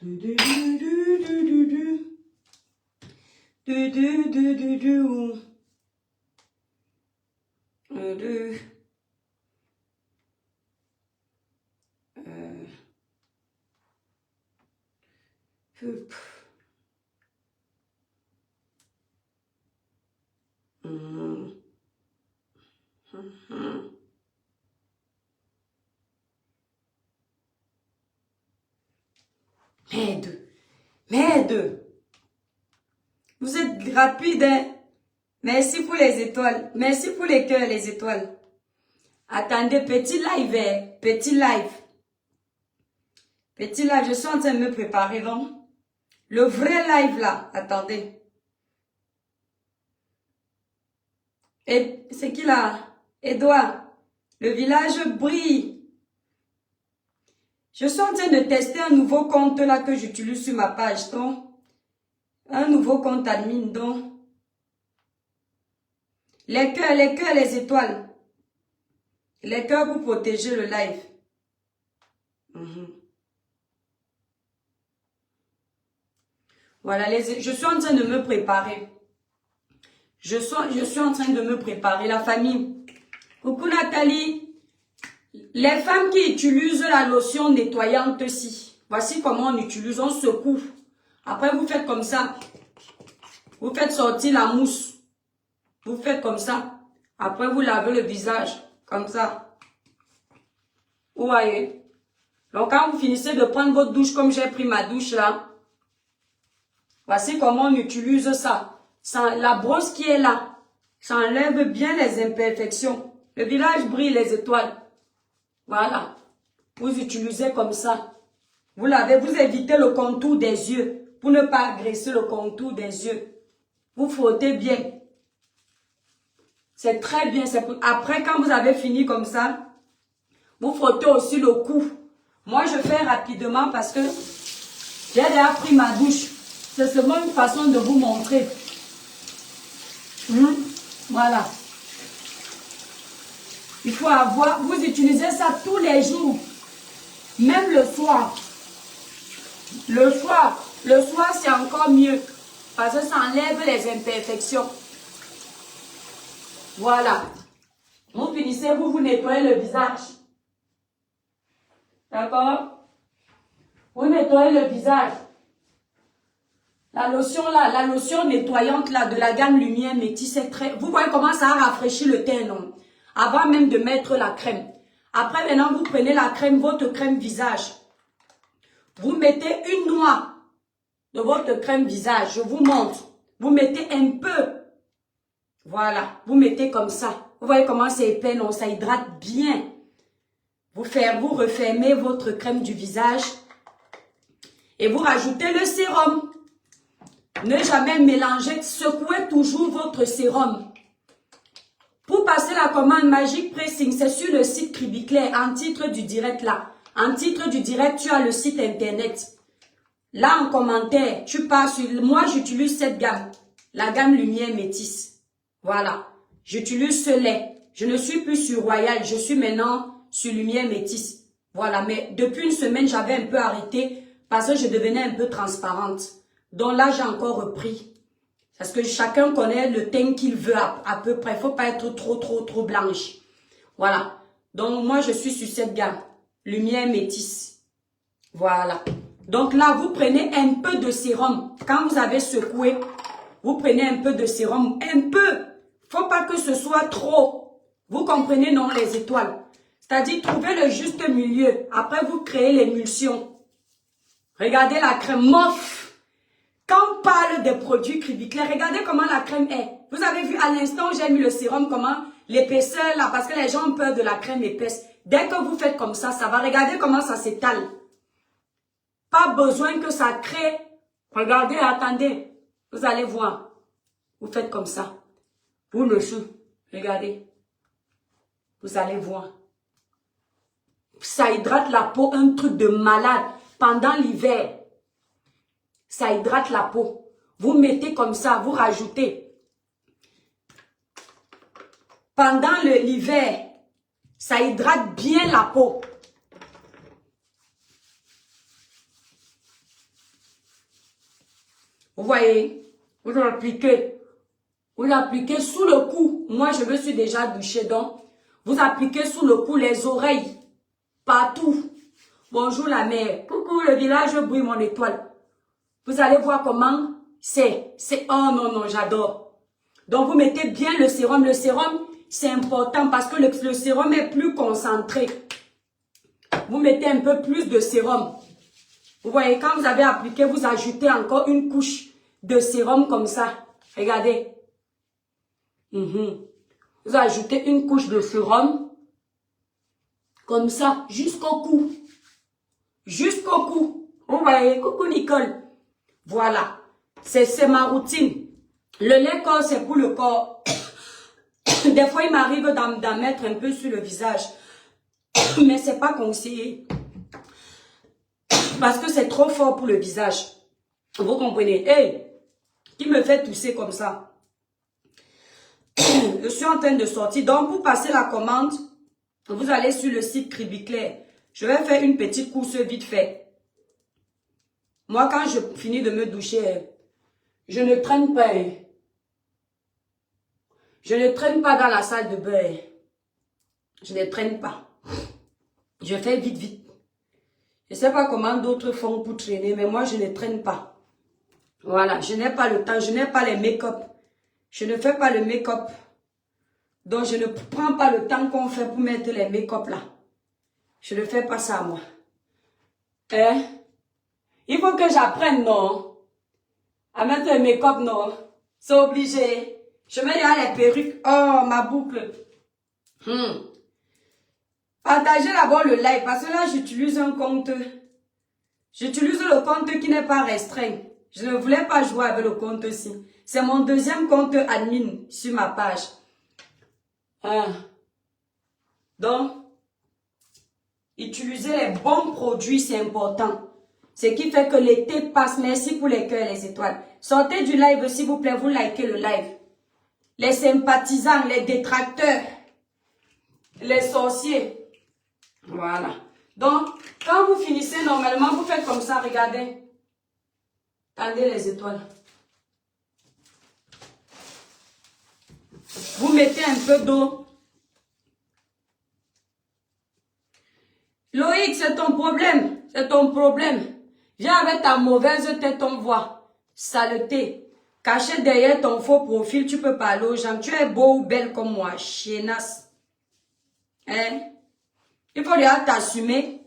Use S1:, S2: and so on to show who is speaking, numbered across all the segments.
S1: Du, du, du, du, du, du, du. Du, du, du, du, du. Du. Hup. Mhm. Mhm. Merde. Merde. Vous êtes rapide, hein? Merci pour les étoiles. Merci pour les cœurs, les étoiles. Attendez, petit live, hein? Petit live. Petit live, je suis en train de me préparer, non? Le vrai live, là. Attendez. Et c'est qui, là? Edouard. Le village brille. Je suis en train de tester un nouveau compte, là, que j'utilise sur ma page, donc. Un nouveau compte admin, donc. Les cœurs, les étoiles. Les cœurs pour protéger le live. Voilà, je suis en train de me préparer. Je suis en train de me préparer, la famille. Coucou Nathalie. Les femmes qui utilisent la lotion nettoyante-ci, voici comment on utilise, on secoue. Après, vous faites comme ça. Vous faites sortir la mousse. Vous faites comme ça. Après, vous lavez le visage. Comme ça. Vous voyez? Donc, quand vous finissez de prendre votre douche, comme j'ai pris ma douche là, voici comment on utilise ça. La brosse qui est là, ça enlève bien les imperfections. Le village brille, les étoiles. Voilà. Vous utilisez comme ça. Vous lavez, vous évitez le contour des yeux pour ne pas agresser le contour des yeux. Vous frottez bien. C'est très bien. Après, quand vous avez fini comme ça, vous frottez aussi le cou. Moi, je fais rapidement parce que j'ai déjà pris ma douche. C'est seulement une façon de vous montrer. Voilà. Il faut avoir, vous utilisez ça tous les jours. Même le soir. Le soir c'est encore mieux. Parce que ça enlève les imperfections. Voilà. Vous finissez, vous nettoyez le visage. D'accord? Vous nettoyez le visage. La lotion là, la lotion nettoyante là de la gamme Lumière Métis, c'est très... Vous voyez comment ça rafraîchit le teint, non? Avant même de mettre la crème. Après, maintenant, vous prenez la crème, votre crème visage. Vous mettez une noix de votre crème visage. Je vous montre. Vous mettez un peu. Voilà. Vous mettez comme ça. Vous voyez comment c'est épais, non? Ça hydrate bien. Vous refermez votre crème du visage. Et vous rajoutez le sérum. Ne jamais mélanger. Secouez toujours votre sérum. Pour passer la commande Magic Pressing, c'est sur le site Cribiclair, en titre du direct là. En titre du direct, tu as le site internet. Là, en commentaire, tu passes sur... Moi, j'utilise cette gamme. La gamme Lumière Métis. Voilà. J'utilise ce lait. Je ne suis plus sur Royal. Je suis maintenant sur Lumière Métis. Voilà. Mais depuis une semaine, j'avais un peu arrêté parce que je devenais un peu transparente. Donc là, j'ai encore repris. Parce que chacun connaît le teint qu'il veut à peu près. Il ne faut pas être trop blanche. Voilà. Donc, moi, je suis sur cette gamme. Lumière Métis. Voilà. Donc là, vous prenez un peu de sérum. Quand vous avez secoué, vous prenez un peu de sérum. Un peu. Faut pas que ce soit trop. Vous comprenez, non, les étoiles. C'est-à-dire, trouvez le juste milieu. Après, vous créez l'émulsion. Regardez la crème mauve. Quand on parle des produits Cribiclair, regardez comment la crème est. Vous avez vu à l'instant où j'ai mis le sérum, comment l'épaisseur là, parce que les gens ont peur de la crème épaisse. Dès que vous faites comme ça va. Regardez comment ça s'étale. Pas besoin que ça crée. Regardez, attendez. Vous allez voir. Vous faites comme ça. Vous le chou. Regardez. Vous allez voir. Ça hydrate la peau, un truc de malade. Pendant l'hiver. Ça hydrate la peau. Vous mettez comme ça, vous rajoutez. Pendant l'hiver, ça hydrate bien la peau. Vous voyez? Vous l'appliquez. Vous l'appliquez sous le cou. Moi, je me suis déjà douché, donc vous appliquez sous le cou, les oreilles, partout. Bonjour la mère. Coucou le village, brille mon étoile. Vous allez voir comment c'est. Oh non, non, j'adore. Donc, vous mettez bien le sérum. Le sérum, c'est important parce que le sérum est plus concentré. Vous mettez un peu plus de sérum. Vous voyez, quand vous avez appliqué, vous ajoutez encore une couche de sérum comme ça. Regardez. Vous ajoutez une couche de sérum. Comme ça, jusqu'au cou. Jusqu'au cou. Vous voyez, coucou Nicole. Voilà. C'est ma routine. Le lait corps, c'est pour le corps. Des fois, il m'arrive d'en mettre un peu sur le visage. Mais c'est pas conseillé. Parce que c'est trop fort pour le visage. Vous comprenez? Hey, qui me fait tousser comme ça? Je suis en train de sortir. Donc, pour passer la commande, vous allez sur le site Cribiclair. Je vais faire une petite course vite fait. Moi, quand je finis de me doucher, je ne traîne pas. Je ne traîne pas dans la salle de bain. Je ne traîne pas. Je fais vite, vite. Je ne sais pas comment d'autres font pour traîner, mais moi, je ne traîne pas. Voilà, je n'ai pas le temps, je n'ai pas les make-up. Je ne fais pas le make-up. Donc, je ne prends pas le temps qu'on fait pour mettre les make-up là. Je ne fais pas ça, moi. Hein? Il faut que j'apprenne, non? À mettre le make-up, non? C'est obligé. Je mets là les perruques. Oh, ma boucle. Partagez d'abord le live parce que là, j'utilise un compte. J'utilise le compte qui n'est pas restreint. Je ne voulais pas jouer avec le compte-ci. C'est mon deuxième compte admin sur ma page. Donc, utiliser les bons produits, c'est important. Ce qui fait que l'été passe. Merci pour les cœurs, les étoiles. Sortez du live, s'il vous plaît, vous likez le live. Les sympathisants, les détracteurs, les sorciers. Voilà. Donc, quand vous finissez, normalement, vous faites comme ça, regardez. Attendez les étoiles. Vous mettez un peu d'eau. Loïc, c'est ton problème. C'est ton problème. Viens avec ta mauvaise tête, on voit. Saleté. Caché derrière ton faux profil, tu peux parler aux gens. Tu es beau ou belle comme moi, chiennasse. Hein? Il faut déjà t'assumer.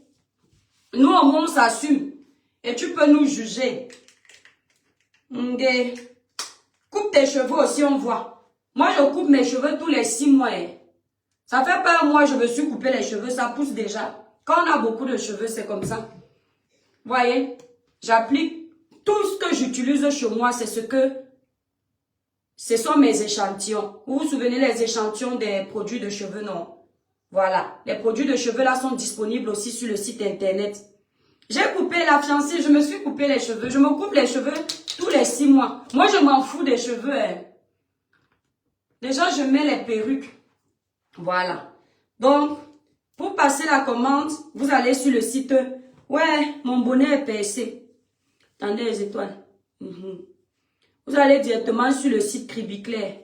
S1: Nous, au moins, on s'assume. Et tu peux nous juger. Coupe tes cheveux aussi, on voit. Moi, je coupe mes cheveux tous les 6 mois. Ça fait pas un mois, je me suis coupé les cheveux, ça pousse déjà. Quand on a beaucoup de cheveux, c'est comme ça. Voyez, j'applique tout ce que j'utilise chez moi, c'est ce sont mes échantillons. Vous vous souvenez les échantillons des produits de cheveux, non? Voilà, les produits de cheveux là sont disponibles aussi sur le site internet. J'ai coupé la fiancée, je me suis coupé les cheveux. Je me coupe les cheveux tous les 6 mois. Moi, je m'en fous des cheveux. Déjà, je mets les perruques. Voilà. Donc, pour passer la commande, vous allez sur le site. Ouais, mon bonnet est percé. Attendez les étoiles. Vous allez directement sur le site Cribiclair.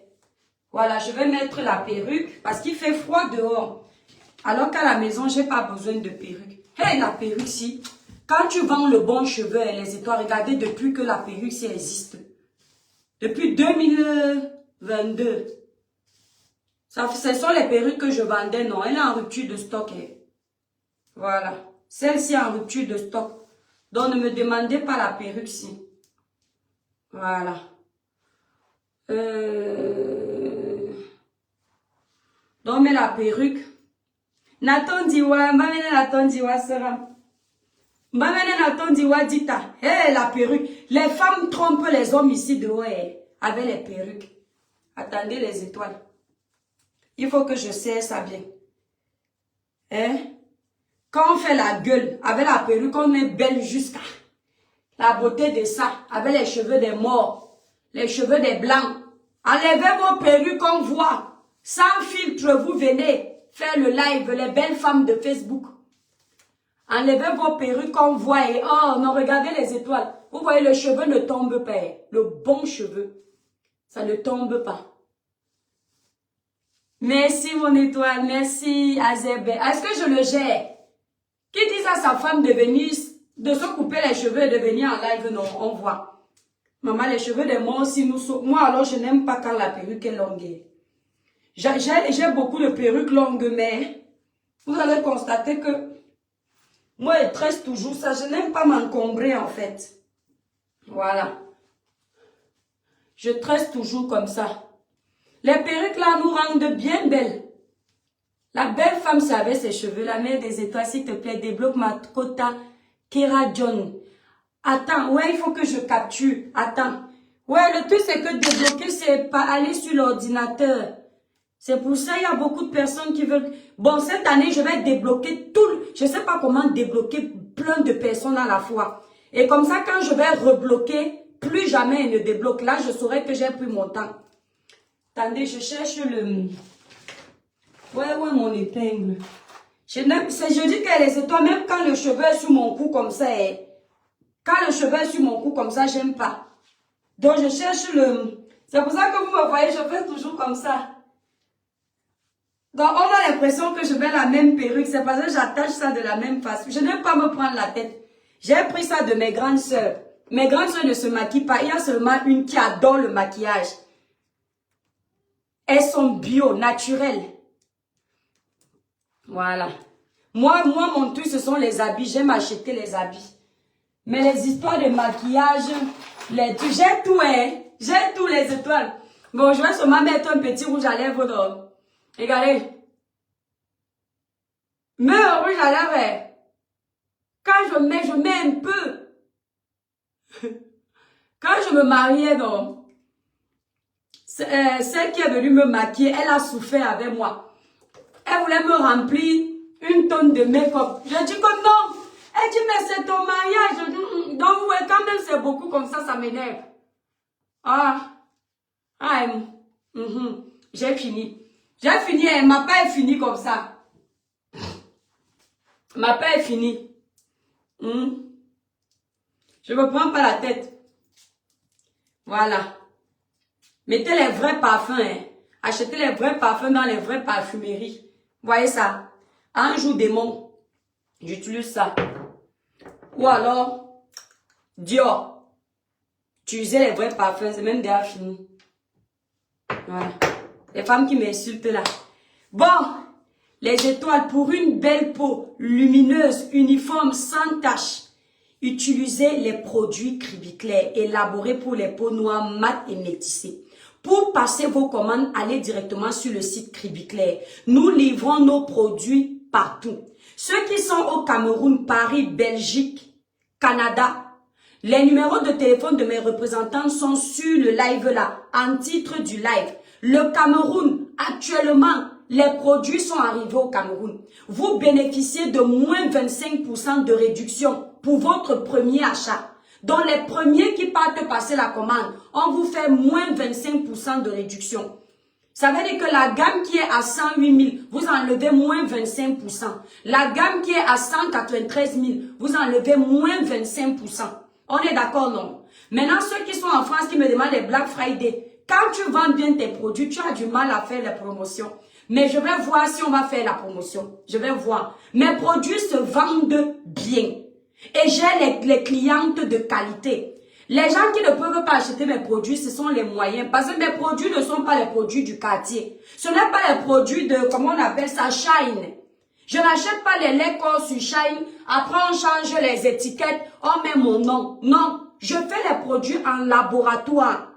S1: Voilà, je vais mettre la perruque parce qu'il fait froid dehors. Alors qu'à la maison, je n'ai pas besoin de perruque. Hey, la perruque, si. Quand tu vends le bon cheveu et les étoiles, regardez depuis que la perruque, si existe. Depuis 2022. Ce sont les perruques que je vendais, non. Elle est en rupture de stock. Voilà. Celle-ci est en rupture de stock. Donc, ne me demandez pas la perruque-ci. Voilà. Donc, mais la perruque. Nathan Diwa, Mbamene Nathan Diwa sera. Mbamene Nathan Diwa dita. Hé, la perruque. Les femmes trompent les hommes ici dehors avec les perruques. Attendez les étoiles. Il faut que je serre ça bien. Hein? Quand on fait la gueule avec la perruque, on est belle jusqu'à la beauté de ça. Avec les cheveux des morts, les cheveux des blancs. Enlevez vos perruques, on voit. Sans filtre, vous venez faire le live, les belles femmes de Facebook. Enlevez vos perruques qu'on voit et oh non, regardez les étoiles. Vous voyez, le cheveu ne tombe pas. Le bon cheveu, ça ne tombe pas. Merci mon étoile, merci Azebe. Est-ce que je le gère? Qui dit à sa femme de venir, de se couper les cheveux et de venir en live? Non, on voit. Maman, les cheveux de moi aussi, moi alors je n'aime pas quand la perruque est longue. J'ai beaucoup de perruques longues, mais vous allez constater que moi je tresse toujours ça. Je n'aime pas m'encombrer en fait. Voilà. Je tresse toujours comme ça. Les perruques là nous rendent bien belles. La belle femme, c'est avec ses cheveux. La mère des étoiles, s'il te plaît, débloque ma quota. Kera John. Attends, ouais, il faut que je capture. Attends. Ouais, le truc, c'est que débloquer, c'est pas aller sur l'ordinateur. C'est pour ça, il y a beaucoup de personnes qui veulent... Bon, cette année, je vais débloquer tout... Je sais pas comment débloquer plein de personnes à la fois. Et comme ça, quand je vais rebloquer, plus jamais elle ne débloque. Là, je saurai que j'ai pris mon temps. Attendez, je cherche le... Ouais, mon épingle. Je dis que les étoiles, même quand le cheveu est sur mon cou comme ça, quand le cheveu est sur mon cou comme ça, j'aime pas. Donc, je cherche le... C'est pour ça que vous me voyez, je fais toujours comme ça. Donc, on a l'impression que je mets la même perruque. C'est parce que j'attache ça de la même façon. Je n'aime pas me prendre la tête. J'ai pris ça de mes grandes sœurs. Mes grandes sœurs ne se maquillent pas. Il y a seulement une qui adore le maquillage. Elles sont bio, naturelles. Voilà. Moi, mon truc, ce sont les habits. J'aime acheter les habits. Mais les histoires de maquillage, j'ai tout, hein. J'ai tous les étoiles. Bon, je vais seulement mettre un petit rouge à lèvres. Donc. Regardez. Mais le rouge à lèvres, quand je mets un peu. Quand je me mariais, donc, celle qui est venue me maquiller, elle a souffert avec moi. Elle voulait me remplir une tonne de make-up. Je dis que non. Elle dit, mais c'est ton mariage. Je dis, donc, ouais, quand même, c'est beaucoup comme ça m'énerve. J'ai fini. J'ai fini, hein, ma paix est finie comme ça. Ma paix est finie. Je me prends pas la tête. Voilà. Mettez les vrais parfums, hein. Achetez les vrais parfums dans les vraies parfumeries. Voyez ça. Anjou démon. J'utilise ça. Ou alors, Dior. Utilisez les vrais parfums, c'est même déjà fini. Voilà. Les femmes qui m'insultent là. Bon, les étoiles pour une belle peau lumineuse, uniforme, sans tache. Utilisez les produits Cribiclair élaborés pour les peaux noires, mates et métissées. Pour passer vos commandes, allez directement sur le site Cribiclair. Nous livrons nos produits partout. Ceux qui sont au Cameroun, Paris, Belgique, Canada, les numéros de téléphone de mes représentants sont sur le live là, en titre du live. Le Cameroun, actuellement, les produits sont arrivés au Cameroun. Vous bénéficiez de moins 25% de réduction pour votre premier achat. Donc, les premiers qui partent passer la commande, on vous fait moins 25% de réduction. Ça veut dire que la gamme qui est à 108 000, vous enlevez moins 25%. La gamme qui est à 193 000, vous enlevez moins 25%. On est d'accord, non? Maintenant, ceux qui sont en France qui me demandent les Black Friday, quand tu vends bien tes produits, tu as du mal à faire la promotion. Mais je vais voir si on va faire la promotion. Je vais voir. Mes produits se vendent bien. Et j'ai les clientes de qualité. Les gens qui ne peuvent pas acheter mes produits, ce sont les moyens. Parce que mes produits ne sont pas les produits du quartier. Ce n'est pas les produits de, comment on appelle ça, Shine. Je n'achète pas les laits corps sur Shine. Après, on change les étiquettes. On met mon nom. Non. Je fais les produits en laboratoire.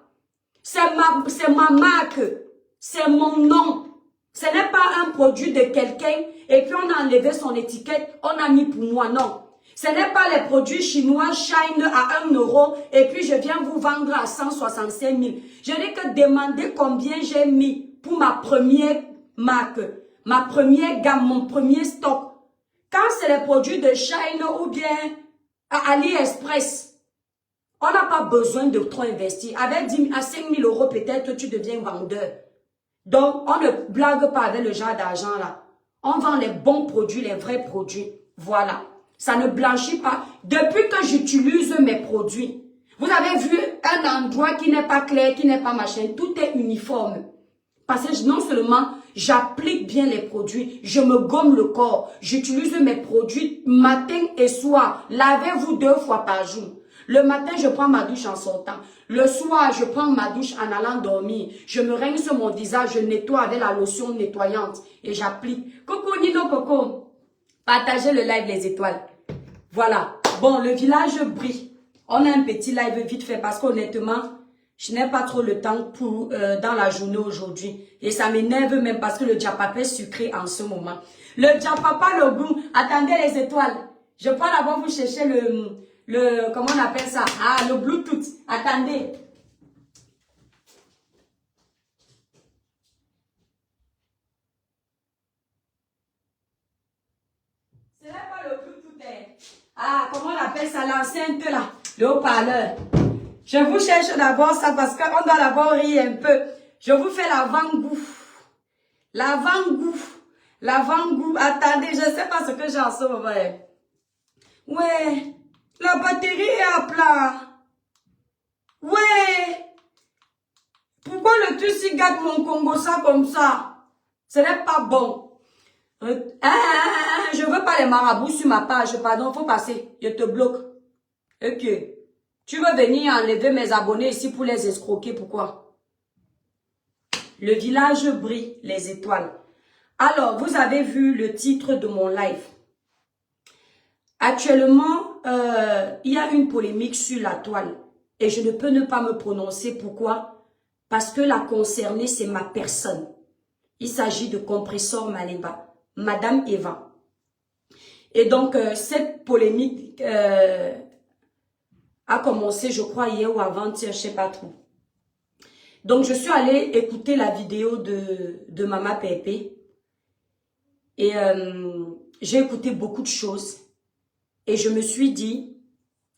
S1: C'est ma marque. C'est mon nom. Ce n'est pas un produit de quelqu'un et puis on a enlevé son étiquette, on a mis pour moi, non. Ce n'est pas les produits chinois Shine à 1 € et puis je viens vous vendre à 165 000. Je n'ai que demandé combien j'ai mis pour ma première marque, ma première gamme, mon premier stock. Quand c'est les produits de Shine ou bien à AliExpress, on n'a pas besoin de trop investir. Avec 10 à 5 000 € peut-être, tu deviens vendeur. Donc, on ne blague pas avec le genre d'argent là. On vend les bons produits, les vrais produits. Voilà. Ça ne blanchit pas. Depuis que j'utilise mes produits, vous avez vu un endroit qui n'est pas clair, qui n'est pas machin, tout est uniforme. Parce que non seulement j'applique bien les produits, je me gomme le corps, j'utilise mes produits matin et soir. Lavez-vous 2 fois par jour. Le matin, je prends ma douche en sortant. Le soir, je prends ma douche en allant dormir. Je me rince mon visage, je nettoie avec la lotion nettoyante et j'applique. Coucou Nino Coco, partagez le live les étoiles. Voilà. Bon, le village brille. On a un petit live vite fait parce qu'honnêtement, je n'ai pas trop le temps pour dans la journée aujourd'hui. Et ça m'énerve même parce que le diapapa est sucré en ce moment. Le diapapa, le goût. Attendez les étoiles. Je prends d'abord vous chercher comment on appelle ça? Ah, le Bluetooth. Attendez. Ce n'est pas le Bluetooth. Ah, comment on appelle ça? L'enceinte là. Le haut-parleur. Je vous cherche d'abord ça parce qu'on doit d'abord rire un peu. Je vous fais l'avant-goût. L'avant-goût. L'avant-goût. Attendez, je ne sais pas ce que j'ai en ce moment. Ouais. La batterie est à plat. Ouais. Pourquoi le truc si gâte mon Congo ça comme ça? Ce n'est pas bon. Je veux pas les marabouts sur ma page. Pardon, faut passer. Je te bloque. Ok. Tu veux venir enlever mes abonnés ici pour les escroquer, pourquoi? Le village brille, les étoiles. Alors, vous avez vu le titre de mon live. Actuellement, il y a une polémique sur la toile. Et je ne peux ne pas me prononcer. Pourquoi? Parce que la concernée, c'est ma personne. Il s'agit de Compressor Maliba, Madame Eva. Et donc, cette polémique a commencé, je crois, hier ou avant-hier, je ne sais pas trop. Donc, je suis allée écouter la vidéo de Mama Pépé. Et j'ai écouté beaucoup de choses. Et je me suis dit,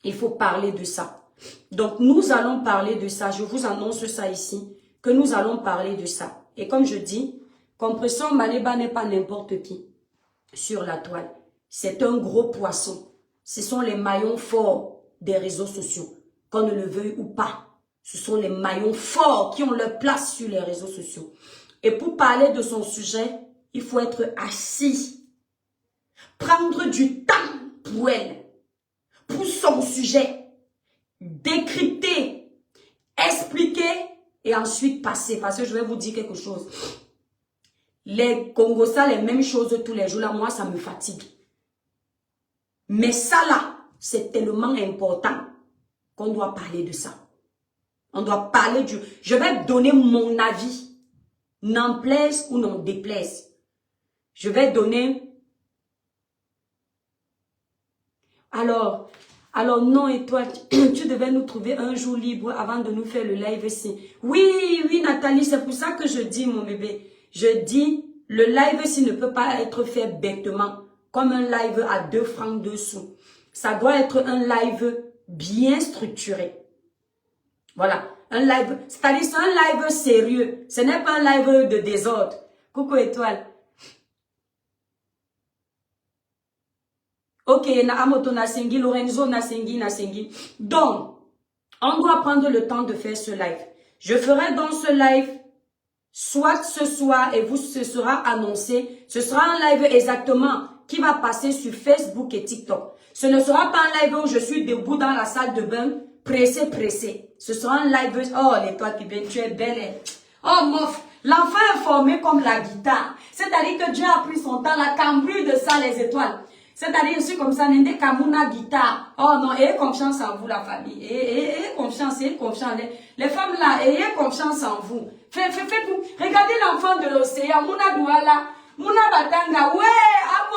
S1: il faut parler de ça. Donc, nous allons parler de ça. Je vous annonce ça ici, que nous allons parler de ça. Et comme je dis, Compressor Maliba n'est pas n'importe qui sur la toile. C'est un gros poisson. Ce sont les maillons forts des réseaux sociaux, qu'on ne le veuille ou pas. Ce sont les maillons forts qui ont leur place sur les réseaux sociaux. Et pour parler de son sujet, il faut être assis. Prendre du temps pour elle, pour son sujet. Décrypter, expliquer et ensuite passer. Parce que je vais vous dire quelque chose. Les Congossas, les mêmes choses tous les jours, là, moi, ça me fatigue. Mais ça, là, c'est tellement important qu'on doit parler de ça. On doit parler du... Je vais donner mon avis. N'en plaise ou n'en déplaise. Je vais donner... Alors non, et toi, tu devais nous trouver un jour libre avant de nous faire le live ici. Oui, Nathalie, c'est pour ça que je dis, mon bébé. Je dis, le live ici ne peut pas être fait bêtement, comme un live à 2 francs 2 sous. Ça doit être un live bien structuré. Voilà, un live, c'est-à-dire c'est un live sérieux. Ce n'est pas un live de désordre. Coucou étoile. Ok, Amoto Nasengi, Lorenzo Nasengi. Donc, on doit prendre le temps de faire ce live. Je ferai dans ce live, soit ce soir, et vous, ce sera annoncé. Ce sera un live exactement qui va passer sur Facebook et TikTok. Ce ne sera pas un live où je suis debout dans la salle de bain, pressé. Ce sera un live, oh, l'étoile qui vient, tu es belle. Oh, mof, l'enfant est formé comme la guitare. C'est-à-dire que Dieu a pris son temps, la cambrure de ça, les étoiles. C'est-à-dire, je suis comme ça, Nende Kamuna guitare. Oh non, ayez confiance en vous, la famille. Ayez confiance. Les femmes là, ayez confiance en vous. Faites-vous. Regardez l'enfant de l'océan, Mouna Douala, Mouna Batanga. Ouais,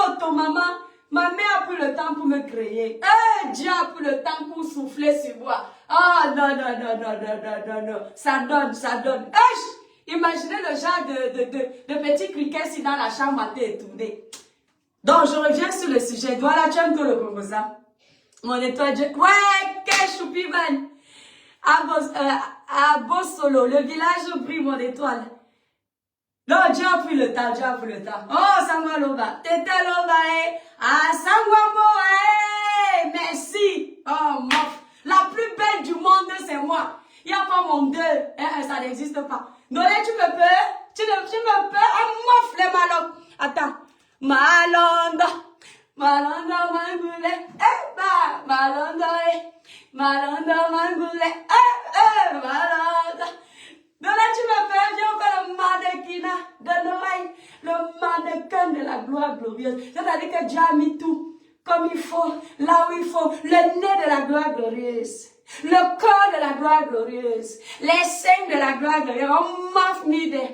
S1: Amoto, maman. Ma mère a pris le temps pour me créer. Dieu a pris le temps pour souffler sur moi. Ah, non. Ça donne. Imaginez le genre de petit criquet si dans la chambre a été tourné. Donc, je reviens sur le sujet. Voilà, tu aimes que le Congo, ça. Mon étoile, ouais, quel choupivan. À Bossolo, le village brille, mon étoile. Non, Dieu a pris le temps, Oh, Sangwa Loba. Tete Loba, Sangwa Mo, que Dieu a mis tout comme il faut, là où il faut. Le nez de la gloire glorieuse. Le corps de la gloire glorieuse. Les seins de la gloire glorieuse. On m'a mis des...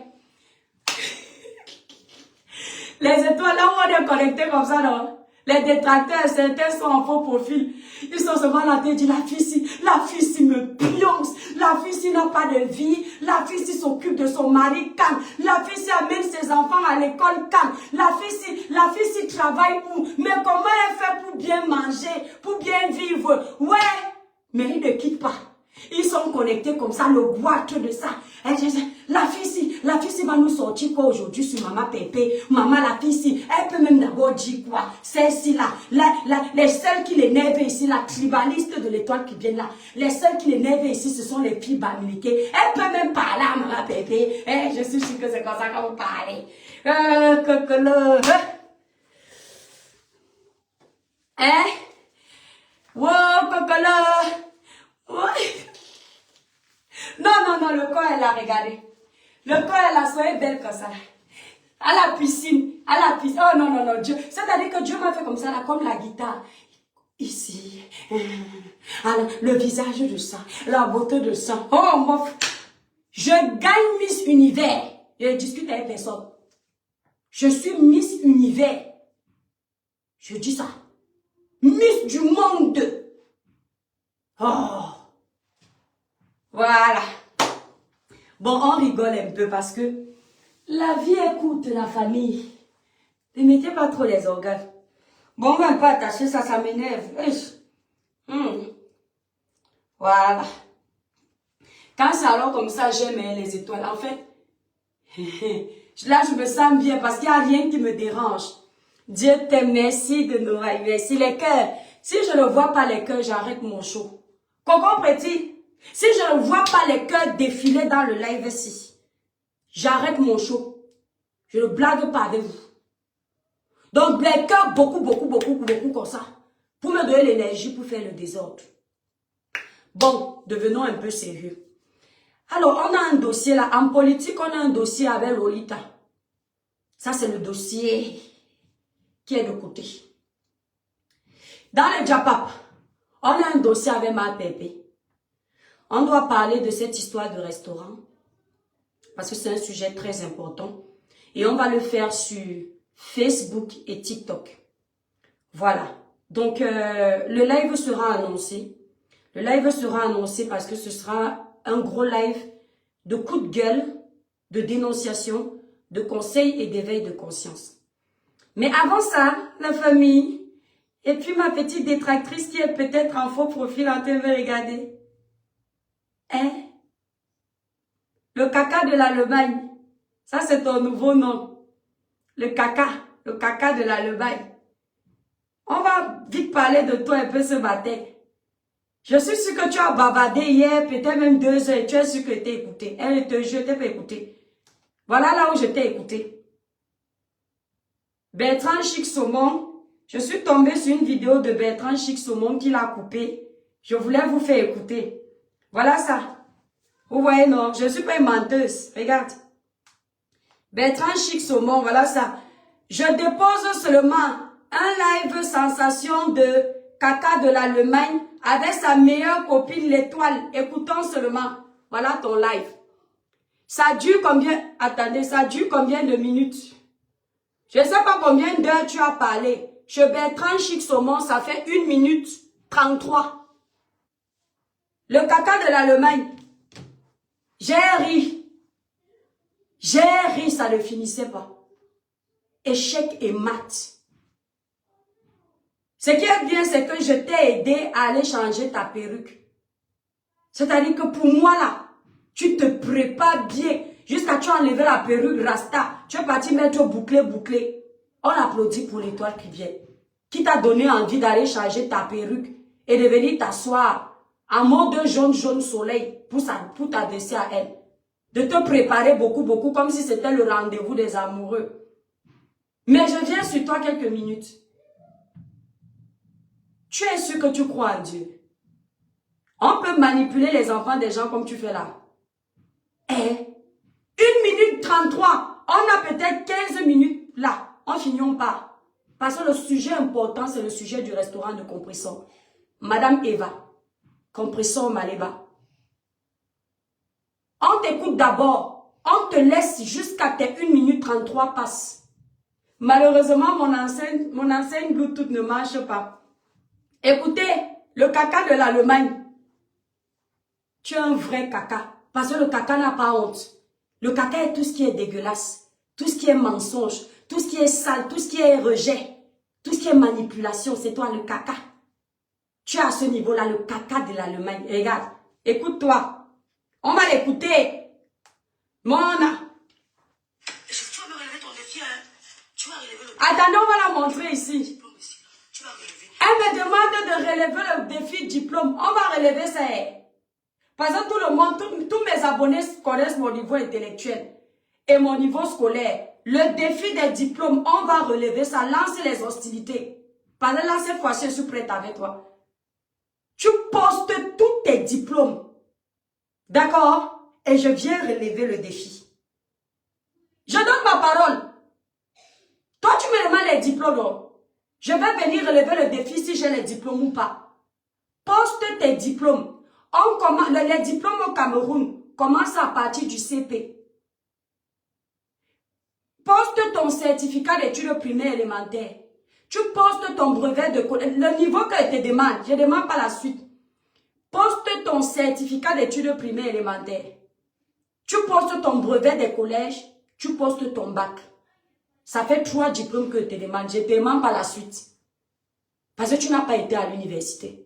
S1: Les étoiles, là où on est connecté comme ça, non? Les détracteurs, certains sont en faux profil. Ils sont seulement là, ils disent, la fille ci me pionce. La fille ci n'a pas de vie. La fille ci s'occupe de son mari, calme. La fille ci amène ses enfants à l'école, calme. La fille ci travaille où? Mais comment elle fait pour bien manger, pour bien vivre? Ouais, mais ils ne quittent pas. Ils sont connectés comme ça, le boîte de ça. La fille ci va nous sortir quoi aujourd'hui sur Maman Pépé? Maman, la fille ci, elle peut même d'abord dire quoi? Celle-ci là, les seuls qui l'énervent ici, la tribaliste de l'étoile qui viennent là, les seuls qui l'énervent ici, ce sont les filles bamiliquées. Elle peut même parler à Maman Pépé. Je suis sûre que c'est comme ça qu'on parle. Wow, cocolo. Ouais. Non, le corps, elle a regardé. Le corps, elle a soyé belle comme ça. À la piscine. Oh non, Dieu. C'est-à-dire que Dieu m'a fait comme ça, là, comme la guitare. Ici. Alors, le visage de ça. La beauté de ça. Oh, mon... Je gagne Miss Univers. Je discute avec personne. Je suis Miss Univers. Je dis ça. Miss du monde. Oh. Voilà. Bon, on rigole un peu parce que la vie écoute la famille. Ne mettez pas trop les organes. Bon, on va pas attacher ça, ça m'énerve. Voilà. Quand c'est alors comme ça, j'aime les étoiles. En fait, là, je me sens bien parce qu'il n'y a rien qui me dérange. Dieu t'aime, merci de nous railler. Merci les cœurs. Si je ne vois pas les cœurs, j'arrête mon show. Comprenez-vous? Si je ne vois pas les cœurs défiler dans le live ici, j'arrête mon show. Je ne blague pas avec vous. Donc, les cœurs, beaucoup comme ça. Pour me donner l'énergie pour faire le désordre. Bon, devenons un peu sérieux. Alors, on a un dossier là. En politique, on a un dossier avec Lolita. Ça, c'est le dossier qui est de côté. Dans le Japap, on a un dossier avec ma pépé. On doit parler de cette histoire de restaurant parce que c'est un sujet très important et on va le faire sur Facebook et TikTok. Voilà. Donc, le live sera annoncé. Le live sera annoncé parce que ce sera un gros live de coup de gueule, de dénonciation, de conseils et d'éveil de conscience. Mais avant ça, la famille, et puis ma petite détractrice qui est peut-être en faux profil en train de me regarder. Le caca de l'Allemagne. Ça, c'est ton nouveau nom. Le caca de l'Allemagne. On va vite parler de toi un peu ce matin. Je suis sûre que tu as bavardé hier, peut-être même 2 heures. Tu es sûr que tu t'es écouté. Je t'ai pas écouté. Voilà là où je t'ai écouté. Bertrand Chic Saumon. Je suis tombée sur une vidéo de Bertrand Chic Saumon qui l'a coupé. Je voulais vous faire écouter. Voilà ça. Vous voyez, non? Je ne suis pas une menteuse. Regarde. Bertrand Chic Saumon, voilà ça. Je dépose seulement un live sensation de caca de l'Allemagne avec sa meilleure copine l'étoile. Écoutons seulement. Voilà ton live. Ça dure combien? Attendez, ça dure combien de minutes? Je ne sais pas combien d'heures tu as parlé. Chez Bertrand Chic Saumon, ça fait 1 minute 33. Le caca de l'Allemagne. J'ai ri, ça ne finissait pas. Échec et mat. Ce qui est bien, c'est que je t'ai aidé à aller changer ta perruque. C'est-à-dire que pour moi là, tu te prépares bien. Jusqu'à tu as enlevé la perruque Rasta. Tu es parti mettre bouclé. On applaudit pour l'étoile qui vient. Qui t'a donné envie d'aller changer ta perruque et de venir t'asseoir en mode jaune soleil pour t'adresser à elle. De te préparer beaucoup, comme si c'était le rendez-vous des amoureux. Mais je viens sur toi quelques minutes. Tu es sûr que tu crois en Dieu? On peut manipuler les enfants des gens comme tu fais là. 1 minute 33. On a peut-être 15 minutes là. On finit pas. Parce que le sujet important, c'est le sujet du restaurant de Compression. Madame Eva, Compression Maléba. On t'écoute d'abord. On te laisse jusqu'à tes 1 minute 33 passes. Malheureusement, mon enseigne Bluetooth ne marche pas. Écoutez, le caca de l'Allemagne. Tu es un vrai caca. Parce que le caca n'a pas honte. Le caca est tout ce qui est dégueulasse. Tout ce qui est mensonge. Tout ce qui est sale. Tout ce qui est rejet. Tout ce qui est manipulation. C'est toi le caca. Tu es à ce niveau-là, le caca de l'Allemagne. Regarde, écoute-toi. On va l'écouter. Mona.
S2: Tu vas me relever ton défi, hein? Tu vas relever le défi.
S1: Attendez, on va la montrer ici.
S2: Tu vas relever.
S1: Elle me demande de relever le défi diplôme. On va relever ça. Parce que tout le monde, tous mes abonnés connaissent mon niveau intellectuel et mon niveau scolaire. Le défi des diplômes, on va relever ça, lancer les hostilités. Parce que là, cette fois-ci, je suis prête avec toi. Tu postes tous tes diplômes. D'accord? Et je viens relever le défi. Je donne ma parole. Toi, tu me demandes les diplômes. Non? Je vais venir relever le défi si j'ai les diplômes ou pas. Poste tes diplômes. Les diplômes au Cameroun commencent à partir du CP. Poste ton certificat d'études primaires élémentaires. Tu postes ton brevet de collège. Le niveau que je te demande, je ne demande pas la suite. Poste ton certificat d'études primaires élémentaires. Tu postes ton brevet des collèges. Tu postes ton bac. Ça fait 3 diplômes que je te demande. Je ne te demande pas la suite. Parce que tu n'as pas été à l'université.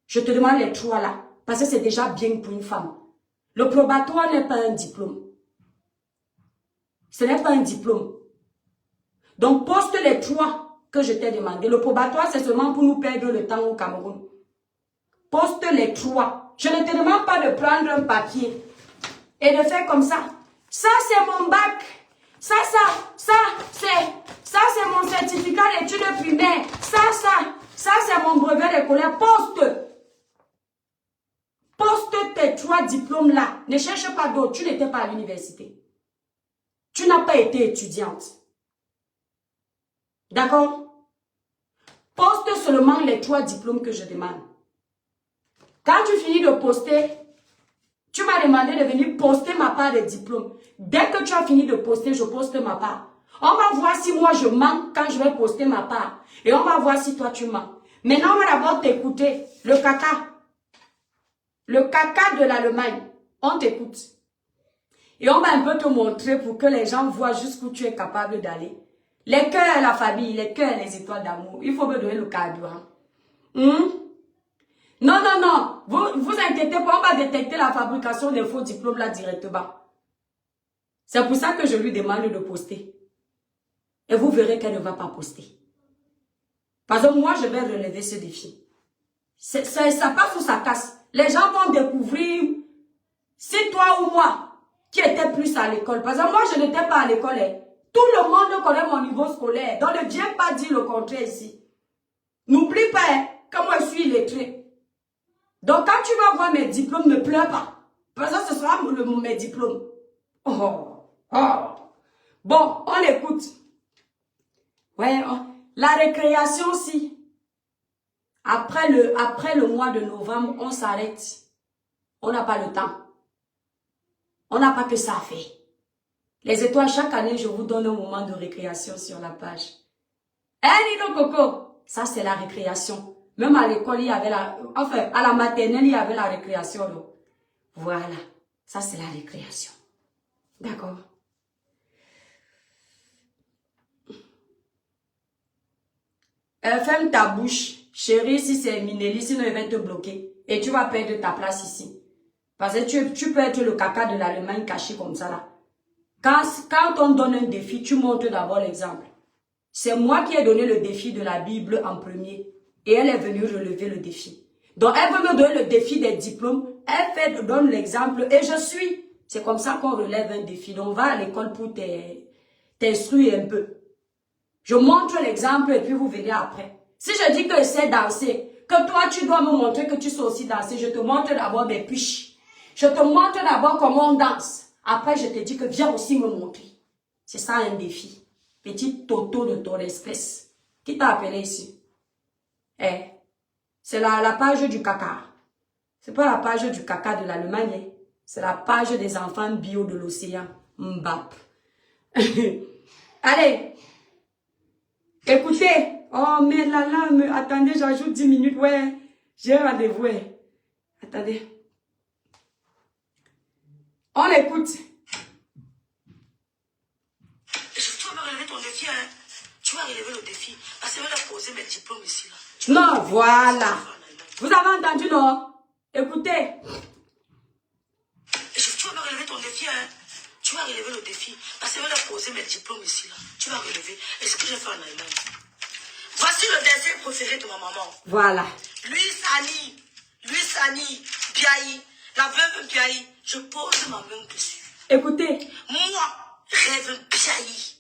S1: Je te demande les 3 là. Parce que c'est déjà bien pour une femme. Le probatoire n'est pas un diplôme. Ce n'est pas un diplôme. Donc, poste les 3 que je t'ai demandé. Le probatoire, c'est seulement pour nous perdre le temps au Cameroun. Poste les 3. Je ne te demande pas de prendre un papier et de faire comme ça. Ça, c'est mon bac. Ça, c'est mon certificat d'études primaires. Ça, c'est mon brevet de collège. Poste tes 3 diplômes là. Ne cherche pas d'autres. Tu n'étais pas à l'université. Tu n'as pas été étudiante. D'accord? Poste seulement les 3 diplômes que je demande. Quand tu finis de poster, tu m'as demandé de venir poster ma part des diplômes. Dès que tu as fini de poster, je poste ma part. On va voir si moi je mens quand je vais poster ma part. Et on va voir si toi tu mens. Maintenant, on va d'abord t'écouter. Le caca. Le caca de l'Allemagne. On t'écoute. Et on va un peu te montrer pour que les gens voient jusqu'où tu es capable d'aller. Les cœurs, la famille, les cœurs, les étoiles d'amour. Il faut me donner le carburant. Non, non, non. Vous inquiétez pas, on va détecter la fabrication des faux diplômes là directement. C'est pour ça que je lui demande de poster. Et vous verrez qu'elle ne va pas poster. Parce que moi, je vais relever ce défi. Ça passe ou ça casse. Les gens vont découvrir si toi ou moi qui était plus à l'école. Parce que moi, je n'étais pas à l'école. Tout le monde connaît mon niveau scolaire. Donc, ne viens pas dire le contraire ici. N'oublie pas que moi, je suis illettré. Donc, quand tu vas voir mes diplômes, ne pleure pas. Parce que ce sera mes diplômes. Bon, on écoute. Ouais, la récréation, si. Après le mois de novembre, on s'arrête. On n'a pas le temps. On n'a pas que ça à faire. Les étoiles, chaque année, je vous donne un moment de récréation sur la page. Nido Coco, ça c'est la récréation. Même à l'école, il y avait enfin, à la maternelle, il y avait la récréation. Donc. Voilà, ça c'est la récréation. D'accord. Ferme ta bouche. Chérie, si c'est Minelli, sinon il va te bloquer. Et tu vas perdre ta place ici. Parce que tu peux être le caca de l'Allemagne caché comme ça là. Quand on donne un défi, tu montres d'abord l'exemple. C'est moi qui ai donné le défi de la Bible en premier. Et elle est venue relever le défi. Donc elle veut me donner le défi des diplômes. Elle donne l'exemple et je suis. C'est comme ça qu'on relève un défi. Donc va à l'école pour t'instruire un peu. Je montre l'exemple et puis vous venez après. Si je dis que je sais danser, que toi tu dois me montrer que tu sais aussi danser, je te montre d'abord mes piches. Je te montre d'abord comment on danse. Après je te dis que viens aussi me montrer. C'est ça un défi. Petit toto de ton espèce. Qui t'a appelé ici? Eh, c'est la page du caca. C'est pas la page du caca de l'Allemagne. C'est la page des enfants bio de l'océan. Mbap. Allez. Écoutez. Oh, mais là, attendez, j'ajoute 10 minutes. Ouais, j'ai un rendez-vous. Ouais. Attendez. On écoute.
S2: Et surtout, on va relever ton défi. Hein. Tu vas relever le défi. Parce que je vais poser mes diplômes ici. Là.
S1: Non, voilà. Vous avez entendu, non? Écoutez.
S2: Et surtout, on va relever ton défi. Hein. Tu vas relever le défi. Parce que je vais poser mes diplômes ici. Là. Tu vas relever. Et ce que j'ai fait en Allemagne. Voici le dessin préféré de ma maman.
S1: Voilà.
S2: Louise Annie, Biaï, la veuve Biaï, je pose ma main dessus.
S1: Écoutez.
S2: Moi, Rêve Biaï,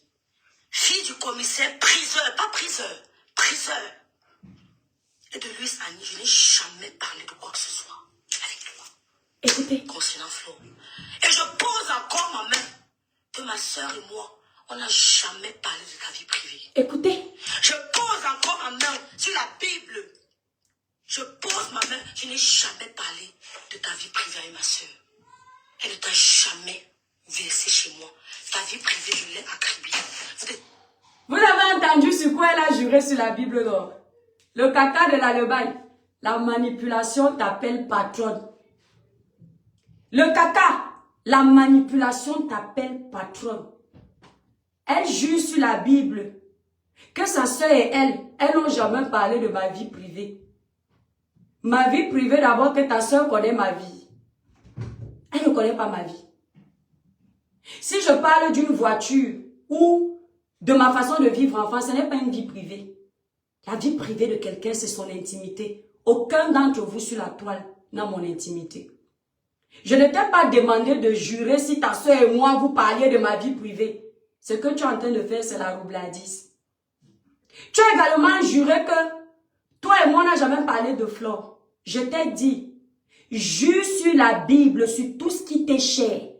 S2: fille du commissaire priseur, pas priseur, priseur. Et de Louise Annie, je n'ai jamais parlé de quoi que ce soit avec toi.
S1: Écoutez.
S2: Concernant Flo. Et je pose encore ma main que ma soeur et moi, on n'a jamais parlé de ta vie privée.
S1: Écoutez.
S2: Je pose encore ma main sur la Bible. Je pose ma main. Je n'ai jamais parlé de ta vie privée avec ma soeur. Elle ne t'a jamais versé chez moi. Ta vie privée, je l'ai accribée.
S1: Vous avez entendu sur quoi elle a juré sur la Bible d'or? Le caca de l'Allemagne. La manipulation t'appelle patronne. Le caca, la manipulation t'appelle patronne. Elle jure sur la Bible que sa soeur et elles n'ont jamais parlé de ma vie privée. Ma vie privée, d'abord que ta soeur connaît ma vie. Elle ne connaît pas ma vie. Si je parle d'une voiture ou de ma façon de vivre en France, ce n'est pas une vie privée. La vie privée de quelqu'un, c'est son intimité. Aucun d'entre vous sur la toile n'a mon intimité. Je ne t'ai pas demandé de jurer si ta soeur et moi vous parliez de ma vie privée. Ce que tu es en train de faire, c'est la roubladise. Tu as également juré que toi et moi, on n'a jamais parlé de Flore. Je t'ai dit, jure sur la Bible, sur tout ce qui t'est cher,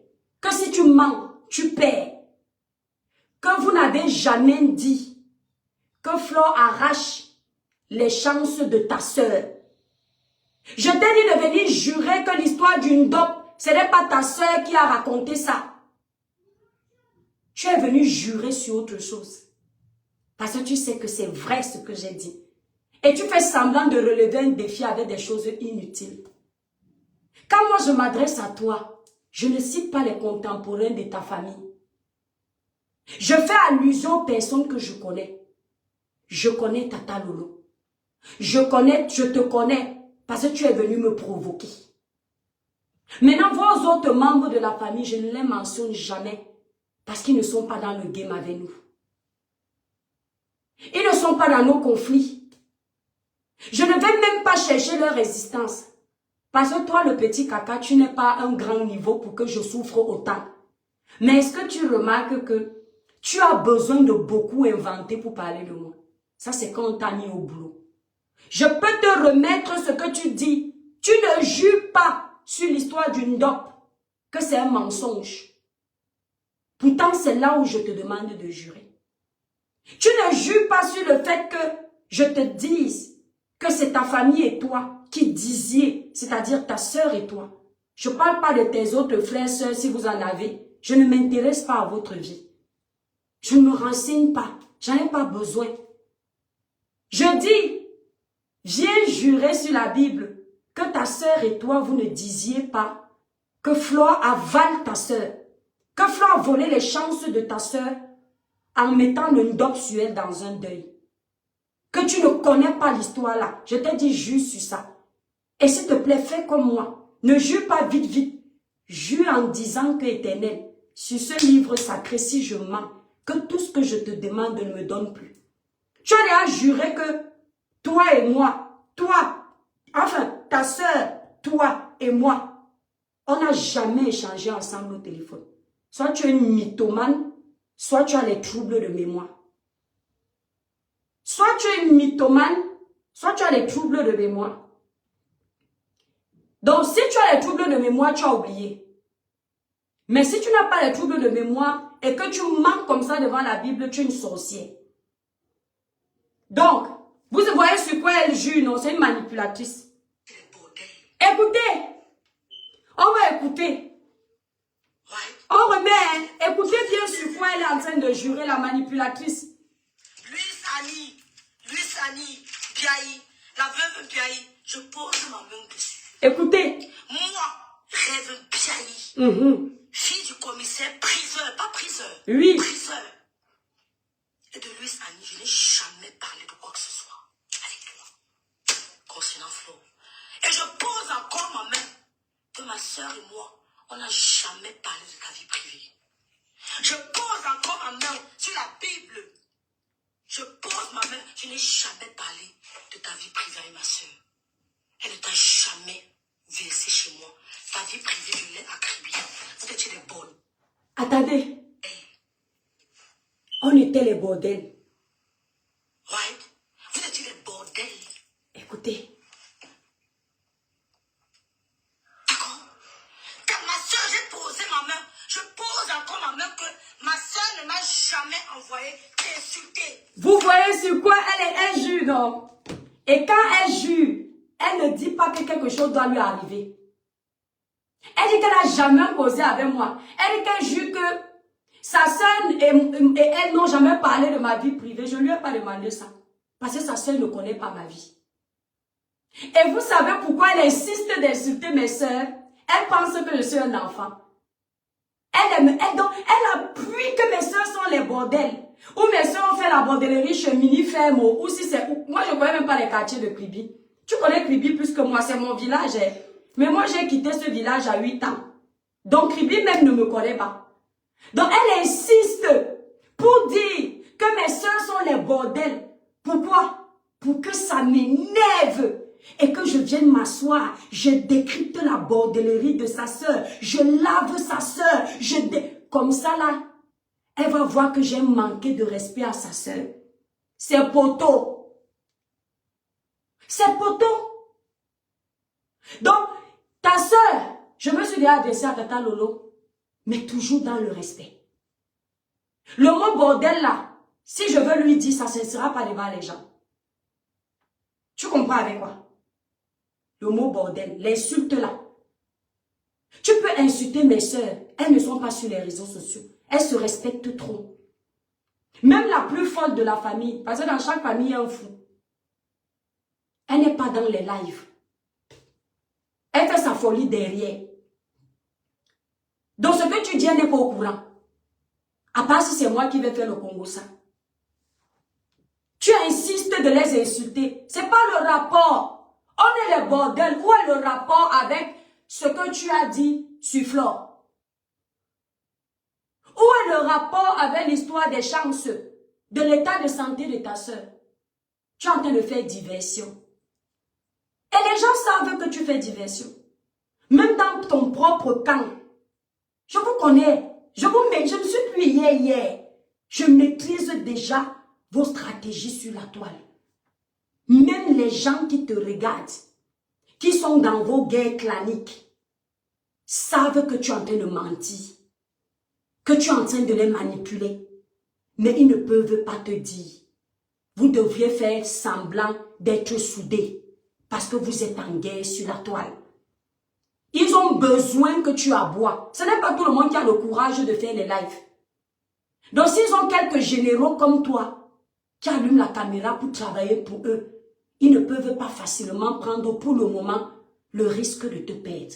S1: que si tu mens, tu perds. Que vous n'avez jamais dit que Flore arrache les chances de ta sœur. Je t'ai dit de venir jurer que l'histoire d'une dope, ce n'est pas ta sœur qui a raconté ça. Tu es venu jurer sur autre chose. Parce que tu sais que c'est vrai ce que j'ai dit. Et tu fais semblant de relever un défi avec des choses inutiles. Quand moi je m'adresse à toi, je ne cite pas les contemporains de ta famille. Je fais allusion aux personnes que je connais. Je connais Tata Lolo. Je te connais parce que tu es venu me provoquer. Maintenant, vos autres membres de la famille, je ne les mentionne jamais parce qu'ils ne sont pas dans le game avec nous. Ils ne sont pas dans nos conflits. Je ne vais même pas chercher leur résistance. Parce que toi, le petit caca, tu n'es pas à un grand niveau pour que je souffre autant. Mais est-ce que tu remarques que tu as besoin de beaucoup inventer pour parler de moi? Ça, c'est quand on t'a mis au boulot. Je peux te remettre ce que tu dis. Tu ne jures pas sur l'histoire d'une dope, que c'est un mensonge. Pourtant, c'est là où je te demande de jurer. Tu ne jures pas sur le fait que je te dise que c'est ta famille et toi qui disiez, c'est-à-dire ta sœur et toi. Je ne parle pas de tes autres frères, sœurs, si vous en avez. Je ne m'intéresse pas à votre vie. Je ne me renseigne pas. J'en ai pas besoin. Je dis, viens jurer sur la Bible que ta sœur et toi, vous ne disiez pas que Flore avale ta sœur, que Flore a volé les chances de ta sœur en mettant le dope sur elle dans un deuil. Que tu ne connais pas l'histoire là. Je t'ai dit, jure sur ça. Et s'il te plaît, fais comme moi. Ne jure pas vite, vite. Jure en disant que Éternel, sur ce livre sacré, si je mens, que tout ce que je te demande ne me donne plus. Tu as déjà juré que toi et moi, ta soeur, toi et moi, on n'a jamais échangé ensemble au téléphone. Soit tu es une mythomane, soit tu as les troubles de mémoire. Soit tu es une mythomane, soit tu as les troubles de mémoire. Donc, si tu as les troubles de mémoire, tu as oublié. Mais si tu n'as pas les troubles de mémoire et que tu mens comme ça devant la Bible, tu es une sorcière. Donc, vous voyez sur quoi elle jure, non? C'est une manipulatrice. Écoutez. On va écouter. On remet, hein. Écoutez bien sur quoi elle est en train de jurer, la manipulatrice.
S2: Luis Biaï, la veuve Biaï, je pose ma main dessus.
S1: Écoutez.
S2: Moi, Rêve Biaï, fille du commissaire, priseur, pas priseur.
S1: Oui.
S2: Priseur. Et de Luis Annie, je n'ai jamais parlé de quoi que ce soit avec toi. Concernant Flo. Et je pose encore ma main que ma soeur et moi, on n'a jamais parlé de ta vie privée. Je pose encore ma main sur la Bible. Je pose ma main, je n'ai jamais parlé de ta vie privée avec ma soeur. Elle ne t'a jamais versé chez moi. Ta vie privée, je l'ai accribée. Vous étiez des bonnes.
S1: Attendez. On était les bordels.
S2: Ouais. Vous étiez des bordels.
S1: Écoutez.
S2: D'accord. Quand ma soeur, j'ai posé ma main, je pose encore ma main que ma soeur ne m'a jamais envoyé t'insulter.
S1: Vous voyez sur quoi elle jure, non? Et quand elle jure, elle ne dit pas que quelque chose doit lui arriver. Elle dit qu'elle n'a jamais posé avec moi. Elle dit qu'elle jure que sa soeur et elle n'ont jamais parlé de ma vie privée. Je ne lui ai pas demandé ça. Parce que sa soeur ne connaît pas ma vie. Et vous savez pourquoi elle insiste d'insulter mes soeurs? Elle pense que je suis un enfant. Elle appuie que mes soeurs sont les bordels. Ou mes soeurs ont fait la bordellerie chez Mini Ferme. Ou si c'est... Moi, je ne connais même pas les quartiers de Kribi. Tu connais Kribi plus que moi, c'est mon village. Hein. Mais moi, j'ai quitté ce village à 8 ans. Donc, Kribi même ne me connaît pas. Donc, elle insiste pour dire que mes soeurs sont les bordels. Pourquoi? Pour que ça m'énerve. Et que je vienne m'asseoir, je décrypte la bordellerie de sa soeur, je lave sa soeur, comme ça là, elle va voir que j'ai manqué de respect à sa soeur. C'est poteau. C'est poteau. Donc, ta soeur, je me suis déjà adressée à Tata Lolo, mais toujours dans le respect. Le mot bordel là, si je veux lui dire, ça ne sera pas devant les gens. Tu comprends avec quoi? Le mot bordel, l'insulte là. Tu peux insulter mes soeurs, elles ne sont pas sur les réseaux sociaux. Elles se respectent trop. Même la plus folle de la famille, parce que dans chaque famille, il y a un fou. Elle n'est pas dans les lives. Elle fait sa folie derrière. Donc ce que tu dis, elle n'est pas au courant. À part si c'est moi qui vais faire le Congo ça. Tu insistes de les insulter. Ce n'est pas le rapport. On est les bordels. Où est le rapport avec ce que tu as dit sur Flore? Où est le rapport avec l'histoire des chances, de l'état de santé de ta soeur? Tu es en train de faire diversion. Et les gens savent que tu fais diversion. Même dans ton propre camp. Je vous connais. Je me suis plié hier. Je maîtrise déjà vos stratégies sur la toile. Même les gens qui te regardent, qui sont dans vos guerres claniques, savent que tu es en train de mentir, que tu es en train de les manipuler. Mais ils ne peuvent pas te dire. Vous devriez faire semblant d'être soudés parce que vous êtes en guerre sur la toile. Ils ont besoin que tu aboies. Ce n'est pas tout le monde qui a le courage de faire les lives. Donc s'ils ont quelques généraux comme toi qui allument la caméra pour travailler pour eux, ils ne peuvent pas facilement prendre pour le moment le risque de te perdre.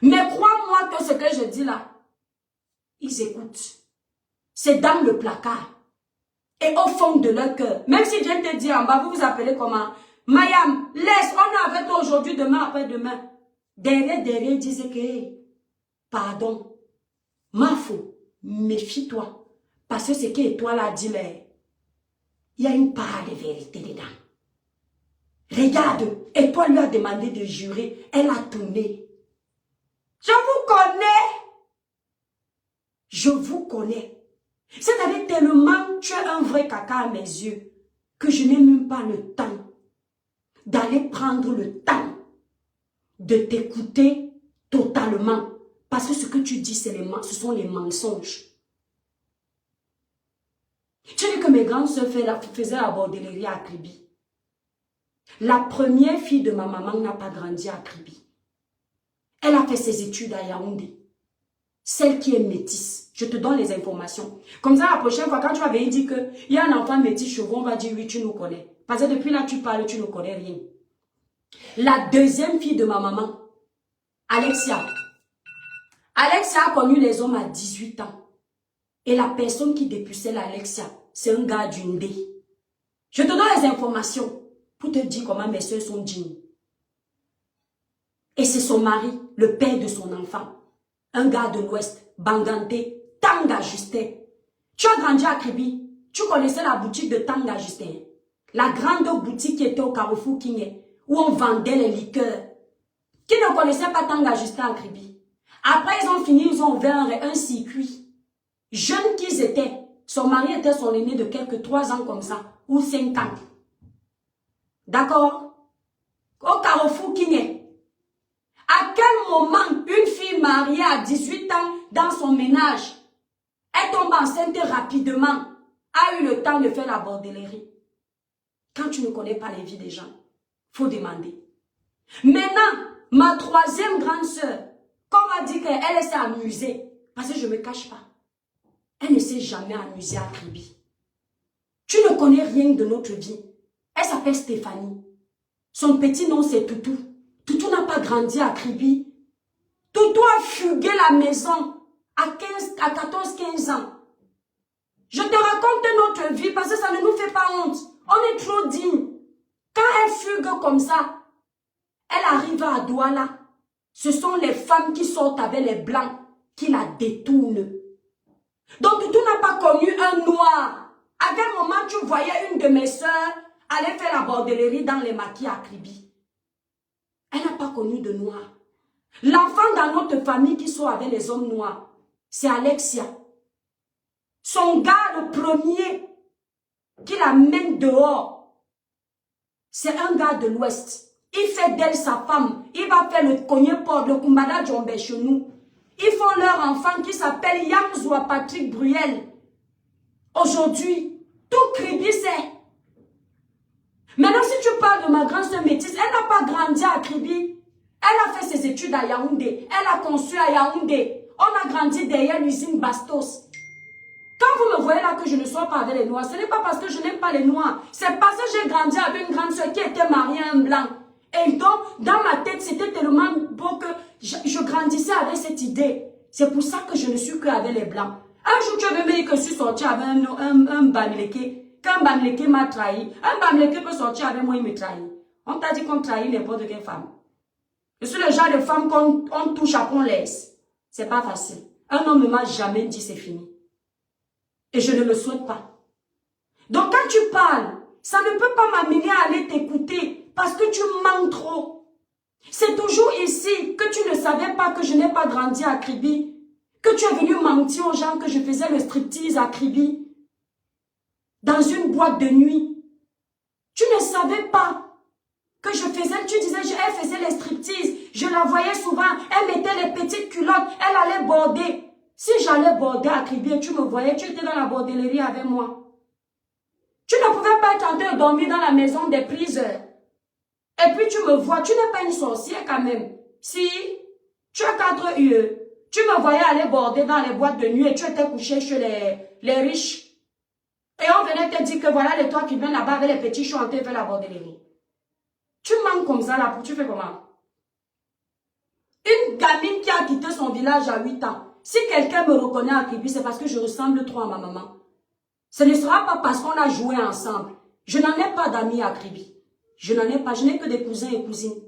S1: Mais crois-moi que ce que je dis là, ils écoutent. C'est dans le placard. Et au fond de leur cœur. Même si Dieu te dit en bas, vous vous appelez comment? Mayam, laisse, on est avec toi aujourd'hui, demain, après-demain. Derrière, ils disent que, pardon, Mafo, méfie-toi. Parce que ce que toi là dit là, il y a une part de vérité dedans. Regarde, et toi lui a demandé de jurer, elle a tourné. Je vous connais. Je vous connais. C'est-à-dire tellement tu es un vrai caca à mes yeux que je n'ai même pas le temps d'aller prendre le temps de t'écouter totalement. Parce que ce que tu dis, ce sont les mensonges. Tu dis que mes grandes soeurs faisaient la bordellerie à Kribi. La première fille de ma maman n'a pas grandi à Kribi. Elle a fait ses études à Yaoundé. Celle qui est métisse. Je te donne les informations. Comme ça, la prochaine fois, quand tu vas venir dire qu'il y a un enfant métis chez vous, on va dire oui, tu nous connais. Parce que depuis là, tu parles, tu ne connais rien. La deuxième fille de ma maman, Alexia. Alexia a connu les hommes à 18 ans. Et la personne qui dépucelle Alexia, c'est un gars d'une dé. Je te donne les informations pour te dire comment mes soeurs sont dignes. Et c'est son mari, le père de son enfant. Un gars de l'Ouest, Banganté, Tanga Justin. Tu as grandi à Kribi. Tu connaissais la boutique de Tanga Justin. La grande boutique qui était au Carrefour King, où on vendait les liqueurs. Qui ne connaissait pas Tanga Justin à Kribi. Après, ils ont fini, ils ont ouvert un circuit. Jeunes qu'ils étaient, son mari était son aîné de quelques 3 ans comme ça, ou 5 ans. D'accord? Au Carrefour King. À quel moment une fille mariée à 18 ans dans son ménage, elle tombe enceinte rapidement, a eu le temps de faire la bordellerie? Quand tu ne connais pas les vies des gens, faut demander. Maintenant, ma troisième grande sœur, comme on dit qu'elle s'est amusée, parce que je ne me cache pas, elle ne s'est jamais amusée à Kribi. Tu ne connais rien de notre vie. Elle s'appelle Stéphanie. Son petit nom c'est Toutou. Toutou n'a pas grandi à Kribi. Toutou a fugué la maison à 14-15 ans. Je te raconte notre vie parce que ça ne nous fait pas honte. On est trop digne. Quand elle fugue comme ça, elle arrive à Douala. Ce sont les femmes qui sortent avec les blancs qui la détournent. Donc Toutou n'a pas connu un noir. À quel moment tu voyais une de mes soeurs aller faire la bordellerie dans les maquis à Kribi? Elle n'a pas connu de noir. L'enfant dans notre famille qui sort avec les hommes noirs, c'est Alexia. Son gars, le premier, qui l'amène dehors, c'est un gars de l'Ouest. Il fait d'elle sa femme. Il va faire le cogné-port, le Kumbada Djombe chez nous. Ils font leur enfant qui s'appelle Yamzoua Patrick Bruel. Aujourd'hui, tout Kribi c'est. Maintenant, si tu parles de ma grande sœur métisse, elle n'a pas grandi à Kribi. Elle a fait ses études à Yaoundé. Elle a construit à Yaoundé. On a grandi derrière l'usine Bastos. Quand vous me voyez là que je ne sors pas avec les Noirs, ce n'est pas parce que je n'aime pas les Noirs. C'est parce que j'ai grandi avec une grande sœur qui était mariée à un blanc. Et donc, dans ma tête, c'était tellement beau que je grandissais avec cette idée. C'est pour ça que je ne suis qu'avec les blancs. Un jour, tu veux me dire que je suis sortie avec un Bamileke, qu'un Bamileke m'a trahi. Un Bamileke peut sortir avec moi, il me trahit. On t'a dit qu'on trahit n'importe quelle femme. Je suis le genre de femme qu'on touche à qu'on laisse. C'est pas facile. Un homme ne m'a jamais dit c'est fini. Et je ne le souhaite pas. Donc quand tu parles, ça ne peut pas m'amener à aller t'écouter parce que tu mens trop. C'est toujours ici que tu ne savais pas que je n'ai pas grandi à Kribi. Que tu es venu mentir aux gens que je faisais le striptease à Kribi. Dans une boîte de nuit. Tu ne savais pas que je faisais, tu disais, elle faisait les striptease. Je la voyais souvent, elle mettait les petites culottes, elle allait border. Si j'allais border à Kribi et tu me voyais, tu étais dans la bordellerie avec moi. Tu ne pouvais pas être en train de dormir dans la maison des priseurs. Et puis tu me vois, tu n'es pas une sorcière quand même. Si tu as 4 yeux, tu me voyais aller border dans les boîtes de nuit et tu étais couché chez les riches. Et on venait te dire que voilà les toi qui viennent là-bas avec les petits choux en train de faire la bordellerie. Tu manques comme ça là, tu fais comment? Une gamine qui a quitté son village à 8 ans. Si quelqu'un me reconnaît à Kribi, c'est parce que je ressemble trop à ma maman. Ce ne sera pas parce qu'on a joué ensemble. Je n'en ai pas d'amis à Kribi. Je n'en ai pas, je n'ai que des cousins et cousines.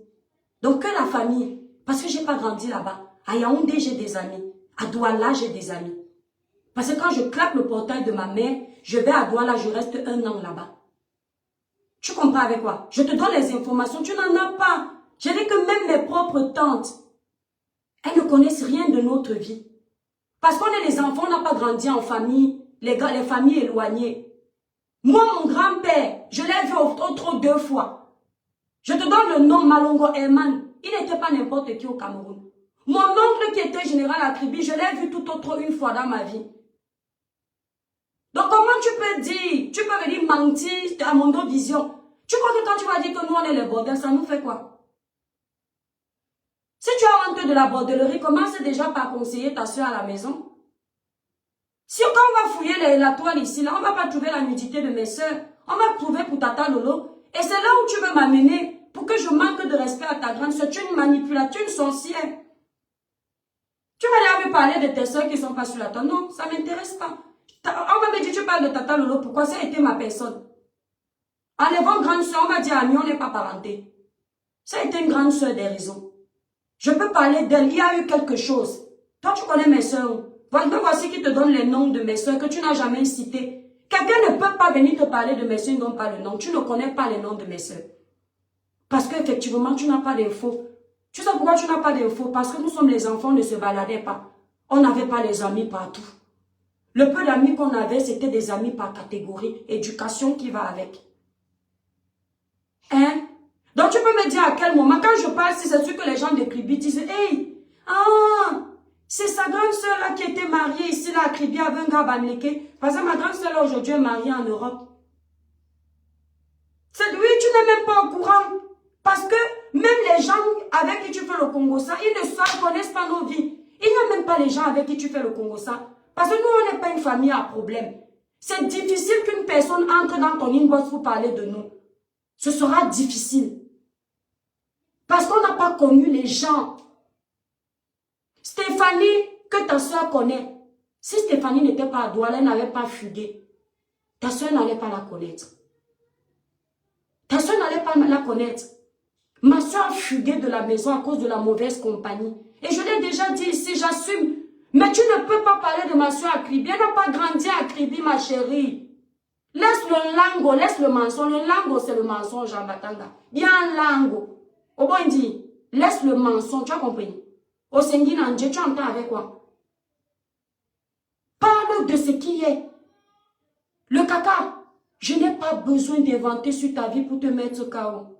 S1: Donc que la famille, parce que je n'ai pas grandi là-bas. À Yaoundé, j'ai des amis. À Douala, j'ai des amis. Parce que quand je claque le portail de ma mère, je vais à Douala, je reste 1 an là-bas. Tu comprends avec quoi? Je te donne les informations, tu n'en as pas. Je dis que même mes propres tantes, elles ne connaissent rien de notre vie. Parce qu'on est les enfants, on n'a pas grandi en famille, les familles éloignées. Moi, mon grand-père, je l'ai vu au trop 2 fois. Je te donne le nom Malongo Herman. Il n'était pas n'importe qui au Cameroun. Mon oncle qui était général à Kribi, je l'ai vu tout autre 1 fois dans ma vie. Donc comment tu peux dire, tu peux venir mentir à Mondo Vision? Tu crois que quand tu vas dire que nous on est les bordels, ça nous fait quoi? Si tu as honte de la bordellerie, commence déjà par conseiller ta soeur à la maison. Si quand on va fouiller la toile ici, là, on ne va pas trouver la nudité de mes soeurs. On va trouver pour Tata Lolo. Et c'est là où tu veux m'amener pour que je manque de respect à ta grande soeur. Tu es une manipulatrice, une sorcière. Tu vas aller me parler de tes soeurs qui ne sont pas sur la toile. Non, ça ne m'intéresse pas. On va me dire, tu parles de Tata Lolo. Pourquoi ça a été ma personne? Enlevant grande soeur, on va dire, Ami, on n'est pas parenté. Ça a été une grande soeur des raisons. Je peux parler d'elle. Il y a eu quelque chose. Toi, tu connais mes soeurs. Voici qui te donne les noms de mes soeurs que tu n'as jamais cités. Quelqu'un ne peut pas venir te parler de mes soeurs, ils n'ont pas le nom. Tu ne connais pas les noms de mes soeurs. Parce qu'effectivement, tu n'as pas d'infos. Tu sais pourquoi tu n'as pas d'infos? Parce que nous sommes les enfants, on ne se baladait pas. On n'avait pas les amis partout. Le peu d'amis qu'on avait, c'était des amis par catégorie. Éducation qui va avec. Hein? Donc tu peux me dire à quel moment, quand je parle, si c'est sûr que les gens de Kribi disent, hey, ah, c'est sa grande soeur là qui était mariée ici là à Kribi avec un gars Bamleke. Parce que ma grande soeur là aujourd'hui est mariée en Europe. C'est oui, tu n'es même pas au courant. Parce que même les gens avec qui tu fais le Congo ça, ils ne connaissent pas nos vies. Il n'y a même pas les gens avec qui tu fais le Congo ça. Parce que nous, on n'est pas une famille à problème. C'est difficile qu'une personne entre dans ton inbox pour parler de nous. Ce sera difficile. Parce qu'on n'a pas connu les gens. Stéphanie, que ta soeur connaît. Si Stéphanie n'était pas à Douala, elle n'avait pas fugué. Ta soeur n'allait pas la connaître. Ta soeur n'allait pas la connaître. Ma soeur a fugué de la maison à cause de la mauvaise compagnie. Et je l'ai déjà dit ici, j'assume. Mais tu ne peux pas parler de ma soeur à Kribi. Elle n'a pas grandi à Kribi, ma chérie. Laisse le lango, laisse le mensonge. Le lango, c'est le mensonge, Jean-Batanga. Bien lango. Au bon dit, laisse le mensonge, tu as compris? Au Sengi Nandje, tu entends avec quoi? Parle de ce qui est. Le caca, je n'ai pas besoin d'inventer sur ta vie pour te mettre KO.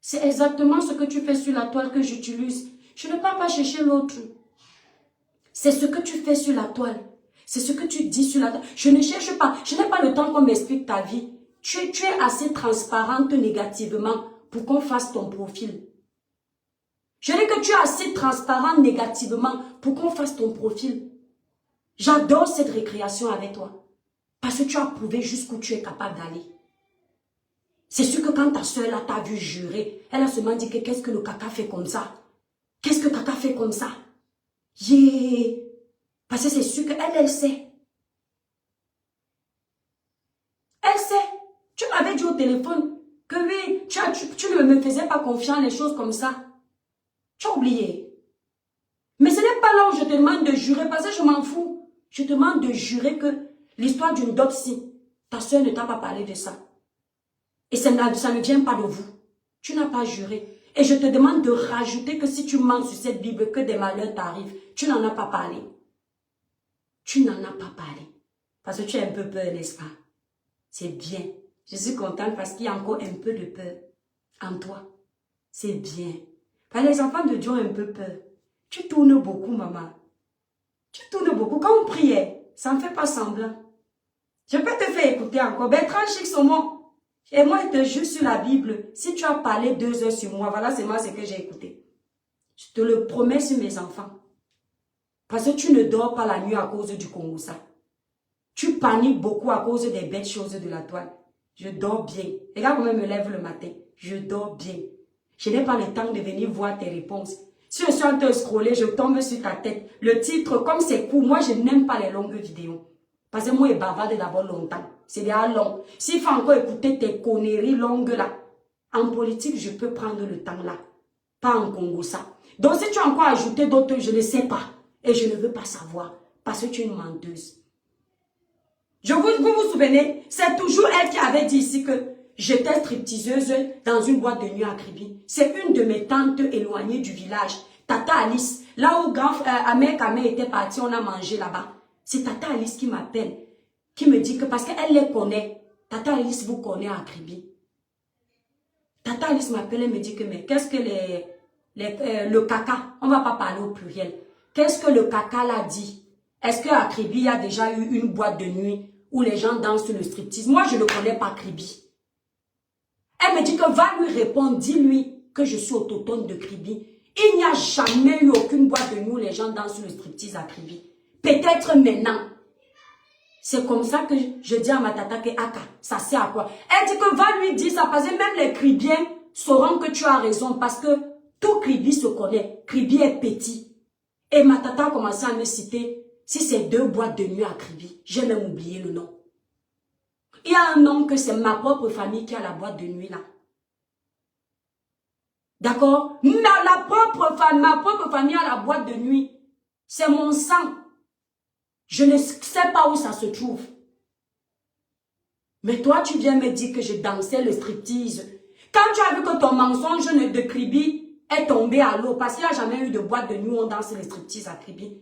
S1: C'est exactement ce que tu fais sur la toile que j'utilise. Je ne pars pas chercher l'autre. C'est ce que tu fais sur la toile. C'est ce que tu dis sur la toile. Je ne cherche pas. Je n'ai pas le temps qu'on m'explique ta vie. Tu es assez transparente négativement pour qu'on fasse ton profil. Je dis que tu es assez transparente négativement pour qu'on fasse ton profil. J'adore cette récréation avec toi. Parce que tu as prouvé jusqu'où tu es capable d'aller. C'est sûr que quand ta soeur là t'a vu jurer, elle a seulement dit que qu'est-ce que le caca fait comme ça? Qu'est-ce que caca fait comme ça? Yeah. Parce que c'est sûr qu'elle, elle sait. Elle sait. Tu m'avais dit au téléphone que oui, tu ne me faisais pas confiance, les choses comme ça. Tu as oublié. Mais ce n'est pas là où je te demande de jurer, parce que je m'en fous. Je te demande de jurer que l'histoire d'une dopsie, ta soeur ne t'a pas parlé de ça. Et ça ne vient pas de vous. Tu n'as pas juré. Et je te demande de rajouter que si tu mens sur cette Bible, que des malheurs t'arrivent. Tu n'en as pas parlé. Tu n'en as pas parlé. Parce que tu as un peu peur, n'est-ce pas? C'est bien. Je suis contente parce qu'il y a encore un peu de peur en toi. C'est bien. Parce que les enfants de Dieu ont un peu peur. Tu tournes beaucoup, maman. Tu tournes beaucoup. Quand on priait, ça ne fait pas semblant. Je peux te faire écouter encore. Bertrand Chic-Saumon. Et moi, je te jure sur la Bible, si tu as parlé 2 heures sur moi, voilà, c'est moi ce que j'ai écouté. Je te le promets sur mes enfants. Parce que tu ne dors pas la nuit à cause du Congossa. Tu paniques beaucoup à cause des belles choses de la toile. Je dors bien. Regarde comment je me lève le matin. Je dors bien. Je n'ai pas le temps de venir voir tes réponses. Si je suis en train de scroller, je tombe sur ta tête. Le titre, comme c'est court, moi, je n'aime pas les longues vidéos. Parce que moi, je bavarde d'abord longtemps. C'est déjà long. S'il faut encore écouter tes conneries longues là, en politique, je peux prendre le temps là. Pas en Congo ça. Donc si tu as encore ajouté d'autres, je ne sais pas. Et je ne veux pas savoir. Parce que tu es une menteuse. Vous vous souvenez, c'est toujours elle qui avait dit ici que j'étais stripteaseuse dans une boîte de nuit à Kribi. C'est une de mes tantes éloignées du village. Tata Alice. Là où Ahmed Kamé était parti, on a mangé là-bas. C'est Tata Alice qui m'appelle, qui me dit que parce qu'elle les connaît, Tata Alice vous connaît à Kribi. Tata Alice m'appelle et me dit que mais qu'est-ce que le caca, on ne va pas parler au pluriel, qu'est-ce que le caca l'a dit? Est-ce qu'à Kribi il y a déjà eu une boîte de nuit où les gens dansent le striptease. Moi, je ne connais pas Kribi. Elle me dit que va lui répondre, dis-lui que je suis autochtone de Kribi. Il n'y a jamais eu aucune boîte de nuit où les gens dansent le striptease à Kribi. Peut-être maintenant. C'est comme ça que je dis à ma tata que Aka, ça sert à quoi? Elle dit que va lui dire ça parce que même les Kribiens sauront que tu as raison parce que tout Kribi se connaît. Kribi est petit. Et ma tata a commencé à me citer si c'est 2 boîtes de nuit à Kribi. J'ai même oublié le nom. Il y a un nom que c'est ma propre famille qui a la boîte de nuit là. D'accord? Ma propre famille a la boîte de nuit. C'est mon sang. Je ne sais pas où ça se trouve. Mais toi, tu viens me dire que je dansais le striptease. Quand tu as vu que ton mensonge de Kribi est tombé à l'eau, parce qu'il n'y a jamais eu de boîte de nuit où on danse le striptease à Kribi,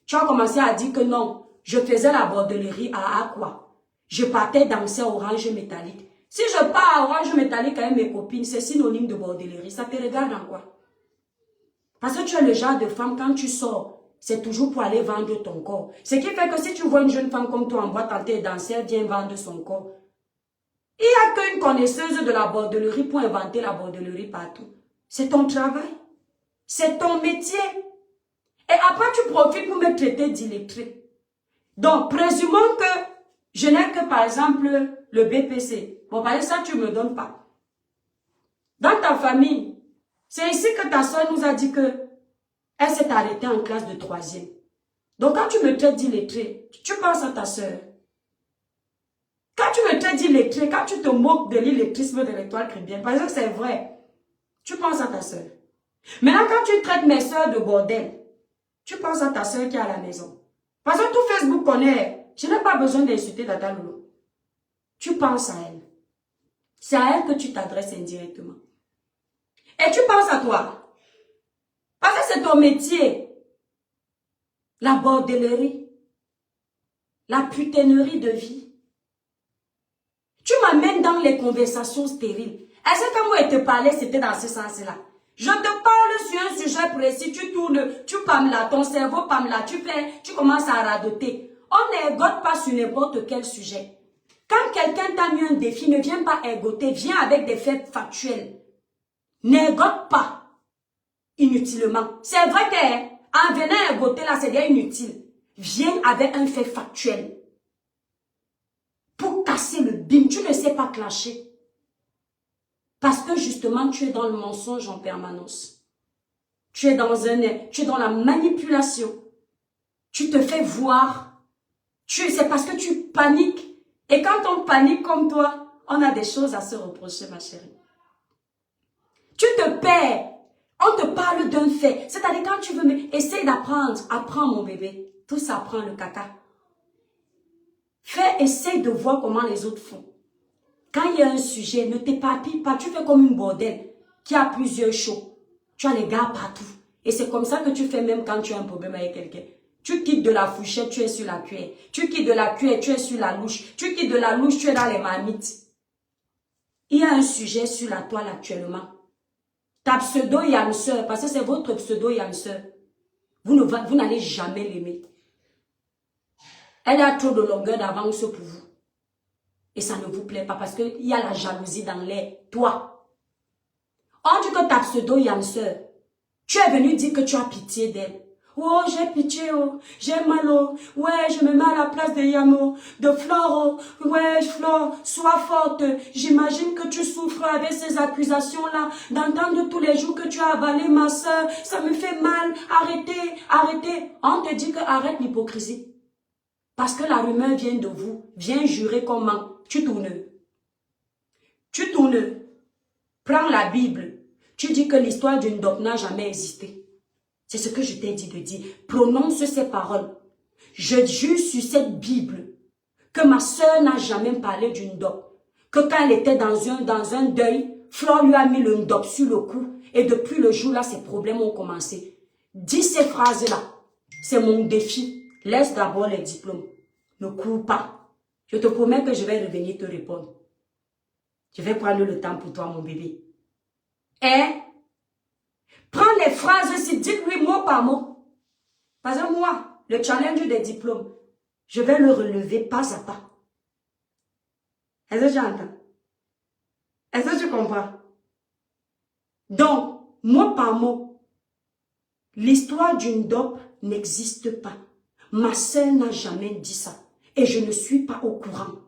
S1: tu as commencé à dire que non, je faisais la bordellerie à Aqua. Je partais danser à Orange Métallique. Si je pars à Orange Métallique avec mes copines, c'est synonyme de bordellerie. Ça te regarde en quoi? Parce que tu es le genre de femme, quand tu sors, c'est toujours pour aller vendre ton corps. Ce qui fait que si tu vois une jeune femme comme toi en boîte en train de danser, elle vient vendre son corps. Il n'y a qu'une connaisseuse de la bordellerie pour inventer la bordellerie partout. C'est ton travail. C'est ton métier. Et après, tu profites pour me traiter d'illettré. Donc, présumons que je n'ai que, par exemple, le BPC. Bon, par exemple, ça, tu ne me donnes pas. Dans ta famille, c'est ici que ta soeur nous a dit que elle s'est arrêtée en classe de 3e. Donc, quand tu me traites d'illettré, tu penses à ta soeur. Quand tu me traites d'illettré, quand tu te moques de l'illettrisme de l'étoile chrétienne, parce que c'est vrai, tu penses à ta soeur. Maintenant, quand tu traites mes soeurs de bordel, tu penses à ta soeur qui est à la maison. Parce que tout Facebook connaît, je n'ai pas besoin d'insulter Tata Lolo. Tu penses à elle. C'est à elle que tu t'adresses indirectement. Et tu penses à toi. Parce que c'est ton métier. La bordellerie. La putainerie de vie. Tu m'amènes dans les conversations stériles. Est-ce que quand moi je te parlais, c'était dans ce sens-là? Je te parle sur un sujet précis, tu tournes, tu pâmes là, ton cerveau pâme là, tu commences à radoter. On n'ergote pas sur n'importe quel sujet. Quand quelqu'un t'a mis un défi, ne viens pas ergoter, viens avec des faits factuels. N'ergote pas inutilement. C'est vrai qu'en venant ergoter là, c'est bien inutile. Viens avec un fait factuel. Pour casser le bim, tu ne sais pas clasher. Parce que justement, tu es dans le mensonge en permanence. Tu es dans la manipulation. Tu te fais voir. C'est parce que tu paniques. Et quand on panique comme toi, on a des choses à se reprocher, ma chérie. Tu te perds. On te parle d'un fait. C'est-à-dire quand tu veux, essaye d'apprendre. Apprends, mon bébé. Tout ça apprend le caca. Essaye de voir comment les autres font. Quand il y a un sujet, ne t'éparpille pas. Tu fais comme une bordelle qui a plusieurs shows. Tu as les gars partout. Et c'est comme ça que tu fais même quand tu as un problème avec quelqu'un. Tu quittes de la fourchette, tu es sur la cuillère. Tu quittes de la cuillère, tu es sur la louche. Tu quittes de la louche, tu es dans les marmites. Il y a un sujet sur la toile actuellement. Ta pseudo Yamseur, parce que c'est votre pseudo Yamseur. Vous n'allez jamais l'aimer. Elle a trop de longueur d'avance pour vous. Et ça ne vous plaît pas parce qu'il y a la jalousie dans l'air. Toi. On dit que ta pseudo Yamseur, tu es venu dire que tu as pitié d'elle. Oh, j'ai pitié, oh, j'ai mal, oh, ouais, je me mets à la place de Yamo, de Flore, oh, ouais, Flore, sois forte, j'imagine que tu souffres avec ces accusations-là, d'entendre tous les jours que tu as avalé ma soeur, ça me fait mal, arrêtez, arrêtez. On te dit que arrête l'hypocrisie. Parce que la rumeur vient de vous, viens jurer comment, tu tournes. Tu tournes, prends la Bible, tu dis que l'histoire d'une dope n'a jamais existé. C'est ce que je t'ai dit de dire. Prononce ces paroles. Je jure sur cette Bible que ma soeur n'a jamais parlé d'une dope. Que quand elle était dans un deuil, Flore lui a mis le dope sur le cou. Et depuis le jour-là, ses problèmes ont commencé. Dis ces phrases-là. C'est mon défi. Laisse d'abord les diplômes. Ne cours pas. Je te promets que je vais revenir te répondre. Je vais prendre le temps pour toi, mon bébé. Prends les phrases ici, dites-lui mot par mot. Parce que moi, le challenge des diplômes, je vais le relever pas à pas. Est-ce que tu entends? Est-ce que tu comprends? Donc, mot par mot, l'histoire d'une dope n'existe pas. Ma soeur n'a jamais dit ça. Et je ne suis pas au courant.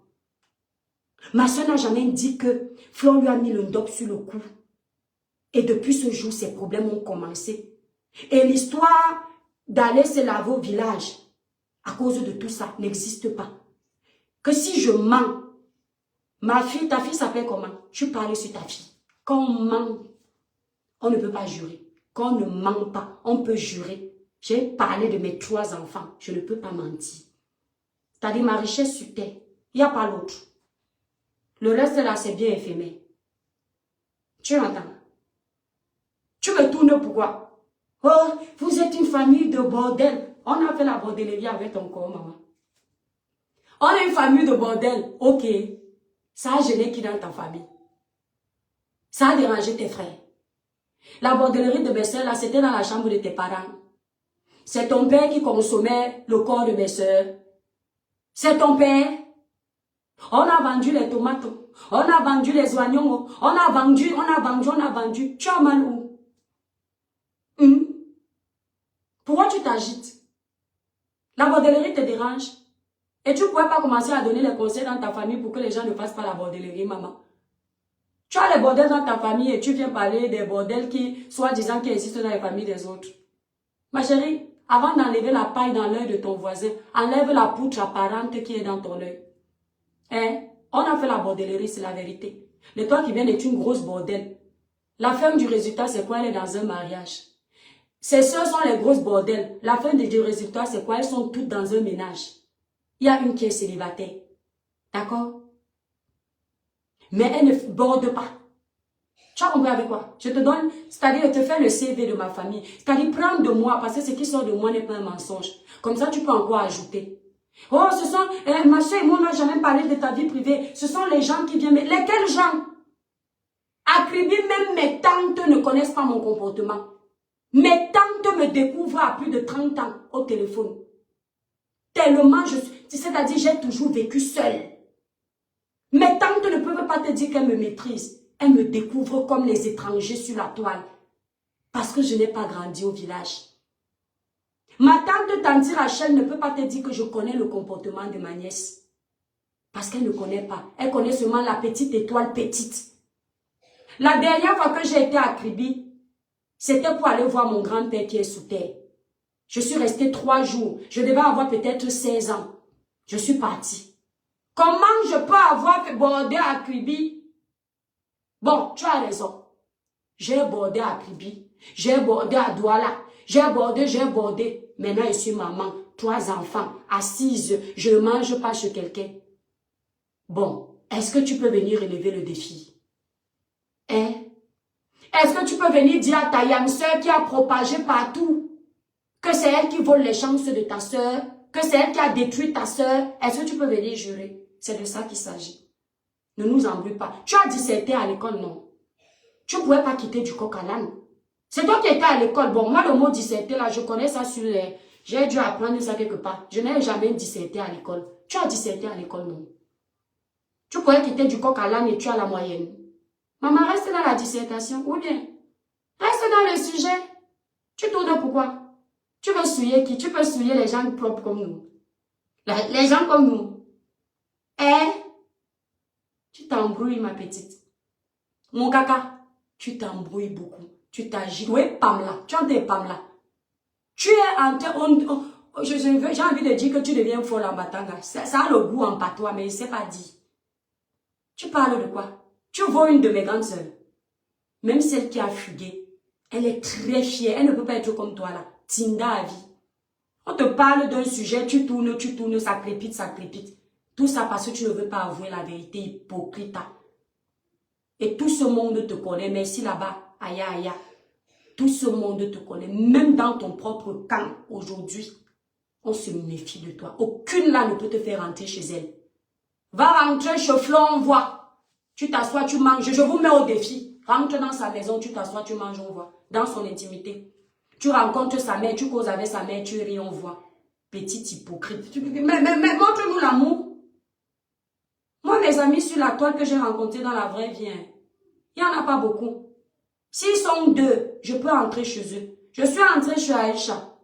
S1: Ma soeur n'a jamais dit que Flore lui a mis le dope sur le cou. Et depuis ce jour, ses problèmes ont commencé. Et l'histoire d'aller se laver au village, à cause de tout ça, n'existe pas. Que si je mens, ma fille, ta fille s'appelle comment? Tu parles sur ta fille. Quand on ment, on ne peut pas jurer. Quand on ne ment pas, on peut jurer. J'ai parlé de mes 3 enfants. Je ne peux pas mentir. C'est-à-dire ma richesse sur terre. Il n'y a pas l'autre. Le reste là, c'est bien éphémère. Tu entends? Tu me tournes pourquoi? Oh, vous êtes une famille de bordel. On a fait la bordellerie avec ton corps, maman. On est une famille de bordel. Ok. Ça a gêné qui dans ta famille? Ça a dérangé tes frères. La bordellerie de mes soeurs, là, c'était dans la chambre de tes parents. C'est ton père qui consommait le corps de mes soeurs. C'est ton père. On a vendu les tomates. On a vendu les oignons. On a vendu. Tu as mal où? Pourquoi tu t'agites? La bordellerie te dérange. Et tu ne pourrais pas commencer à donner les conseils dans ta famille pour que les gens ne fassent pas la bordellerie, maman. Tu as les bordels dans ta famille et tu viens parler des bordels qui, soi-disant, qui existent dans les familles des autres. Ma chérie, avant d'enlever la paille dans l'œil de ton voisin, enlève la poutre apparente qui est dans ton œil. Hein? On a fait la bordellerie, c'est la vérité. Le toi qui viens est une grosse bordelle. La fin du résultat, c'est quoi? Elle est dans un mariage. Ses soeurs sont les grosses bordelles. La fin du résultat, c'est quoi? Elles sont toutes dans un ménage. Il y a une qui est célibataire. D'accord? Mais elle ne borde pas. Tu as compris avec quoi? Je te donne, c'est-à-dire, je te fais le CV de ma famille. C'est-à-dire, prends de moi, parce que ce qui sort de moi n'est pas un mensonge. Comme ça, tu peux encore ajouter. Oh, ce sont, ma soeur et moi, on n'a jamais parlé de ta vie privée. Ce sont les gens qui viennent. Lesquels gens? Acribi, même mes tantes ne connaissent pas mon comportement. Mes tantes me découvrent à plus de 30 ans au téléphone. Tellement je suis, c'est-à-dire, j'ai toujours vécu seule. Mes tantes ne peuvent pas te dire qu'elles me maîtrisent. Elles me découvrent comme les étrangers sur la toile. Parce que je n'ai pas grandi au village. Ma tante Rachel ne peut pas te dire que je connais le comportement de ma nièce. Parce qu'elle ne connaît pas. Elle connaît seulement la petite étoile petite. La dernière fois que j'ai été à Kribi, c'était pour aller voir mon grand-père qui est sous terre. Je suis restée 3 jours. Je devais avoir peut-être 16 ans. Je suis partie. Comment je peux avoir bordé à Kribi? Bon, tu as raison. J'ai bordé à Kribi. J'ai bordé à Douala. J'ai bordé. Maintenant, je suis maman. 3 enfants. Assise. Je ne mange pas chez quelqu'un. Bon, est-ce que tu peux venir relever le défi? Hein? Est-ce que tu peux venir dire à ta yam soeur qui a propagé partout que c'est elle qui vole les chances de ta soeur, que c'est elle qui a détruit ta soeur? Est-ce que tu peux venir jurer? C'est de ça qu'il s'agit. Ne nous embrouille pas. Tu as disserté à l'école, non? Tu ne pouvais pas quitter du coq à l'âne. C'est toi qui étais à l'école. Bon, moi, le mot disserter, là, je connais ça sur les... J'ai dû apprendre ça quelque part. Je n'ai jamais disserté à l'école. Tu as disserté à l'école, non? Tu pouvais quitter du coq à l'âne et tu as la moyenne. Maman, reste dans la dissertation, ou bien? Reste dans le sujet. Tu tournes pourquoi? Tu veux souiller qui? Tu peux souiller les gens propres comme nous. Les gens comme nous. Tu t'embrouilles, ma petite. Mon caca, tu t'embrouilles beaucoup. Tu t'agites. Oui, Pamela. Tu entends Pamela. Tu es en train... J'ai envie de dire que tu deviens folle en batanga. Ça a le goût en patois, mais il ne s'est pas dit. Tu parles de quoi? Tu vois une de mes grandes sœurs. Même celle qui a fugué. Elle est très fière. Elle ne peut pas être comme toi là. Tinda à vie. On te parle d'un sujet, tu tournes, ça crépite, ça crépite. Tout ça parce que tu ne veux pas avouer la vérité, hypocrite. Et tout ce monde te connaît, mais ici là-bas, aïe aïe, tout ce monde te connaît. Même dans ton propre camp, aujourd'hui, on se méfie de toi. Aucune là ne peut te faire rentrer chez elle. Va rentrer chez Flo, on voit. Tu t'assois, tu manges. Je vous mets au défi. Rentre dans sa maison, tu t'assois, tu manges, on voit. Dans son intimité. Tu rencontres sa mère, tu causes avec sa mère, tu ris, on voit. Petite hypocrite. Mais montre-nous l'amour. Moi, mes mes amis sur la toile que j'ai rencontrés dans la vraie vie, hein, il n'y en a pas beaucoup. S'ils sont 2, je peux entrer chez eux. Je suis entrée chez Aïcha.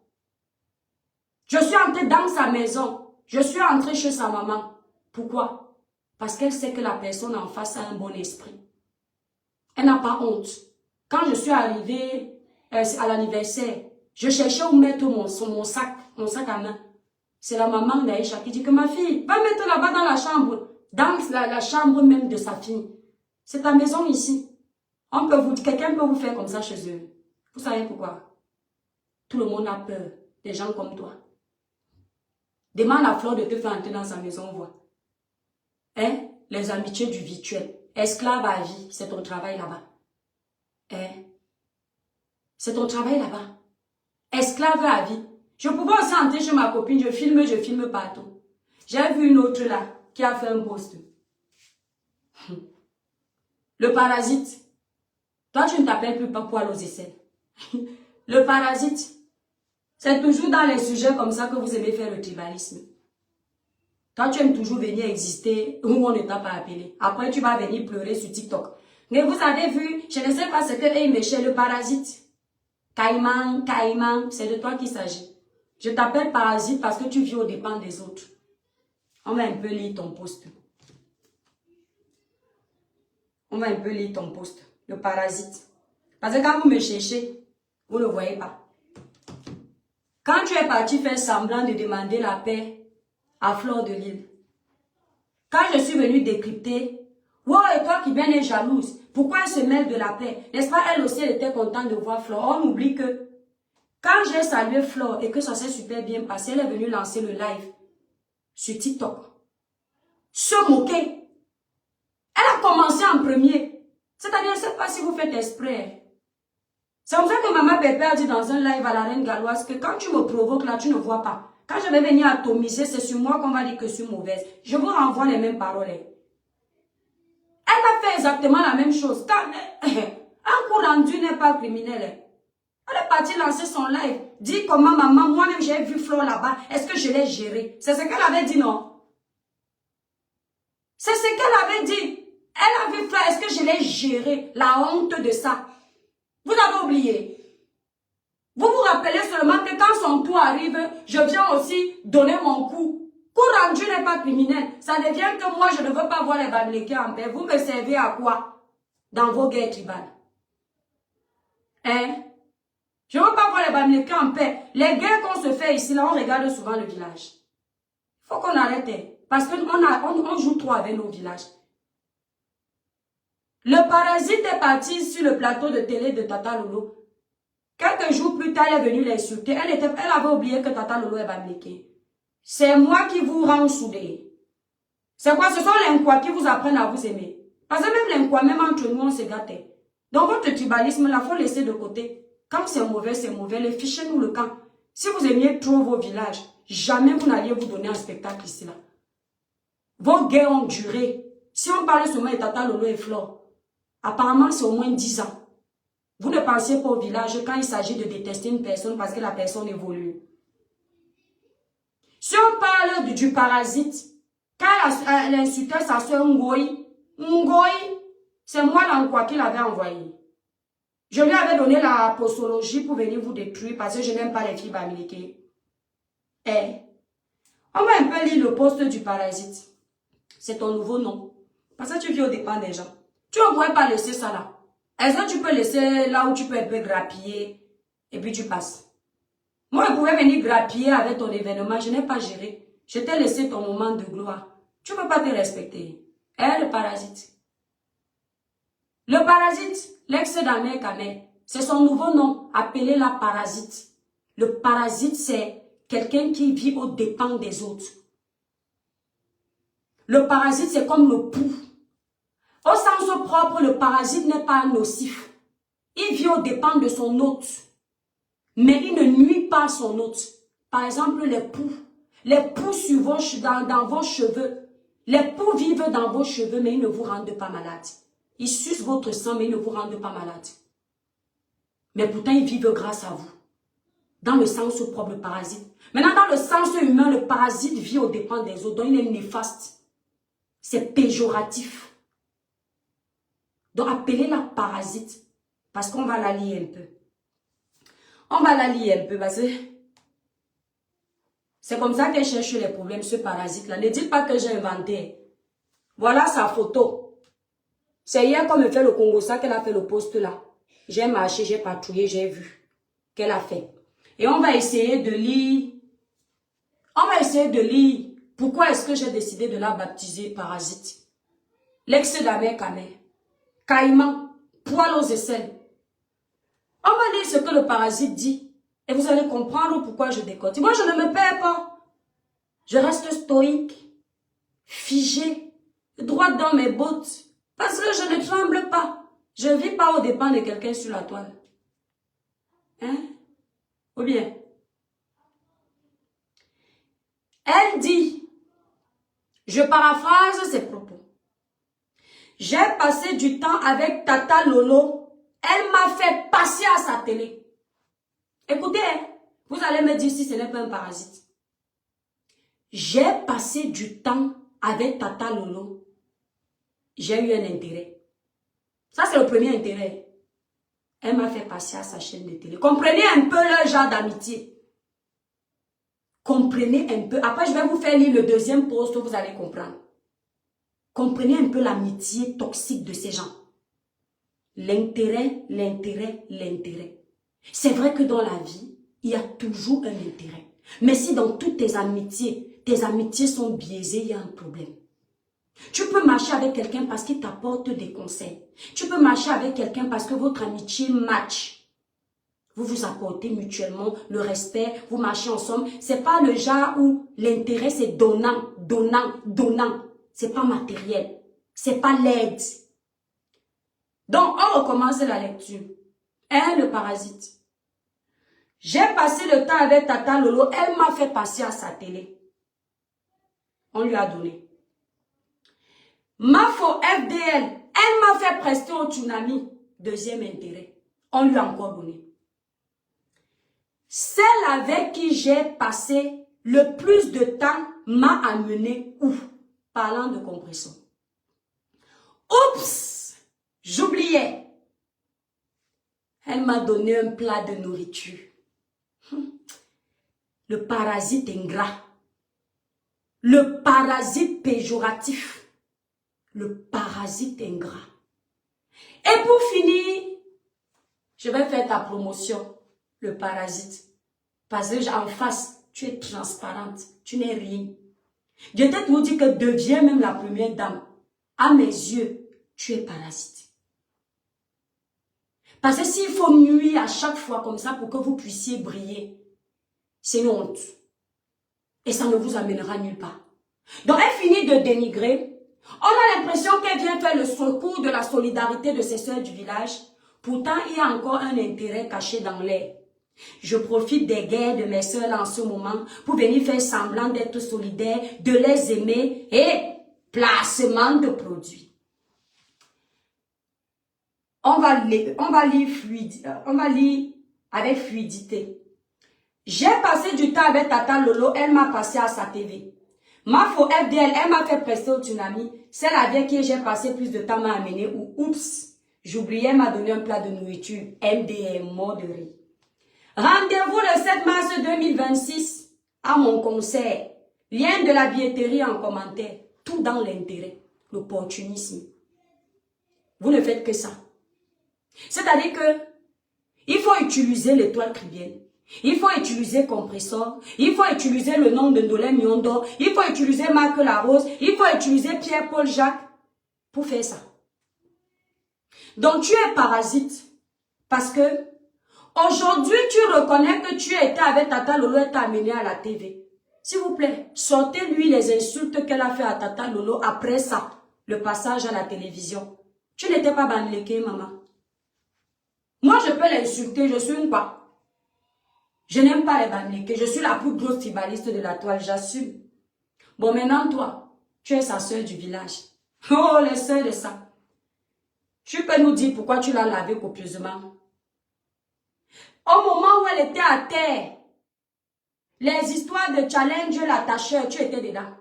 S1: Je suis entrée dans sa maison. Je suis entrée chez sa maman. Pourquoi? Parce qu'elle sait que la personne en face a un bon esprit. Elle n'a pas honte. Quand je suis arrivée à l'anniversaire, je cherchais où mettre mon sac à main. C'est la maman d'Aïcha qui dit que ma fille, va mettre là-bas dans la chambre. Dans la chambre même de sa fille. C'est ta maison ici. Quelqu'un peut vous faire comme ça chez eux. Vous savez pourquoi? Tout le monde a peur des gens comme toi. Demande à Flore de te faire entrer dans sa maison, on voit. Hein? Les amitiés du virtuel. Esclave à vie, c'est ton travail là-bas. Hein? C'est ton travail là-bas. Esclave à vie. Je pouvais aussi entrer chez ma copine, je filme partout. J'ai vu une autre là, qui a fait un post. Le parasite. Toi, tu ne t'appelles plus pas poil aux aisselles. Le parasite. C'est toujours dans les sujets comme ça que vous aimez faire le tribalisme. Toi, tu aimes toujours venir exister où on ne t'a pas appelé. Après, tu vas venir pleurer sur TikTok. Mais vous avez vu, je ne sais pas ce que est chez le parasite. Caïman, c'est de toi qu'il s'agit. Je t'appelle parasite parce que tu vis aux dépens des autres. On va un peu lire ton post. On va un peu lire ton post. Le parasite. Parce que quand vous me cherchez, vous ne le voyez pas. Quand tu es parti faire semblant de demander la paix à Flore de Lille, quand je suis venue décrypter, wow, et toi qui bien es jalouse, pourquoi elle se mêle de la paix? N'est-ce pas, elle aussi, elle était contente de voir Flore. On oublie que quand j'ai salué Flore et que ça s'est super bien passé, elle est venue lancer le live sur TikTok. Se moquer. Elle a commencé en premier. C'est-à-dire, je ne sais pas si vous faites exprès. C'est comme ça que Maman Pépé a dit dans un live à la Reine Galloise que quand tu me provoques là, tu ne vois pas. Quand je vais venir atomiser, c'est sur moi qu'on va dire que je suis mauvaise. Je vous renvoie les mêmes paroles. Elle a fait exactement la même chose. Un coup rendu n'est pas criminel. Elle est partie lancer son live. Dit comment maman, moi-même j'ai vu Flore là-bas. Est-ce que je l'ai géré? C'est ce qu'elle avait dit, non? C'est ce qu'elle avait dit. Elle a vu Flore, est-ce que je l'ai géré? La honte de ça. Vous avez oublié. Vous vous rappelez seulement que quand son tour arrive, je viens aussi donner mon coup. Coup rendu n'est pas criminel. Ça devient que moi, je ne veux pas voir les Bamileke en paix. Vous me servez à quoi? Dans vos guerres tribales. Hein? Je ne veux pas voir les Bamileke en paix. Les guerres qu'on se fait ici, là, on regarde souvent le village. Il faut qu'on arrête. Parce qu'on joue trop avec nos villages. Le parasite est parti sur le plateau de télé de Tata Lolo. Quelques jours plus tard, elle est venue l'insulter. Elle avait oublié que Tata Lolo est Bamileke. C'est moi qui vous rends soudés. C'est quoi? Ce sont les Nkwa qui vous apprennent à vous aimer. Parce que même les Nkwa, même entre nous, on se gâte. Donc votre tribalisme, là, il faut laisser de côté. Quand c'est mauvais, c'est mauvais. Les fichez-nous le camp. Si vous aimiez trop vos villages, jamais vous n'alliez vous donner un spectacle ici, là. Vos guerres ont duré. Si on parle seulement de Tata Lolo et Flore, apparemment, c'est au moins 10 ans. Vous ne pensez pas au village quand il s'agit de détester une personne parce que la personne évolue. Si on parle du parasite, quand elle insultait sa soeur Ngoï, c'est moi l'enquoi qu'il avait envoyé. Je lui avais donné la postologie pour venir vous détruire parce que je n'aime pas les filles Bamileke. On va un peu lire le poste du parasite. C'est ton nouveau nom. Parce que tu vis au dépens des gens. Tu ne pourrais pas laisser ça là. Est-ce que tu peux laisser là où tu peux un peu grappiller et puis tu passes? Moi, je pouvais venir grappiller avec ton événement. Je n'ai pas géré. Je t'ai laissé ton moment de gloire. Tu ne peux pas te respecter. Le parasite. Le parasite, l'ex-d'Amé Kamé, c'est son nouveau nom, appelé la parasite. Le parasite, c'est quelqu'un qui vit aux dépens des autres. Le parasite, c'est comme le pouls. Au sens propre, le parasite n'est pas nocif. Il vit aux dépens de son hôte. Mais il ne nuit pas à son hôte. Par exemple, les poux. Les poux sur dans vos cheveux. Les poux vivent dans vos cheveux, mais ils ne vous rendent pas malade. Ils sucent votre sang, mais ils ne vous rendent pas malade. Mais pourtant, ils vivent grâce à vous. Dans le sens propre, le parasite. Maintenant, dans le sens humain, le parasite vit aux dépens des autres, donc il est néfaste. C'est péjoratif. Donc, appelez-la parasite. Parce qu'on va la lire un peu. On va la lire un peu parce que c'est comme ça qu'elle cherche les problèmes, ce parasite-là. Ne dites pas que j'ai inventé. Voilà sa photo. C'est hier qu'on me fait le Congo, ça qu'elle a fait le post là. J'ai marché, j'ai patrouillé, j'ai vu qu'elle a fait. Et on va essayer de lire. On va essayer de lire. Pourquoi est-ce que j'ai décidé de la baptiser parasite? L'ex d'Amer Kamer. Caïman. Poil aux aisselles. On va lire ce que le parasite dit. Et vous allez comprendre pourquoi je décote. Moi, je ne me perds pas. Je reste stoïque, figé, droite dans mes bottes. Parce que je ne tremble pas. Je ne vis pas au dépens de quelqu'un sur la toile. Hein? Ou bien? Elle dit, je paraphrase ses propos. J'ai passé du temps avec Tata Lolo. Elle m'a fait passer à sa télé. Écoutez, vous allez me dire si ce n'est pas un parasite. J'ai passé du temps avec Tata Lolo. J'ai eu un intérêt. Ça, c'est le premier intérêt. Elle m'a fait passer à sa chaîne de télé. Comprenez un peu leur genre d'amitié. Comprenez un peu. Après, je vais vous faire lire le deuxième post, vous allez comprendre. Comprenez un peu l'amitié toxique de ces gens. L'intérêt, l'intérêt, l'intérêt. C'est vrai que dans la vie, il y a toujours un intérêt. Mais si dans toutes tes amitiés sont biaisées, il y a un problème. Tu peux marcher avec quelqu'un parce qu'il t'apporte des conseils. Tu peux marcher avec quelqu'un parce que votre amitié match. Vous vous apportez mutuellement le respect, vous marchez ensemble. C'est pas le genre où l'intérêt c'est donnant, donnant, donnant. C'est pas matériel. C'est pas l'aide. Donc, on recommence la lecture. Le parasite. J'ai passé le temps avec Tata Lolo. Elle m'a fait passer à sa télé. On lui a donné. Mafo FDL. Elle m'a fait prester au tsunami. Deuxième intérêt. On lui a encore donné. Celle avec qui j'ai passé le plus de temps m'a amené où? Parlant de compression. Oups! J'oubliais. Elle m'a donné un plat de nourriture. Le parasite ingrat. Le parasite péjoratif. Le parasite ingrat. Et pour finir, je vais faire ta promotion. Le parasite. Parce que en face, tu es transparente. Tu n'es rien. Je t'ai toujours dit que deviens même la première dame. À mes yeux, tu es parasite. Parce que s'il faut nuire à chaque fois comme ça pour que vous puissiez briller, c'est une honte. Et ça ne vous amènera nulle part. Donc elle finit de dénigrer. On a l'impression qu'elle vient faire le secours de la solidarité de ses sœurs du village. Pourtant, il y a encore un intérêt caché dans l'air. Je profite des guerres de mes sœurs en ce moment pour venir faire semblant d'être solidaire, de les aimer et placement de produits. On va lire avec fluidité. J'ai passé du temps avec Tata Lolo, elle m'a passé à sa TV. Mafo FDL, elle m'a fait prester au tsunami. Celle avec qui j'ai passé plus de temps m'a amené ou oups, j'oubliais, elle m'a donné un plat de nourriture. MDM, mort de rire. Rendez-vous le 7 mars 2026 à mon concert. Lien de la billetterie en commentaire. Tout dans l'intérêt, l'opportunisme. Vous ne faites que ça. C'est-à-dire que il faut utiliser l'étoile cribienne. Il faut utiliser compresseur. Il faut utiliser le nom de Ndolé Miondo. Il faut utiliser Marc Larose. Il faut utiliser Pierre-Paul Jacques pour faire ça. Donc tu es parasite. Parce que aujourd'hui tu reconnais que tu étais avec Tata Lolo et t'as amené à la TV. S'il vous plaît, sortez-lui les insultes qu'elle a fait à Tata Lolo après ça. Le passage à la télévision. Tu n'étais pas banléquée, maman. Moi, je peux l'insulter, je suis une quoi? Je n'aime pas les banléqués, je suis la plus grosse tribaliste de la toile, j'assume. Bon, maintenant, toi, tu es sa sœur du village. Oh, les sœurs de ça. Tu peux nous dire pourquoi tu l'as lavé copieusement? Au moment où elle était à terre, les histoires de challenge l'attacheur, tu étais dedans.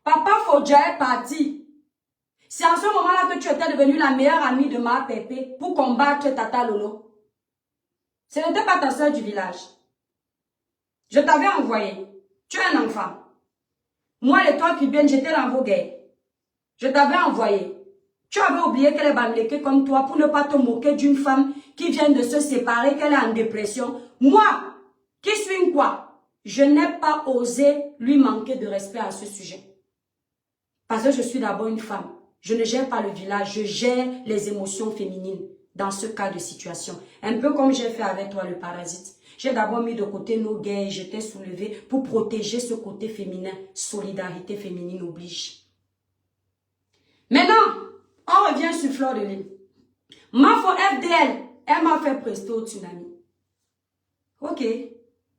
S1: Papa Fodja est parti. C'est en ce moment-là que tu étais devenue la meilleure amie de ma Pépé pour combattre Tata Lolo. Ce n'était pas ta soeur du village. Je t'avais envoyé. Tu es un enfant. Moi et toi, Cubienne, j'étais dans vos guerres. Je t'avais envoyé. Tu avais oublié qu'elle est bamléquée comme toi pour ne pas te moquer d'une femme qui vient de se séparer, qu'elle est en dépression. Moi, qui suis une quoi? Je n'ai pas osé lui manquer de respect à ce sujet. Parce que je suis d'abord une femme. Je ne gère pas le village, je gère les émotions féminines dans ce cas de situation. Un peu comme j'ai fait avec toi, le parasite. J'ai d'abord mis de côté nos guerres et je t'ai soulevé pour protéger ce côté féminin. Solidarité féminine oblige. Maintenant, on revient sur Fleur de Lys. Mafo FDL, elle m'a fait prester au tsunami. Ok,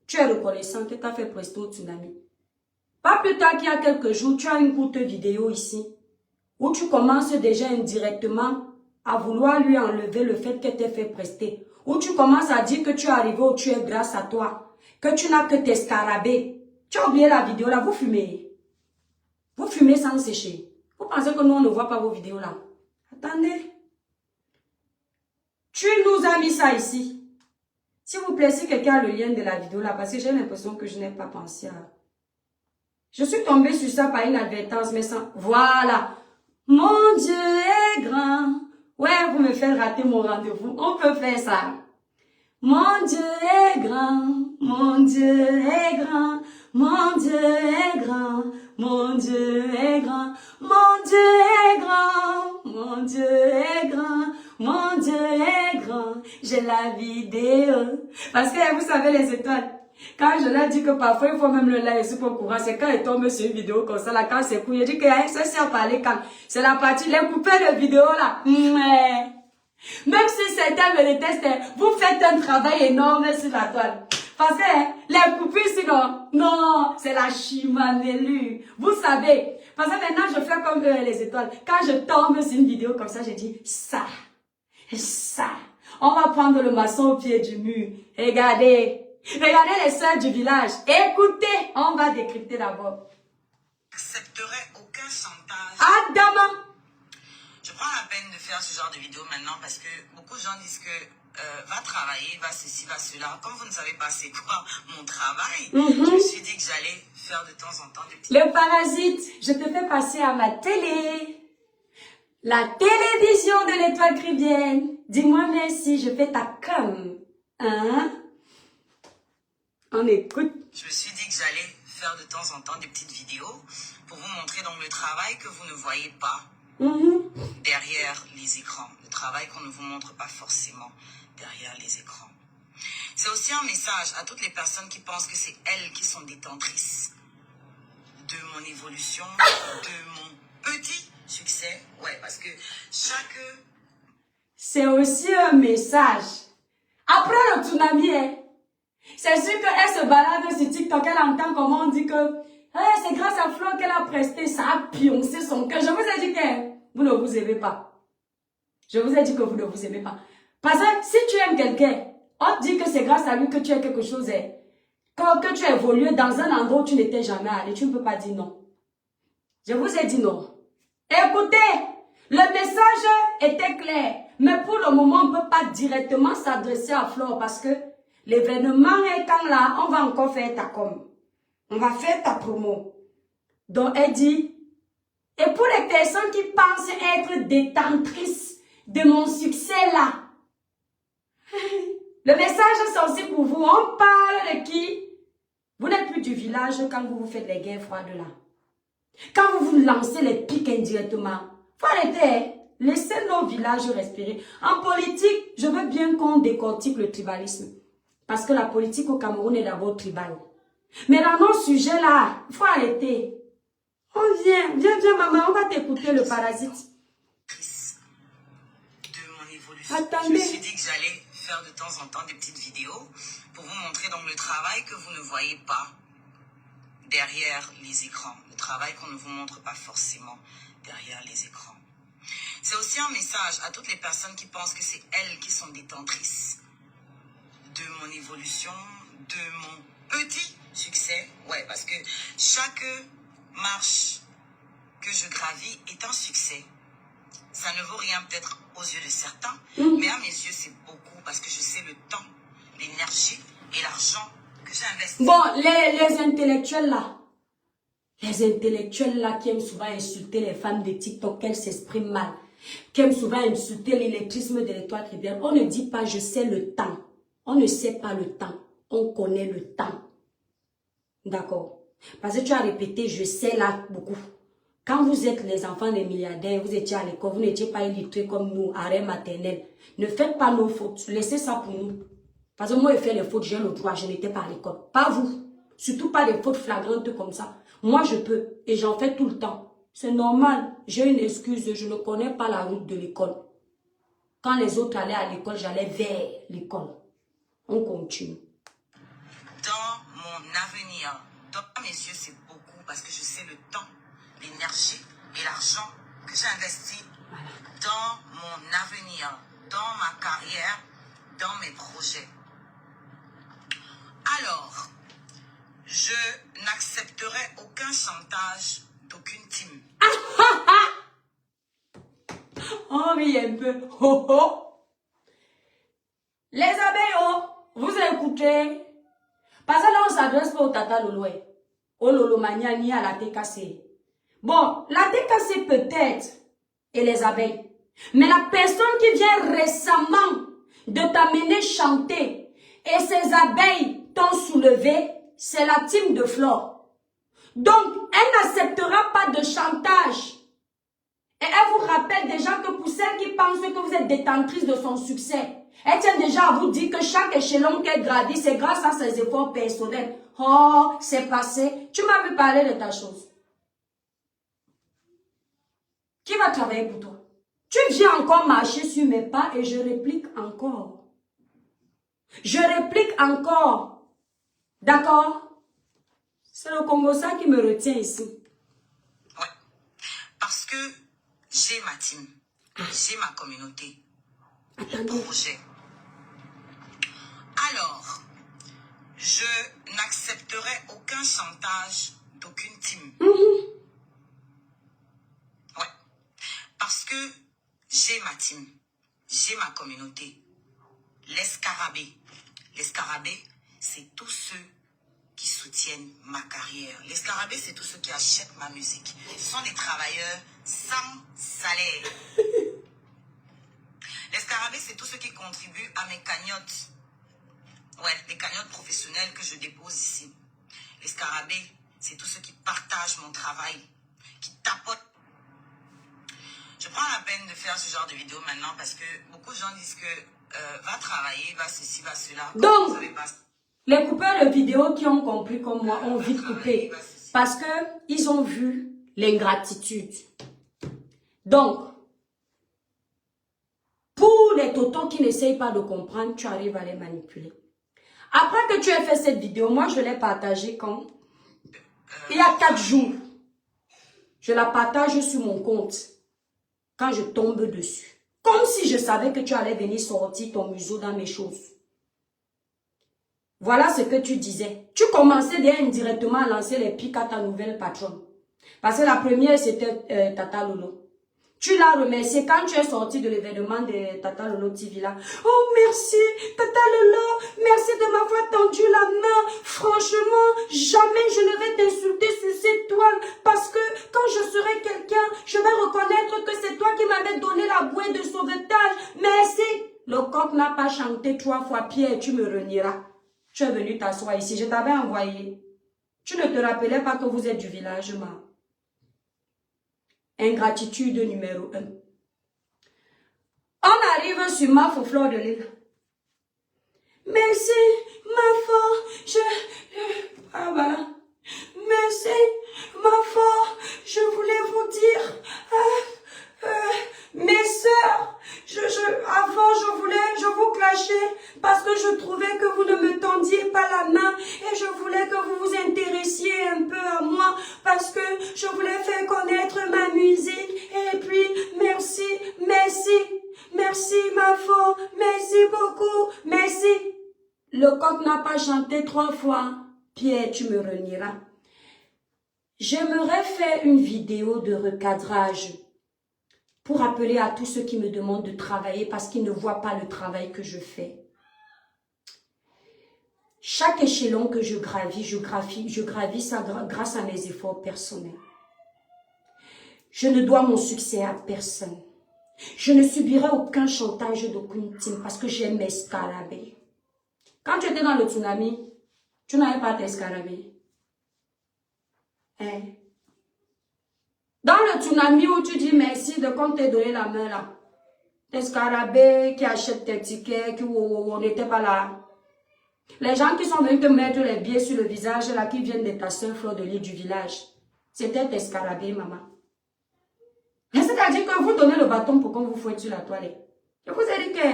S1: tu es reconnaissant que tu as fait prester au tsunami. Pas plus tard qu'il y a quelques jours, tu as une courte vidéo ici où tu commences déjà indirectement à vouloir lui enlever le fait qu'elle t'ait fait prester. Où tu commences à dire que tu es arrivé où tu es grâce à toi. Que tu n'as que tes scarabées. Tu as oublié la vidéo là, vous fumez. Vous fumez sans sécher. Vous pensez que nous on ne voit pas vos vidéos là. Attendez. Tu nous as mis ça ici. S'il vous plaît, si quelqu'un a le lien de la vidéo là, parce que j'ai l'impression que je n'ai pas pensé à... Je suis tombée sur ça par inadvertance, mais sans... Voilà. Mon Dieu est grand. Ouais, vous me faites rater mon rendez-vous. On peut faire ça. Mon Dieu est grand. Mon Dieu est grand. Mon Dieu est grand. Mon Dieu est grand. Mon Dieu est grand. Mon Dieu est grand. Mon Dieu est grand. J'ai la vidéo. Parce que vous savez les étoiles. Quand je leur dis que parfois il faut même le laisser pour courant, c'est quand il tombe sur une vidéo comme ça, là, quand c'est cool, je dis que ça sert à parler quand. C'est la partie, les coupés de vidéo là. Même si certains me détestent, vous faites un travail énorme sur la toile. Parce que les coupures sinon, non, c'est la chimanelu. Vous savez, parce que maintenant je fais comme les étoiles. Quand je tombe sur une vidéo comme ça, je dis ça. On va prendre le maçon au pied du mur. Regardez. Regardez les sœurs du village. Écoutez, on va décrypter d'abord.
S2: J'accepterai aucun chantage.
S1: Adama.
S2: Je prends la peine de faire ce genre de vidéo maintenant parce que beaucoup de gens disent que va travailler, va ceci, va cela. Comme vous ne savez pas c'est quoi mon travail, je me suis dit que j'allais faire de temps en temps des petits...
S1: Le parasite, je te fais passer à ma télé. La télévision de l'étoile Caribéenne. Dis-moi merci, je fais ta com. Hein? On écoute.
S2: Je me suis dit que j'allais faire de temps en temps des petites vidéos pour vous montrer donc le travail que vous ne voyez pas derrière les écrans. Le travail qu'on ne vous montre pas forcément derrière les écrans. C'est aussi un message à toutes les personnes qui pensent que c'est elles qui sont détentrices de mon évolution, de mon petit succès. Ouais, parce que chaque...
S1: C'est aussi un message. Après le tsunami, c'est sûr qu'elle se balade sur TikTok, elle entend comment on dit que c'est grâce à Flo qu'elle a presté, ça a pioncé son cœur. Je vous ai dit que vous ne vous aimez pas. Je vous ai dit que vous ne vous aimez pas. Parce que si tu aimes quelqu'un, on te dit que c'est grâce à lui que tu as quelque chose, que tu as évolué dans un endroit où tu n'étais jamais allé. Tu ne peux pas dire non. Je vous ai dit non. Écoutez, le message était clair. Mais pour le moment, on ne peut pas directement s'adresser à Flore parce que l'événement est quand là, on va encore faire ta com. On va faire ta promo. Donc, elle dit, et pour les personnes qui pensent être détentrices de mon succès là, le message c'est aussi pour vous. On parle de qui? Vous n'êtes plus du village quand vous vous faites les guerres froides là. Quand vous vous lancez les pics indirectement. Faut arrêter. Laissez nos villages respirer. En politique, je veux bien qu'on décortique le tribalisme. Parce que la politique au Cameroun est d'abord tribale. Mais dans nos sujets là, il faut arrêter. On vient, viens maman, on va t'écouter le parasite.
S2: De mon évolution.
S1: Attendez.
S2: Je me suis dit que j'allais faire de temps en temps des petites vidéos pour vous montrer donc le travail que vous ne voyez pas derrière les écrans. Le travail qu'on ne vous montre pas forcément derrière les écrans. C'est aussi un message à toutes les personnes qui pensent que c'est elles qui sont détentrices de mon évolution, de mon petit succès. Ouais, parce que chaque marche que je gravis est un succès. Ça ne vaut rien peut-être aux yeux de certains, mais à mes yeux, c'est beaucoup parce que je sais le temps, l'énergie et l'argent que j'ai investi.
S1: Bon, les intellectuels là, qui aiment souvent insulter les femmes de TikTok, qu'elles s'expriment mal, qui aiment souvent insulter l'électrisme de l'étoile tributaire, on ne dit pas je sais le temps. On ne sait pas le temps, on connaît le temps. D'accord? Parce que tu as répété je sais là beaucoup. Quand vous êtes les enfants des milliardaires, vous étiez à l'école, vous n'étiez pas illettrés comme nous, arrêt maternel. Ne faites pas nos fautes, laissez ça pour nous. Parce que moi, je fais les fautes, j'ai le droit, je n'étais pas à l'école. Pas vous. Surtout pas des fautes flagrantes comme ça. Moi, je peux, et j'en fais tout le temps. C'est normal, j'ai une excuse, je ne connais pas la route de l'école. Quand les autres allaient à l'école, j'allais vers l'école. On continue.
S2: Dans mon avenir, dans mes yeux, c'est beaucoup parce que je sais le temps, l'énergie et l'argent que j'ai investi dans mon avenir, dans ma carrière, dans mes projets. Alors, je n'accepterai aucun chantage d'aucune team.
S1: On rit un peu. Ho, ho. Les abeilles, oh, vous écoutez. Parce que là, on s'adresse pas au Tata Lolo, au Lolo Mania, ni à la TKC. Bon, la TKC peut-être, et les abeilles. Mais la personne qui vient récemment de t'amener chanter, et ces abeilles t'ont soulevé, c'est la team de Flore. Donc, elle n'acceptera pas de chantage. Et elle vous rappelle déjà que pour celles qui pensent que vous êtes détentrice de son succès, elle tient déjà à vous dire que chaque échelon qu'elle gravit, c'est grâce à ses efforts personnels. Oh, c'est passé. Tu m'avais parlé de ta chose. Qui va travailler pour toi? Tu viens encore marcher sur mes pas et je réplique encore. Je réplique encore. D'accord? C'est le Congo ça qui me retient ici.
S2: Ouais. Parce que j'ai ma team, j'ai ma communauté, mon projet. Alors, je n'accepterai aucun chantage d'aucune team. Ouais. Parce que j'ai ma team, j'ai ma communauté. Les scarabées. Les scarabées, c'est tous ceux qui soutiennent ma carrière. Les scarabées, c'est tous ceux qui achètent ma musique. Ce sont des travailleurs sans salaire. Les scarabées, c'est tous ceux qui contribuent à mes cagnottes. Ouais, les cagnottes professionnelles que je dépose ici. Les scarabées, c'est tous ceux qui partagent mon travail, qui tapotent. Je prends la peine de faire ce genre de vidéo maintenant parce que beaucoup de gens disent que va travailler, va ceci, va cela.
S1: Donc, les coupeurs de vidéos qui ont compris comme moi ont vite coupé parce que ils ont vu l'ingratitude. Donc, pour les totons qui n'essayent pas de comprendre, tu arrives à les manipuler. Après que tu aies fait cette vidéo, moi je l'ai partagée quand? Il y a 4 jours. Je la partage sur mon compte. Quand je tombe dessus. Comme si je savais que tu allais venir sortir ton museau dans mes choses. Voilà ce que tu disais. Tu commençais déjà indirectement à lancer les pics à ta nouvelle patronne. Parce que la première, c'était Tata Lolo. Tu l'as remercié quand tu es sorti de l'événement de Tata Lolo TV là. Oh merci, Tata Lolo, merci de m'avoir tendu la main. Franchement, jamais je ne vais t'insulter sur cette toile. Parce que quand je serai quelqu'un, je vais reconnaître que c'est toi qui m'avais donné la bouée de sauvetage. Merci. Le coq n'a pas chanté 3 fois, Pierre, tu me renieras. Tu es venu t'asseoir ici, je t'avais envoyé. Tu ne te rappelais pas que vous êtes du village, ma. Ingratitude numéro 1. On arrive sur ma fleur de l'île. Merci, ma fort, ah voilà. Merci, ma fort, je voulais vous dire, mes sœurs, avant je vous clashais parce que je trouvais que vous ne me tendiez pas la main et je voulais que vous vous intéressiez un peu à moi parce que je voulais faire connaître ma musique et puis merci, ma fort, merci beaucoup, merci. Le coq n'a pas chanté 3 fois, Pierre, tu me renieras. J'aimerais faire une vidéo de recadrage pour appeler à tous ceux qui me demandent de travailler parce qu'ils ne voient pas le travail que je fais. Chaque échelon que je gravis ça grâce à mes efforts personnels. Je ne dois mon succès à personne. Je ne subirai aucun chantage d'aucune team parce que j'aime m'escalader. Quand tu étais dans le tsunami, tu n'avais pas t'escalader. Hein? Dans le tsunami où tu dis merci de quand t'es donné la main là. Tes scarabées qui achètent tes tickets, qui on n'était pas là. Les gens qui sont venus te mettre les billets sur le visage là, qui viennent de ta soeur Fleur de Lys du village. C'était tes scarabées, maman. C'est-à-dire que vous donnez le bâton pour qu'on vous fouette sur la toilette. Je vous ai dit que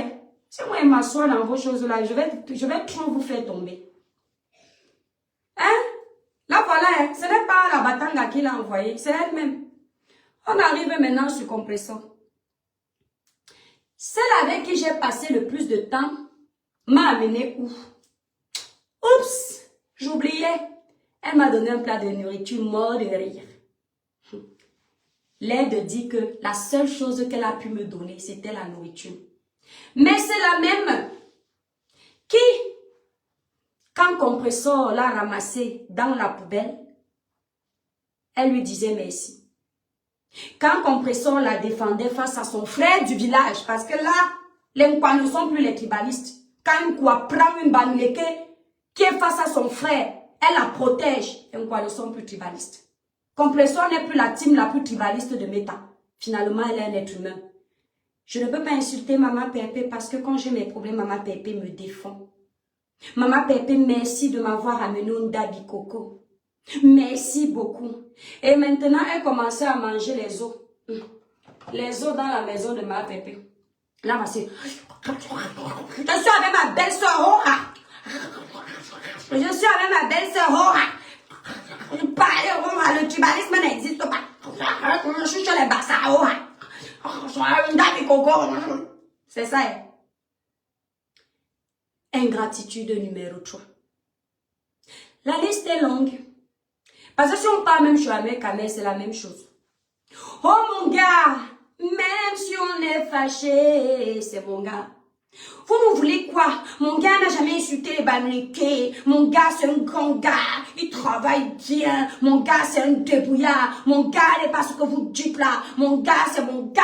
S1: si moi je m'assois dans vos choses là, je vais trop vous faire tomber. Hein? Là voilà, hein? Ce n'est pas la batanga qui l'a envoyé, c'est elle-même. On arrive maintenant sur compresseur. Celle avec qui j'ai passé le plus de temps m'a amené où? Oups, j'oubliais. Elle m'a donné un plat de nourriture mort de rire. L'aide dit que la seule chose qu'elle a pu me donner, c'était la nourriture. Mais c'est la même qui, quand compresseur l'a ramassé dans la poubelle, elle lui disait merci. Quand compresseur la défendait face à son frère du village, parce que là, les Nkwa ne sont plus les tribalistes. Quand Nkwa prend une Bamileke qui est face à son frère, elle la protège. Les Nkwa ne sont plus tribalistes. Compresseur n'est plus la team la plus tribaliste de Meta. Finalement, elle est un être humain. Je ne peux pas insulter Maman Pépé parce que quand j'ai mes problèmes, Maman Pépé me défend. Maman Pépé, merci de m'avoir amené un Dabi Coco. Merci beaucoup. Et maintenant, elle commençait à manger les os. Les os dans la maison de Maman Pépé. Là, voici. Je suis avec ma belle-sœur Hora. Je suis avec ma belle-sœur Hora. Le tribalisme n'existe pas. Je suis sur les bassards. C'est ça. Ingratitude numéro 3. La liste est longue. Parce que si on parle même Chouamé Kamel, c'est la même chose. Oh mon gars, même si on est fâché, c'est mon gars. Vous me voulez quoi? Mon gars n'a jamais insulté les Bamileke. Mon gars, c'est un grand gars. Il travaille bien. Mon gars, c'est un débrouillard. Mon gars n'est pas ce que vous dites là. Mon gars, c'est mon gars.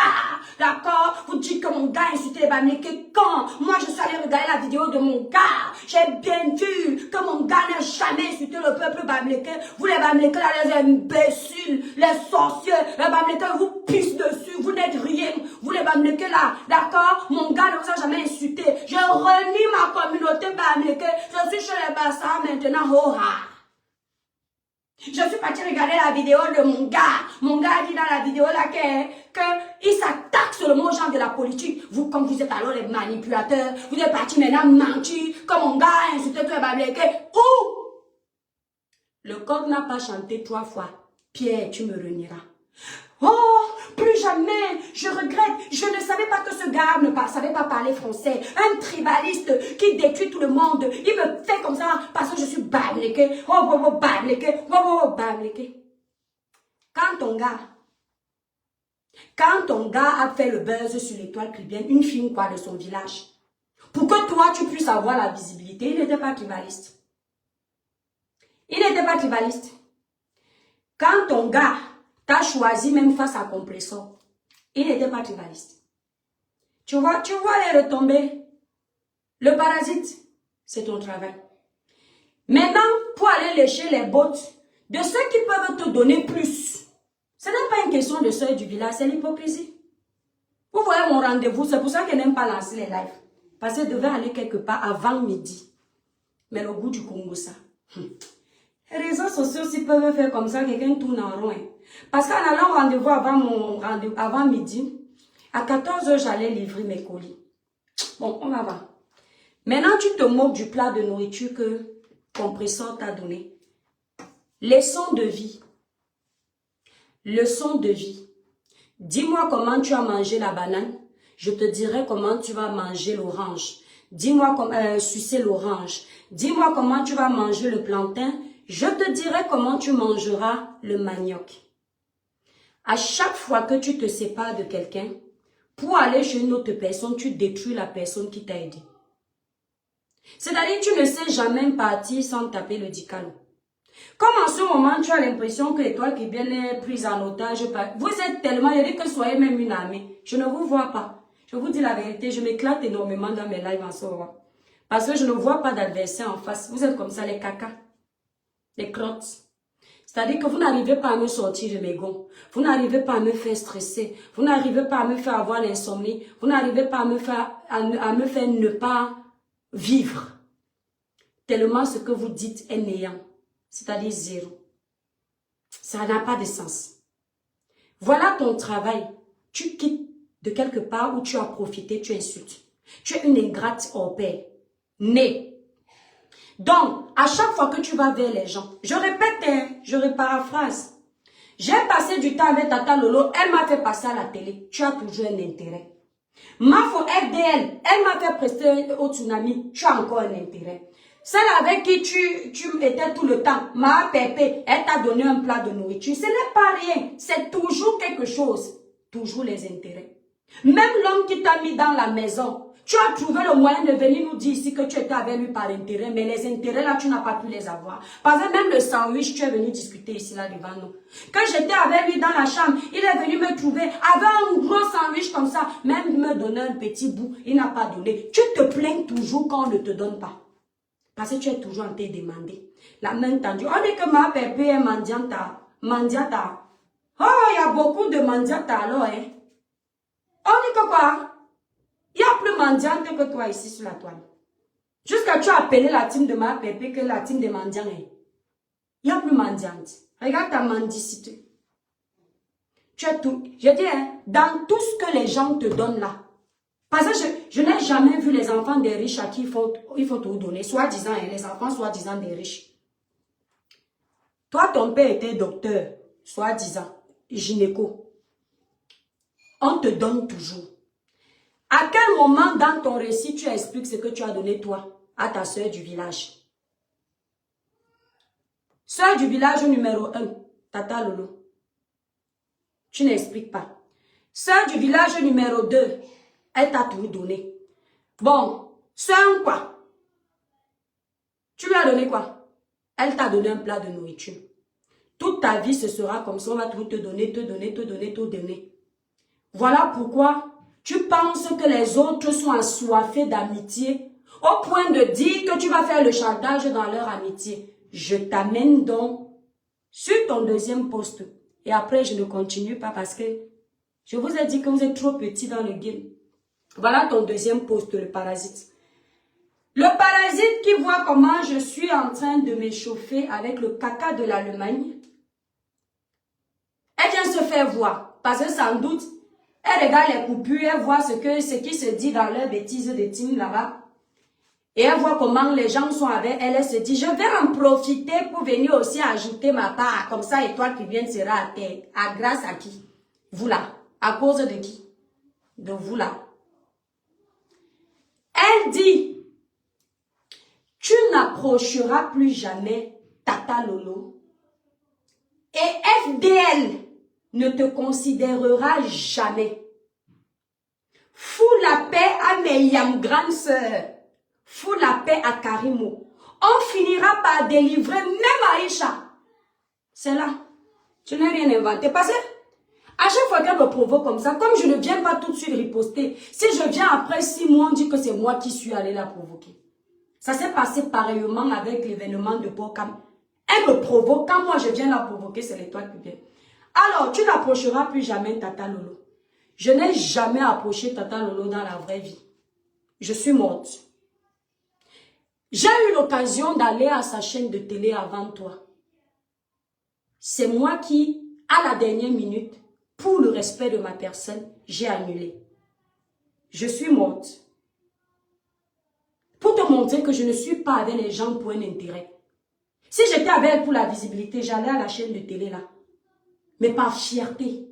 S1: D'accord? Vous dites que mon gars a insulté les Bamileke quand? Moi, je suis allée regarder la vidéo de mon gars. J'ai bien vu que mon gars n'a jamais insulté le peuple Bamileke. Vous, les Bamileke, là, les imbéciles, les sorciers, les Bamileke vous pissent dessus. Vous n'êtes rien. Vous, les Bamileke, là, d'accord? Mon gars ne vous a jamais insulté. Je renie ma communauté Bamileke. Je suis chez les Bassards maintenant. Je suis partie regarder la vidéo de mon gars. Mon gars a dit dans la vidéo là qu'il s'attaque seulement aux gens de la politique. Vous, comme vous êtes alors les manipulateurs, vous êtes partis maintenant mentir que mon gars a insulté tous les Bamileke. Où? Le coq n'a pas chanté 3 fois. Pierre, tu me renieras. Oh, plus jamais, je regrette, je ne savais pas que ce gars ne savait pas parler français. Un tribaliste qui détruit tout le monde. Il me fait comme ça parce que je suis Bamileke. Oh, Bamileke, oh, Bamileke. Quand ton gars a fait le buzz sur l'étoile Caribéenne, une fille quoi de son village, pour que toi tu puisses avoir la visibilité, il n'était pas tribaliste. Il n'était pas tribaliste. Quand ton gars t'as choisi même face à compresseur, il n'était pas tribaliste. Tu vois les retombées. Le parasite, c'est ton travail. Maintenant, pour aller lécher les bottes de ceux qui peuvent te donner plus, ce n'est pas une question de seuil du village, c'est l'hypocrisie. Vous voyez mon rendez-vous, c'est pour ça que je n'aime pas lancer les lives. Parce que je devais aller quelque part avant midi. Mais le goût du Congo, ça. Les réseaux sociaux, s'ils peuvent faire comme ça, quelqu'un tourne en rond. Parce qu'en allant au rendez-vous avant midi, à 14 h, j'allais livrer mes colis. Bon, on va voir. Maintenant, tu te moques du plat de nourriture que compresseur t'a donné. Leçon de vie. Leçon de vie. Dis-moi comment tu as mangé la banane. Je te dirai comment tu vas manger l'orange. Dis-moi comment sucer l'orange. Dis-moi comment tu vas manger le plantain. Je te dirai comment tu mangeras le manioc. À chaque fois que tu te sépares de quelqu'un, pour aller chez une autre personne, tu détruis la personne qui t'a aidé. C'est-à-dire, tu ne sais jamais partir sans taper le dicalo. Comme en ce moment, tu as l'impression que l'étoile qui vient est prise en otage. Vous êtes tellement, il dit que soyez même une armée. Je ne vous vois pas. Je vous dis la vérité, je m'éclate énormément dans mes lives en ce moment. Parce que je ne vois pas d'adversaire en face. Vous êtes comme ça, les cacas, les crottes. C'est-à-dire que vous n'arrivez pas à me sortir de mes gonds. Vous n'arrivez pas à me faire stresser. Vous n'arrivez pas à me faire avoir l'insomnie. Vous n'arrivez pas à me faire ne pas vivre. Tellement ce que vous dites est néant. C'est-à-dire zéro. Ça n'a pas de sens. Voilà ton travail. Tu quittes de quelque part où tu as profité, tu insultes. Tu es une ingrate hors pair. Née. Donc, à chaque fois que tu vas vers les gens, je répète, je reparaphrase. J'ai passé du temps avec Tata Lolo, elle m'a fait passer à la télé. Tu as toujours un intérêt. Mafo FDL, elle m'a fait prester au tsunami. Tu as encore un intérêt. Celle avec qui tu étais tout le temps, ma pépé, elle t'a donné un plat de nourriture. Ce n'est pas rien, c'est toujours quelque chose. Toujours les intérêts. Même l'homme qui t'a mis dans la maison, tu as trouvé le moyen de venir nous dire ici que tu étais avec lui par intérêt, mais les intérêts là, tu n'as pas pu les avoir. Parce que même le sandwich, tu es venu discuter ici là devant nous. Quand j'étais avec lui dans la chambre, il est venu me trouver avec un gros sandwich comme ça, même me donner un petit bout, il n'a pas donné. Tu te plains toujours quand on ne te donne pas. Parce que tu es toujours en train de demander. La main tendue. On dit que ma pépé est mendianta. Mendiata. Oh, il y a beaucoup de mendiata alors, hein. On dit que quoi? Il y a plus mendiante que toi ici sur la toile. Jusqu'à tu as appelé la team de ma pépé que la team de mendiants. Il y a plus mendiante. Regarde ta mendicité. Tu es tout. Je dis, hein, dans tout ce que les gens te donnent là. Parce que je n'ai jamais vu les enfants des riches à qui il faut tout donner. Soi-disant, hein, les enfants soi-disant des riches. Toi, ton père était docteur, soi-disant, gynéco. On te donne toujours. À quel moment dans ton récit tu expliques ce que tu as donné toi à ta soeur du village? Soeur du village numéro 1, Tata Lolo. Tu n'expliques pas. Soeur du village numéro 2, elle t'a tout donné. Bon, soeur quoi? Tu lui as donné quoi? Elle t'a donné un plat de nourriture. Toute ta vie, ce sera comme ça, on va tout te donner, te donner, te donner, te donner. Voilà pourquoi tu penses que les autres sont assoiffés d'amitié au point de dire que tu vas faire le chantage dans leur amitié. Je t'amène donc sur ton deuxième poste. Et après, je ne continue pas parce que je vous ai dit que vous êtes trop petit dans le game. Voilà ton deuxième poste, le parasite. Le parasite qui voit comment je suis en train de m'échauffer avec le caca de l'Allemagne. Elle vient se faire voir. Parce que sans doute, elle regarde les coupures, elle voit ce qui se dit dans leur bêtise de team là-bas. Et elle voit comment les gens sont avec elle. Elle se dit, je vais en profiter pour venir aussi ajouter ma part. Comme ça, étoile qui vient sera à terre. À grâce à qui? Vous là. À cause de qui? De vous là. Elle dit, tu n'approcheras plus jamais Tata Lolo. Et FDL ne te considérera jamais. Fous la paix à mes grandes sœurs. Fous la paix à Karimo. On finira par délivrer même Aïcha. C'est là. Je n'ai rien inventé. Parce que à chaque fois qu'elle me provoque comme ça, comme je ne viens pas tout de suite riposter, si je viens après 6 mois, on dit que c'est moi qui suis allé la provoquer. Ça s'est passé pareillement avec l'événement de Bokam. Elle me provoque. Quand moi je viens la provoquer, c'est l'étoile qui vient. Alors, tu n'approcheras plus jamais Tata Lolo. Je n'ai jamais approché Tata Lolo dans la vraie vie. Je suis morte. J'ai eu l'occasion d'aller à sa chaîne de télé avant toi. C'est moi qui, à la dernière minute, pour le respect de ma personne, j'ai annulé. Je suis morte. Pour te montrer que je ne suis pas avec les gens pour un intérêt. Si j'étais avec elle pour la visibilité, j'allais à la chaîne de télé là. Mais par fierté.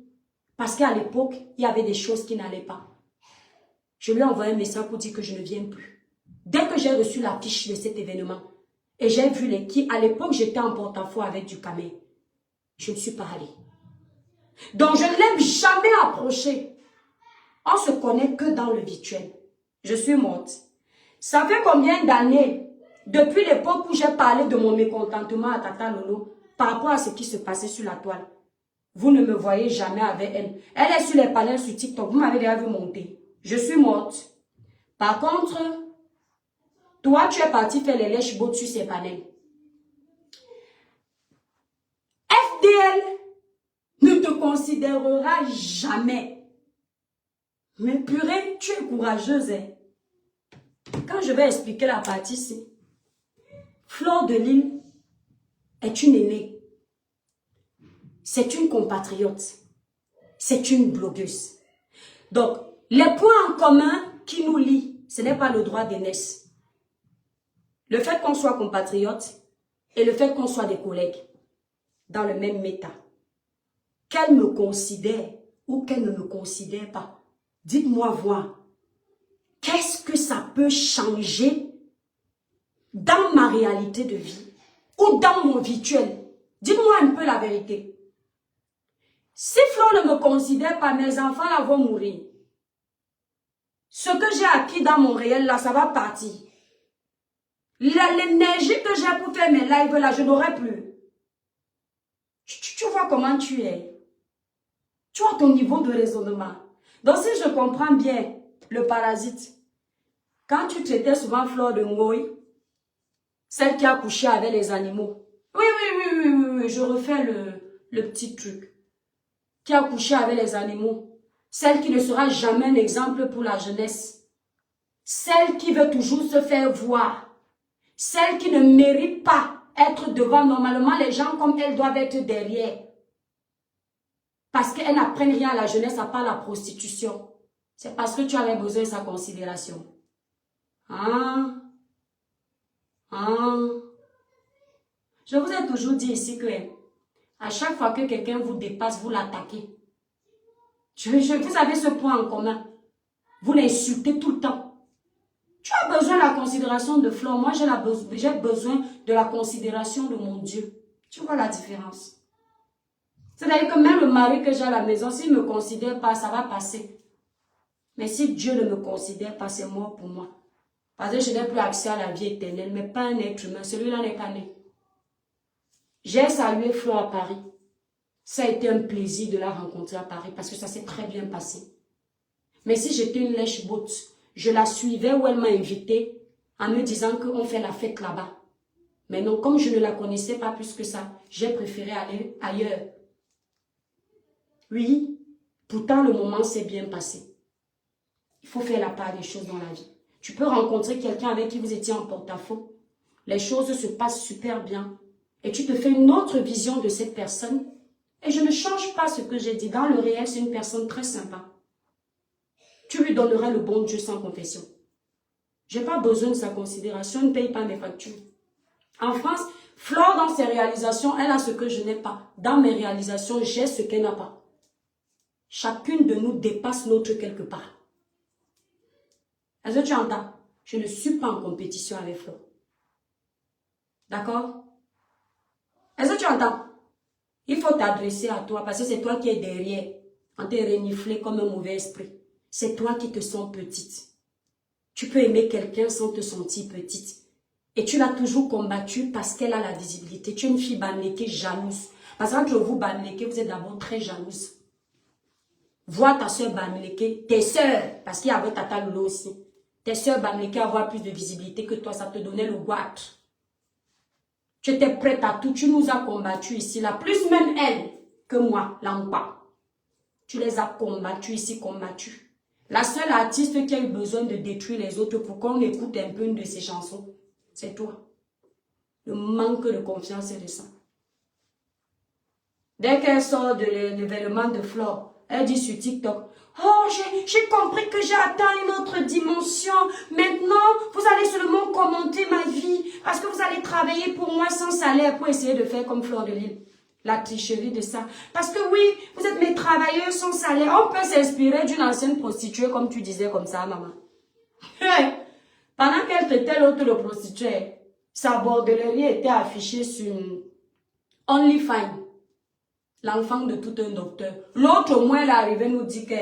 S1: Parce qu'à l'époque, il y avait des choses qui n'allaient pas. Je lui ai envoyé un message pour dire que je ne viens plus. Dès que j'ai reçu l'affiche de cet événement, Et j'ai vu les qui. À l'époque, j'étais en porte-à-faux avec du camel. Je ne suis pas allée. Donc, je ne l'aime jamais approché. On se connaît que dans le virtuel. Je suis morte. Ça fait combien d'années, depuis l'époque où j'ai parlé de mon mécontentement à Tata Lolo, par rapport à ce qui se passait sur la toile, vous ne me voyez jamais avec elle. Elle est sur les panels sur TikTok. Vous m'avez déjà vu monter. Je suis morte. Par contre, toi, tu es parti faire les lèches-bottes sur ces panels. FDL ne te considérera jamais. Mais purée, tu es courageuse. Hein? Quand je vais expliquer la partie, c'est Fleur de Lille est une aînée. C'est une compatriote. C'est une blogueuse. Donc, les points en commun qui nous lient, ce n'est pas le droit d'aînesse. Le fait qu'on soit compatriote et le fait qu'on soit des collègues dans le même méta. Qu'elle me considère ou qu'elle ne me considère pas. Dites-moi voir. Qu'est-ce que ça peut changer dans ma réalité de vie ou dans mon virtuel? Dites-moi un peu la vérité. Si Flo ne me considère pas, mes enfants là vont mourir. Ce que j'ai acquis dans mon réel là, ça va partir. L'énergie que j'ai pour faire mes lives là, je n'aurai plus. Tu vois comment tu es. Tu as ton niveau de raisonnement. Donc si je comprends bien le parasite, quand tu traitais souvent Fleur de Ngoï, celle qui a couché avec les animaux. Oui, je refais le petit truc. Qui a couché avec les animaux. Celle qui ne sera jamais un exemple pour la jeunesse. Celle qui veut toujours se faire voir. Celle qui ne mérite pas être devant. Normalement, les gens comme elle doivent être derrière. Parce qu'elles n'apprennent rien à la jeunesse à part la prostitution. C'est parce que tu avais besoin de sa considération. Je vous ai toujours dit ici que à chaque fois que quelqu'un vous dépasse, vous l'attaquez. Vous avez ce point en commun. Vous l'insultez tout le temps. Tu as besoin de la considération de Fleur. Moi, j'ai besoin de la considération de mon Dieu. Tu vois la différence? C'est-à-dire que même le mari que j'ai à la maison, s'il ne me considère pas, ça va passer. Mais si Dieu ne me considère pas, c'est mort pour moi. Parce que je n'ai plus accès à la vie éternelle, mais pas un être humain. Celui-là n'est pas né. J'ai salué Fleur à Paris. Ça a été un plaisir de la rencontrer à Paris parce que ça s'est très bien passé. Mais si j'étais une lèche-botte, je la suivais où elle m'a invitée en me disant qu'on fait la fête là-bas. Mais non, comme je ne la connaissais pas plus que ça, j'ai préféré aller ailleurs. Oui, pourtant le moment s'est bien passé. Il faut faire la part des choses dans la vie. Tu peux rencontrer quelqu'un avec qui vous étiez en porte-à-faux. Les choses se passent super bien. Et tu te fais une autre vision de cette personne. Et je ne change pas ce que j'ai dit. Dans le réel, c'est une personne très sympa. Tu lui donneras le bon Dieu sans confession. Je n'ai pas besoin de sa considération. Elle ne paye pas mes factures. En France, Fleur, dans ses réalisations, elle a ce que je n'ai pas. Dans mes réalisations, j'ai ce qu'elle n'a pas. Chacune de nous dépasse l'autre quelque part. Est-ce que tu entends? Je ne suis pas en compétition avec Fleur. D'accord? Est-ce que tu entends? Il faut t'adresser à toi parce que c'est toi qui es derrière. On t'est reniflé comme un mauvais esprit. C'est toi qui te sens petite. Tu peux aimer quelqu'un sans te sentir petite. Et tu l'as toujours combattu parce qu'elle a la visibilité. Tu es une fille bannéquée jalouse. Parce qu'entre vous bannéquée, vous êtes d'abord très jalouse. Vois ta soeur bannéquée, tes soeurs, parce qu'il y avait Tata Lolo aussi. Tes soeurs bannéquées avoir plus de visibilité que toi, ça te donnait le guat. Tu étais prête à tout, tu nous as combattu ici, là, plus même elle que moi, là-bas. Tu les as combattus ici, combattus. La seule artiste qui a eu besoin de détruire les autres pour qu'on écoute un peu une de ses chansons, c'est toi. Le manque de confiance et de ça. Dès qu'elle sort de l'événement de Flore, elle dit sur TikTok, « Oh, j'ai compris que j'ai atteint une autre dimension. Maintenant, vous allez seulement commenter ma vie parce que vous allez travailler pour moi sans salaire pour essayer de faire comme Fleur de Lille. » La tricherie de ça. Parce que oui, vous êtes mes travailleurs sans salaire. On peut s'inspirer d'une ancienne prostituée comme tu disais comme ça, maman. Pendant qu'elle traitait l'autre de prostituée, sa bordellerie était affichée sur OnlyFans. L'enfant de tout un docteur. L'autre, au moins, elle est arrivée nous dit que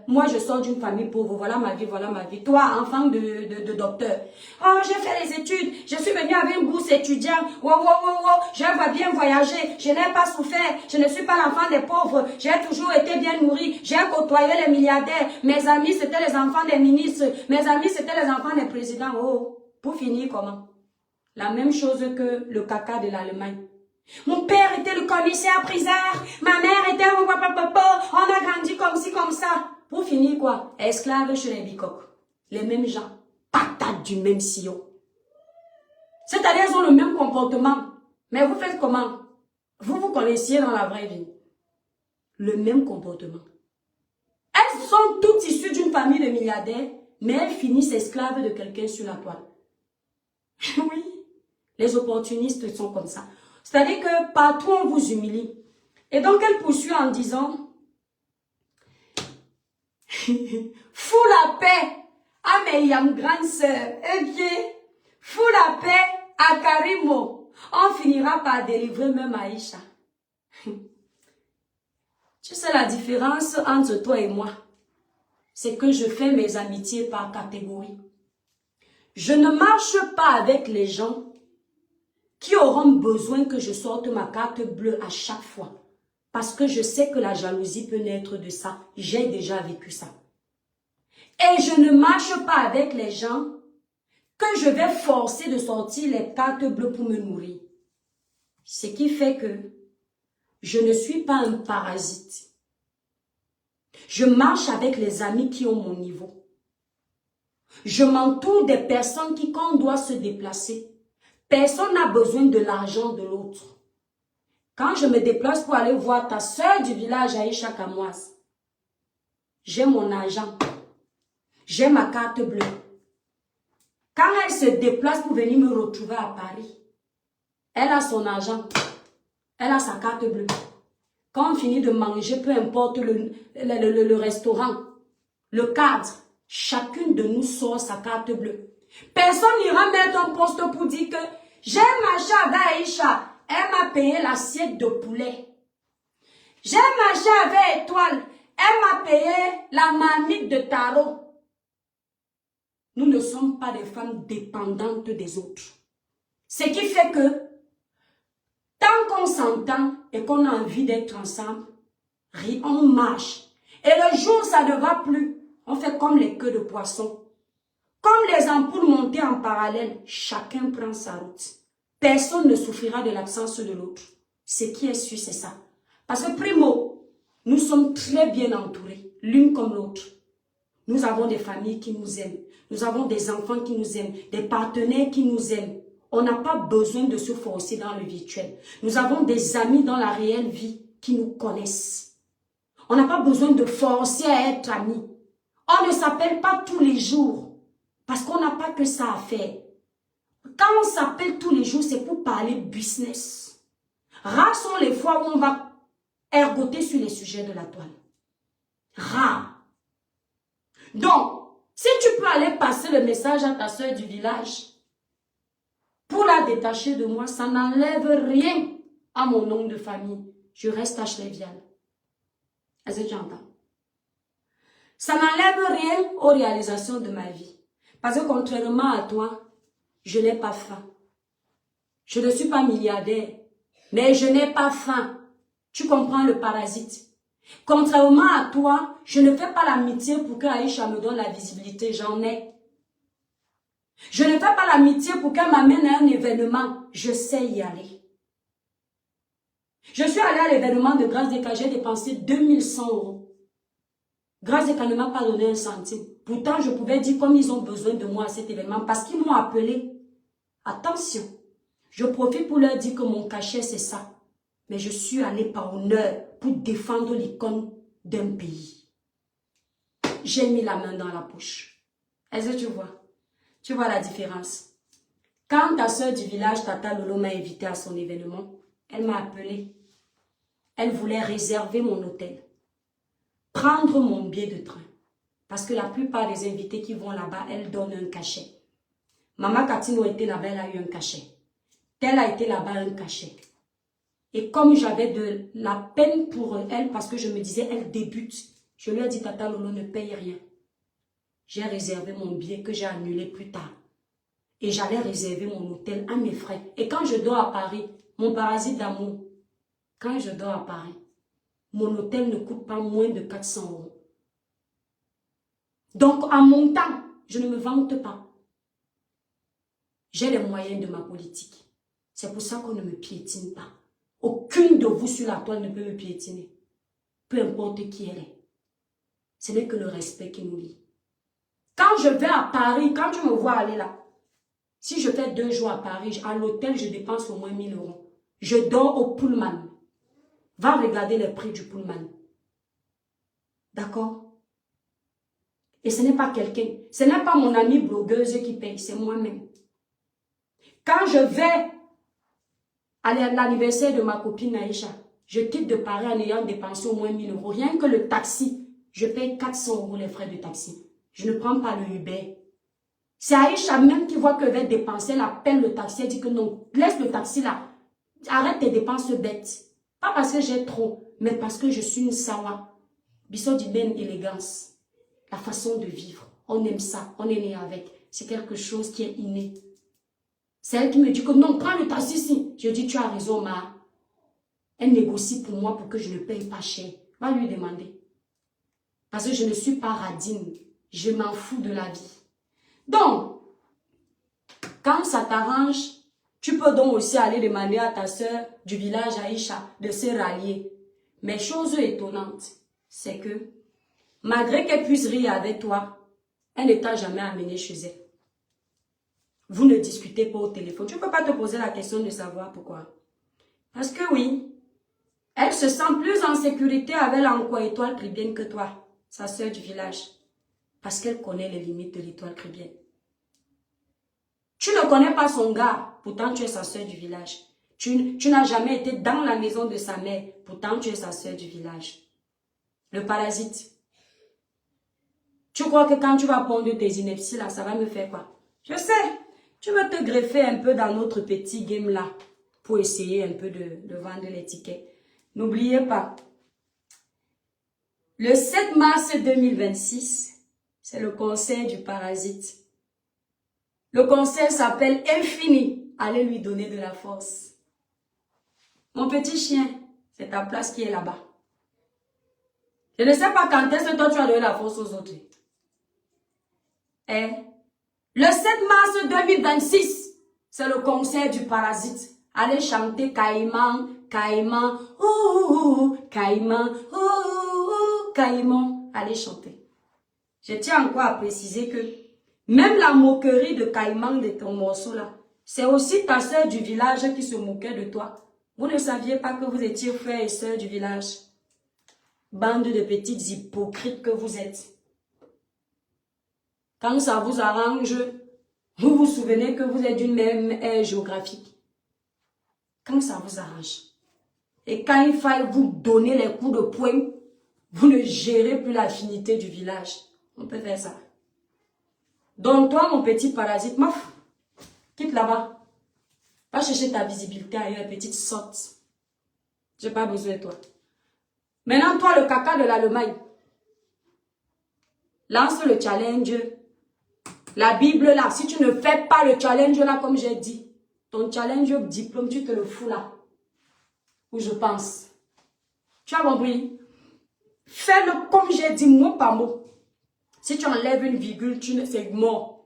S1: moi, je sors d'une famille pauvre. Voilà ma vie, voilà ma vie. Toi, enfant de docteur. Oh, j'ai fait les études. Je suis venue avec une bourse étudiante. Wow, wow, wow, wow. Je vais bien voyager. Je n'ai pas souffert. Je ne suis pas l'enfant des pauvres. J'ai toujours été bien nourri. J'ai côtoyé les milliardaires. Mes amis, c'était les enfants des ministres. Mes amis, c'était les enfants des présidents. Oh, pour finir, comment? La même chose que le caca de l'Allemagne. Mon père était le commissaire-priseur, ma mère était mon papa, on a grandi comme ci, comme ça. Pour finir quoi? Esclaves chez les bicoques. Les mêmes gens, patates du même sillon. C'est-à-dire ils ont le même comportement. Mais vous faites comment? Vous vous connaissiez dans la vraie vie. Le même comportement. Elles sont toutes issues d'une famille de milliardaires, mais elles finissent esclaves de quelqu'un sur la toile. Oui, les opportunistes sont comme ça. C'est-à-dire que partout on vous humilie. Et donc elle poursuit en disant, fous la paix à mes grande sœur. Eh bien, fous la paix à Karimo. On finira par délivrer même Aïcha. Tu sais la différence entre toi et moi? C'est que je fais mes amitiés par catégorie. Je ne marche pas avec les gens qui auront besoin que je sorte ma carte bleue à chaque fois. Parce que je sais que la jalousie peut naître de ça. J'ai déjà vécu ça. Et je ne marche pas avec les gens que je vais forcer de sortir les cartes bleues pour me nourrir. Ce qui fait que je ne suis pas un parasite. Je marche avec les amis qui ont mon niveau. Je m'entoure des personnes qui, quand on doit se déplacer, personne n'a besoin de l'argent de l'autre. Quand je me déplace pour aller voir ta soeur du village Aïcha Kamoise, j'ai mon argent, j'ai ma carte bleue. Quand elle se déplace pour venir me retrouver à Paris, elle a son argent, elle a sa carte bleue. Quand on finit de manger, peu importe le restaurant, le cadre, chacune de nous sort sa carte bleue. Personne n'ira mettre un poste pour dire que j'ai marché avec Aïcha, elle m'a payé l'assiette de poulet. J'ai marché avec Étoile, elle m'a payé la marmite de taro. Nous ne sommes pas des femmes dépendantes des autres. Ce qui fait que, tant qu'on s'entend et qu'on a envie d'être ensemble, on marche. Et le jour où ça ne va plus, on fait comme les queues de poisson. Comme les ampoules montées en parallèle, chacun prend sa route. Personne ne souffrira de l'absence de l'autre. Ce qui est sûr, c'est ça. Parce que primo, nous sommes très bien entourés, l'une comme l'autre. Nous avons des familles qui nous aiment. Nous avons des enfants qui nous aiment, des partenaires qui nous aiment. On n'a pas besoin de se forcer dans le virtuel. Nous avons des amis dans la réelle vie qui nous connaissent. On n'a pas besoin de forcer à être amis. On ne s'appelle pas tous les jours parce qu'on n'a pas que ça à faire. Quand on s'appelle tous les jours, c'est pour parler business. Rares sont les fois où on va ergoter sur les sujets de la toile. Rares. Donc, si tu peux aller passer le message à ta soeur du village, pour la détacher de moi, ça n'enlève rien à mon nom de famille. Je reste Ashlevial. Est-ce que tu entends? Ça n'enlève rien aux réalisations de ma vie. Parce que contrairement à toi, je n'ai pas faim. Je ne suis pas milliardaire, mais je n'ai pas faim. Tu comprends le parasite? Contrairement à toi, je ne fais pas l'amitié pour que Aïcha me donne la visibilité, j'en ai. Je ne fais pas l'amitié pour qu'elle m'amène à un événement, je sais y aller. Je suis allée à l'événement de Grâce Deka, j'ai dépensé 2100 €. Grâce Deka ne m'a pas donné un centime. Pourtant, je pouvais dire comme ils ont besoin de moi à cet événement parce qu'ils m'ont appelé. Attention, je profite pour leur dire que mon cachet c'est ça. Mais je suis allée par honneur pour défendre l'icône d'un pays. J'ai mis la main dans la poche. Est-ce que tu vois? Tu vois la différence? Quand ta soeur du village, Tata Lolo, m'a invité à son événement, elle m'a appelé. Elle voulait réserver mon hôtel. Prendre mon billet de train. Parce que la plupart des invités qui vont là-bas, elles donnent un cachet. Maman Catino était là-bas, elle a eu un cachet. Tel a été là-bas, un cachet. Et comme j'avais de la peine pour elle, parce que je me disais, elle débute, je lui ai dit, Tata Lolo, ne paye rien. J'ai réservé mon billet que j'ai annulé plus tard. Et j'allais réserver mon hôtel à mes frais. Et quand je dors à Paris, mon parasite d'amour, quand je dors à Paris, mon hôtel ne coûte pas moins de 400 €. Donc, en mon temps, je ne me vante pas. J'ai les moyens de ma politique. C'est pour ça qu'on ne me piétine pas. Aucune de vous sur la toile ne peut me piétiner. Peu importe qui elle est. Ce n'est que le respect qui nous lie. Quand je vais à Paris, quand tu me vois aller là, si je fais 2 jours à Paris, à l'hôtel, je dépense au moins 1 000 €. Je dors au Pullman. Va regarder les prix du Pullman. D'accord? Et ce n'est pas quelqu'un, ce n'est pas mon amie blogueuse qui paye, c'est moi-même. Quand je vais à l'anniversaire de ma copine Aïcha, je quitte de Paris en ayant dépensé au moins 1 000 €. Rien que le taxi, je paye 400 € les frais de taxi. Je ne prends pas le Uber. C'est Aïcha même qui voit que je vais dépenser, elle appelle le taxi, elle dit que non, laisse le taxi là. Arrête tes dépenses bêtes. Pas parce que j'ai trop, mais parce que je suis une sawa. Bissot dit ben élégance. La façon de vivre. On aime ça, on est né avec. C'est quelque chose qui est inné. C'est elle qui me dit que non, prends le taxi ici. Je dis, tu as raison, ma. Elle négocie pour moi pour que je ne paye pas cher. Va lui demander. Parce que je ne suis pas radine. Je m'en fous de la vie. Donc, quand ça t'arrange, tu peux donc aussi aller demander à ta soeur du village Aïcha de se rallier. Mais chose étonnante, c'est que malgré qu'elle puisse rire avec toi, elle ne t'a jamais amené chez elle. Vous ne discutez pas au téléphone. Tu ne peux pas te poser la question de savoir pourquoi. Parce que oui, elle se sent plus en sécurité avec l'encore étoile chrétienne que toi, sa soeur du village. Parce qu'elle connaît les limites de l'étoile chrétienne. Tu ne connais pas son gars, pourtant tu es sa soeur du village. Tu n'as jamais été dans la maison de sa mère, pourtant tu es sa soeur du village. Le parasite. Tu crois que quand tu vas pondre tes inepties là, ça va me faire quoi? Je sais, tu veux te greffer un peu dans notre petit game là, pour essayer un peu de vendre les tickets. N'oubliez pas, le 7 mars 2026, c'est le concert du parasite. Le concert s'appelle Infini. Allez lui donner de la force. Mon petit chien, c'est ta place qui est là-bas. Je ne sais pas quand est-ce que toi tu as donné la force aux autres. Eh? Le 7 mars 2026, c'est le concert du parasite. Allez chanter Caïman, Caïman, ouh, Caïman, ouh, Caïman. Allez chanter. Je tiens encore à préciser que même la moquerie de Caïman de ton morceau là, c'est aussi ta soeur du village qui se moquait de toi. Vous ne saviez pas que vous étiez frères et sœurs du village. Bande de petites hypocrites que vous êtes. Quand ça vous arrange, vous vous souvenez que vous êtes d'une même aire géographique. Quand ça vous arrange. Et quand il faille vous donner les coups de poing, vous ne gérez plus l'affinité du village. On peut faire ça. Donc toi, mon petit parasite, maf, quitte là-bas. Va chercher ta visibilité ailleurs, petite sorte. J'ai pas besoin de toi. Maintenant, toi, le caca de l'Allemagne. Lance le challenge. La Bible là, si tu ne fais pas le challenge là, comme j'ai dit, ton challenge diplôme, tu te le fous là. Où je pense. Tu as compris? Fais-le comme j'ai dit, mot par mot. Si tu enlèves une virgule, c'est mort.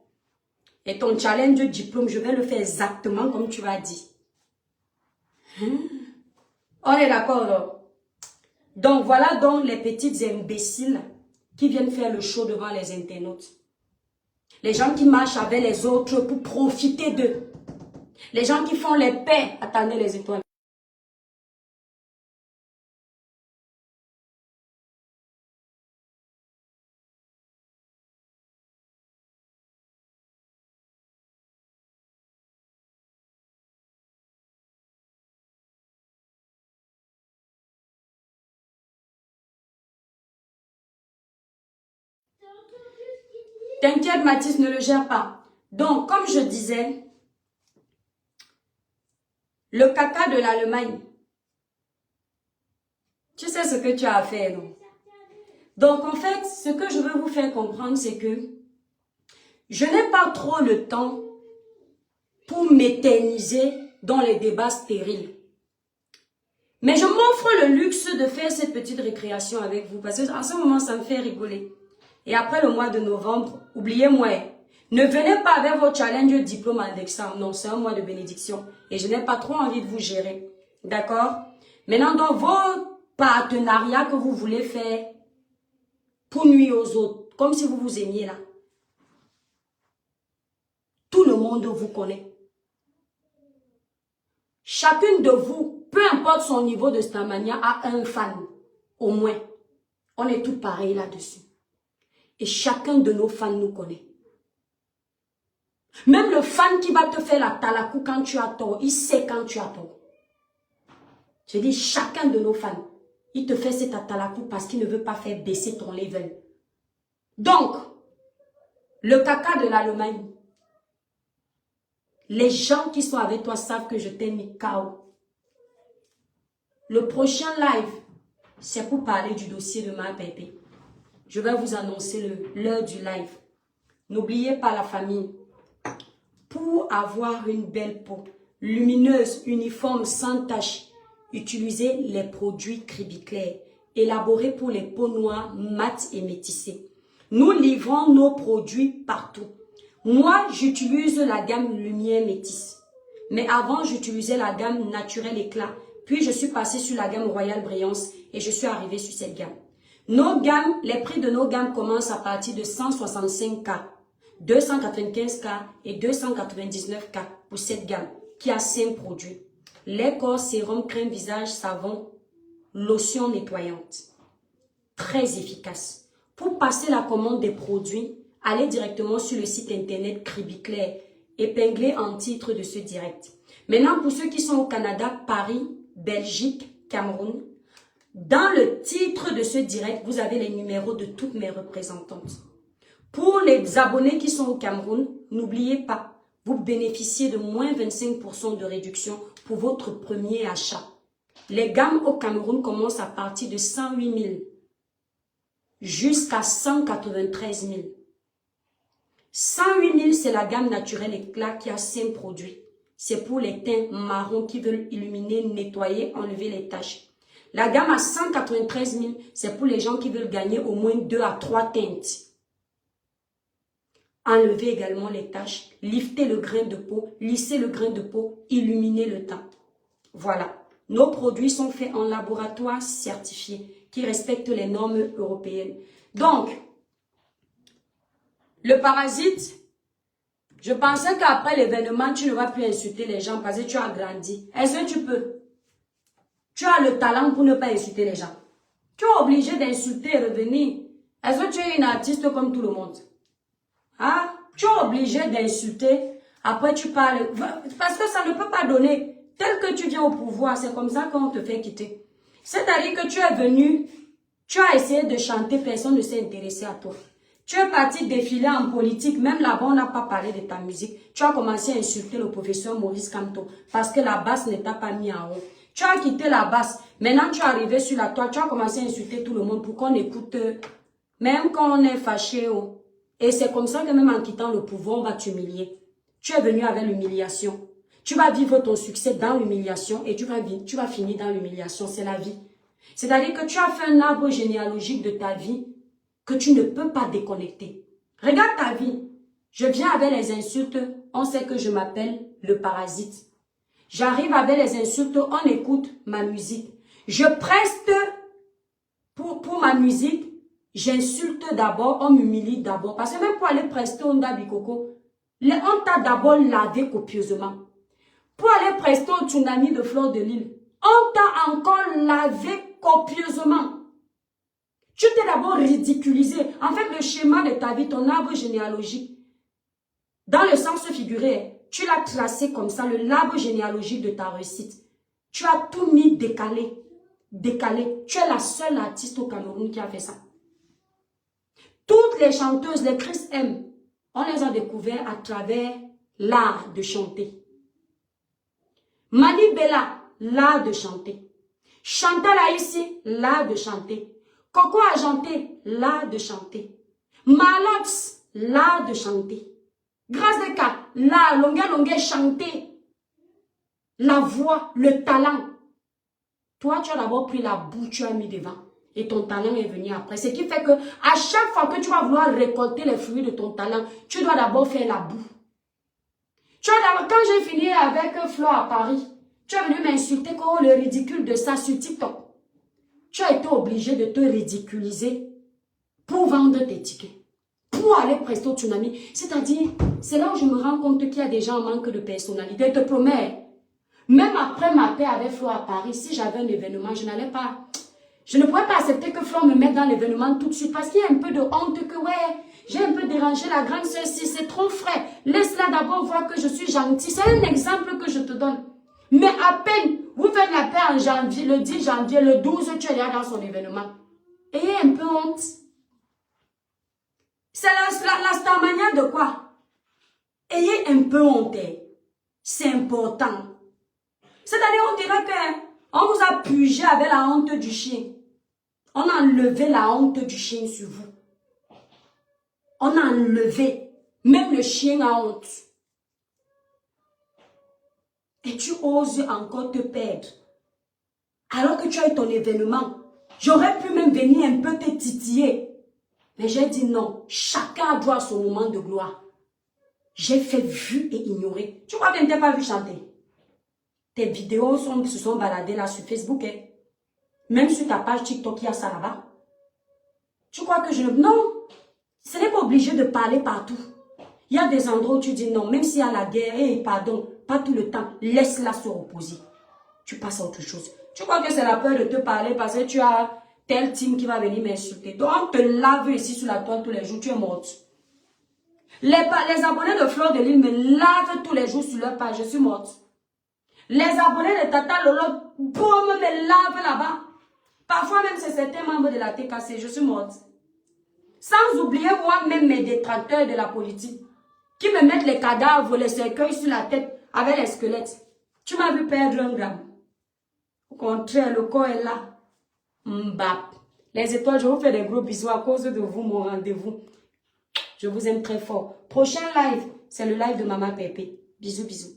S1: Et ton challenge diplôme, je vais le faire exactement comme tu as dit. On est d'accord, là? Donc, voilà donc les petites imbéciles qui viennent faire le show devant les internautes. Les gens qui marchent avec les autres pour profiter d'eux. Les gens qui font les paix. Attendez les étoiles. T'inquiète, Mathis, ne le gère pas. Donc, comme je disais, le caca de l'Allemagne, tu sais ce que tu as à faire, non? Donc, en fait, ce que je veux vous faire comprendre, c'est que je n'ai pas trop le temps pour m'éterniser dans les débats stériles. Mais je m'offre le luxe de faire cette petite récréation avec vous parce qu'en ce moment, ça me fait rigoler. Et après le mois de novembre, oubliez-moi, ne venez pas avec vos challenges diplôme en examen. Non, c'est un mois de bénédiction. Et je n'ai pas trop envie de vous gérer. D'accord? Maintenant, dans vos partenariats que vous voulez faire pour nuire aux autres, comme si vous vous aimiez là, tout le monde vous connaît. Chacune de vous, peu importe son niveau de stamania, a un fan. Au moins. On est tous pareils là-dessus. Et chacun de nos fans nous connaît. Même le fan qui va te faire la talakou quand tu as tort, il sait quand tu as tort. Je dis chacun de nos fans, il te fait cette talakou parce qu'il ne veut pas faire baisser ton level. Donc, le caca de l'Allemagne, les gens qui sont avec toi savent que je t'ai mis KO. Le prochain live, c'est pour parler du dossier de ma pépé. Je vais vous annoncer l'heure du live. N'oubliez pas la famille. Pour avoir une belle peau, lumineuse, uniforme, sans tache, utilisez les produits Cribiclair, élaborés pour les peaux noires, mates et métissées. Nous livrons nos produits partout. Moi, j'utilise la gamme Lumière Métisse. Mais avant, j'utilisais la gamme Naturel Éclat. Puis, je suis passée sur la gamme Royal Brillance et je suis arrivée sur cette gamme. Nos gammes, les prix de nos gammes commencent à partir de 165K, 295K et 299K pour cette gamme qui a 5 produits. Lait corps, sérum, crème visage, savon, lotion nettoyante. Très efficace. Pour passer la commande des produits, allez directement sur le site internet Cribiclair, épinglé en titre de ce direct. Maintenant, pour ceux qui sont au Canada, Paris, Belgique, Cameroun, dans le titre de ce direct, vous avez les numéros de toutes mes représentantes. Pour les abonnés qui sont au Cameroun, n'oubliez pas, vous bénéficiez de moins 25% de réduction pour votre premier achat. Les gammes au Cameroun commencent à partir de 108 000 jusqu'à 193 000. 108 000, c'est la gamme Naturel Éclat qui a 5 produits. C'est pour les teints marrons qui veulent illuminer, nettoyer, enlever les taches. La gamme à 193 000, c'est pour les gens qui veulent gagner au moins 2 à 3 teintes. Enlever également les taches, lifter le grain de peau, lisser le grain de peau, illuminer le teint. Voilà. Nos produits sont faits en laboratoire certifié qui respectent les normes européennes. Donc, le parasite, je pensais qu'après l'événement, tu ne vas plus insulter les gens parce que tu as grandi. Est-ce que tu peux? Tu as le talent pour ne pas insulter les gens. Tu es obligé d'insulter et revenir. Est-ce que tu es une artiste comme tout le monde? Ah, tu es obligé d'insulter. Après, tu parles. Parce que ça ne peut pas donner. Tel que tu viens au pouvoir, c'est comme ça qu'on te fait quitter. C'est-à-dire que tu es venu, tu as essayé de chanter, personne ne s'est intéressé à toi. Tu es parti défiler en politique, même là-bas, on n'a pas parlé de ta musique. Tu as commencé à insulter le professeur Maurice Kamto parce que la basse ne t'a pas mis en haut. Tu as quitté la basse. Maintenant, tu es arrivé sur la toile. Tu as commencé à insulter tout le monde pour qu'on écoute, même quand on est fâché. Oh. Et c'est comme ça que même en quittant le pouvoir, on va t'humilier. Tu es venu avec l'humiliation. Tu vas vivre ton succès dans l'humiliation et tu vas finir dans l'humiliation. C'est la vie. C'est-à-dire que tu as fait un arbre généalogique de ta vie que tu ne peux pas déconnecter. Regarde ta vie. Je viens avec les insultes. On sait que je m'appelle le parasite. J'arrive avec les insultes, on écoute ma musique. Je preste pour ma musique, j'insulte d'abord, on m'humilie d'abord. Parce que même pour aller prester au Ndabikoko, on t'a d'abord lavé copieusement. Pour aller prester au tsunami de Fleur de Lille, on t'a encore lavé copieusement. Tu t'es d'abord ridiculisé. En fait, le schéma de ta vie, ton arbre généalogique, dans le sens figuré, tu l'as tracé comme ça, l'arbre généalogique de ta réussite. Tu as tout mis décalé. Décalé. Tu es la seule artiste au Cameroun qui a fait ça. Toutes les chanteuses, les Chris M, On les a découverts à travers l'art de chanter. Mani Bella, l'art de chanter. Chantal Aïssi, l'art de chanter. Coco Argenté, l'art de chanter. Malox, l'art de chanter. Grâce de cas, l'art, longueur, chanter. La voix, le talent. Toi, tu as d'abord pris la boue, tu as mis devant. Et ton talent est venu après. Ce qui fait que à chaque fois que tu vas vouloir récolter les fruits de ton talent, tu dois d'abord faire la boue. Quand j'ai fini avec Flo à Paris, tu es venu m'insulter comme le ridicule de ça sur TikTok. Tu as été obligé de te ridiculiser pour vendre tes tickets. Pour aller prester au tsunami. C'est-à-dire, c'est là où je me rends compte qu'il y a des gens en manque de personnalité. Je te promets, même après ma paix avec Flo à Paris, si j'avais un événement, je n'allais pas... Je ne pourrais pas accepter que Flo me mette dans l'événement tout de suite parce qu'il y a un peu de honte que, ouais, j'ai un peu dérangé la grande sœur, si c'est trop frais. Laisse-la d'abord voir que je suis gentille. C'est un exemple que je te donne. Mais à peine, vous faites la paix en janvier, le 10 janvier, le 12, tu es là dans son événement. Ayez un peu honte. C'est la starmania de quoi? Ayez un peu honte. C'est important. C'est-à-dire, on dirait qu'on vous a purgé avec la honte du chien. On a enlevé la honte du chien sur vous. On a enlevé. Même le chien a honte. Et tu oses encore te perdre. Alors que tu as eu ton événement. J'aurais pu même venir un peu te titiller. Mais j'ai dit non. Chacun doit son moment de gloire. J'ai fait vu et ignorer. Tu crois que je ne t'ai pas vu chanter? Tes vidéos se sont baladées là sur Facebook. Hein? Même sur ta page TikTok, il y a ça là-bas. Tu crois que je ne... Non. Ce n'est pas obligé de parler partout. Il y a des endroits où tu dis non. Même s'il y a la guerre, et pardon, pas tout le temps. Laisse-la se reposer. Tu passes à autre chose. Tu crois que c'est la peur de te parler parce que tu as tel team qui va venir m'insulter. Donc on te lave ici sur la toile tous les jours. Tu es morte. Les abonnés de Fleur de Lille me lavent tous les jours sur leur page. Je suis morte. Les abonnés de Tata Lolo, boum, me lavent là-bas. Parfois même, c'est certains membres de la TKC. Je suis morte. Sans oublier moi-même mes détracteurs de la politique. Qui me mettent les cadavres, les cercueils sur la tête avec les squelettes. Tu m'as vu perdre 1 gramme. Au contraire, le corps est là. Mbap. Les étoiles, je vous fais des gros bisous à cause de vous, mon rendez-vous. Je vous aime très fort. Prochain live, c'est le live de Maman Pépé. Bisous, bisous.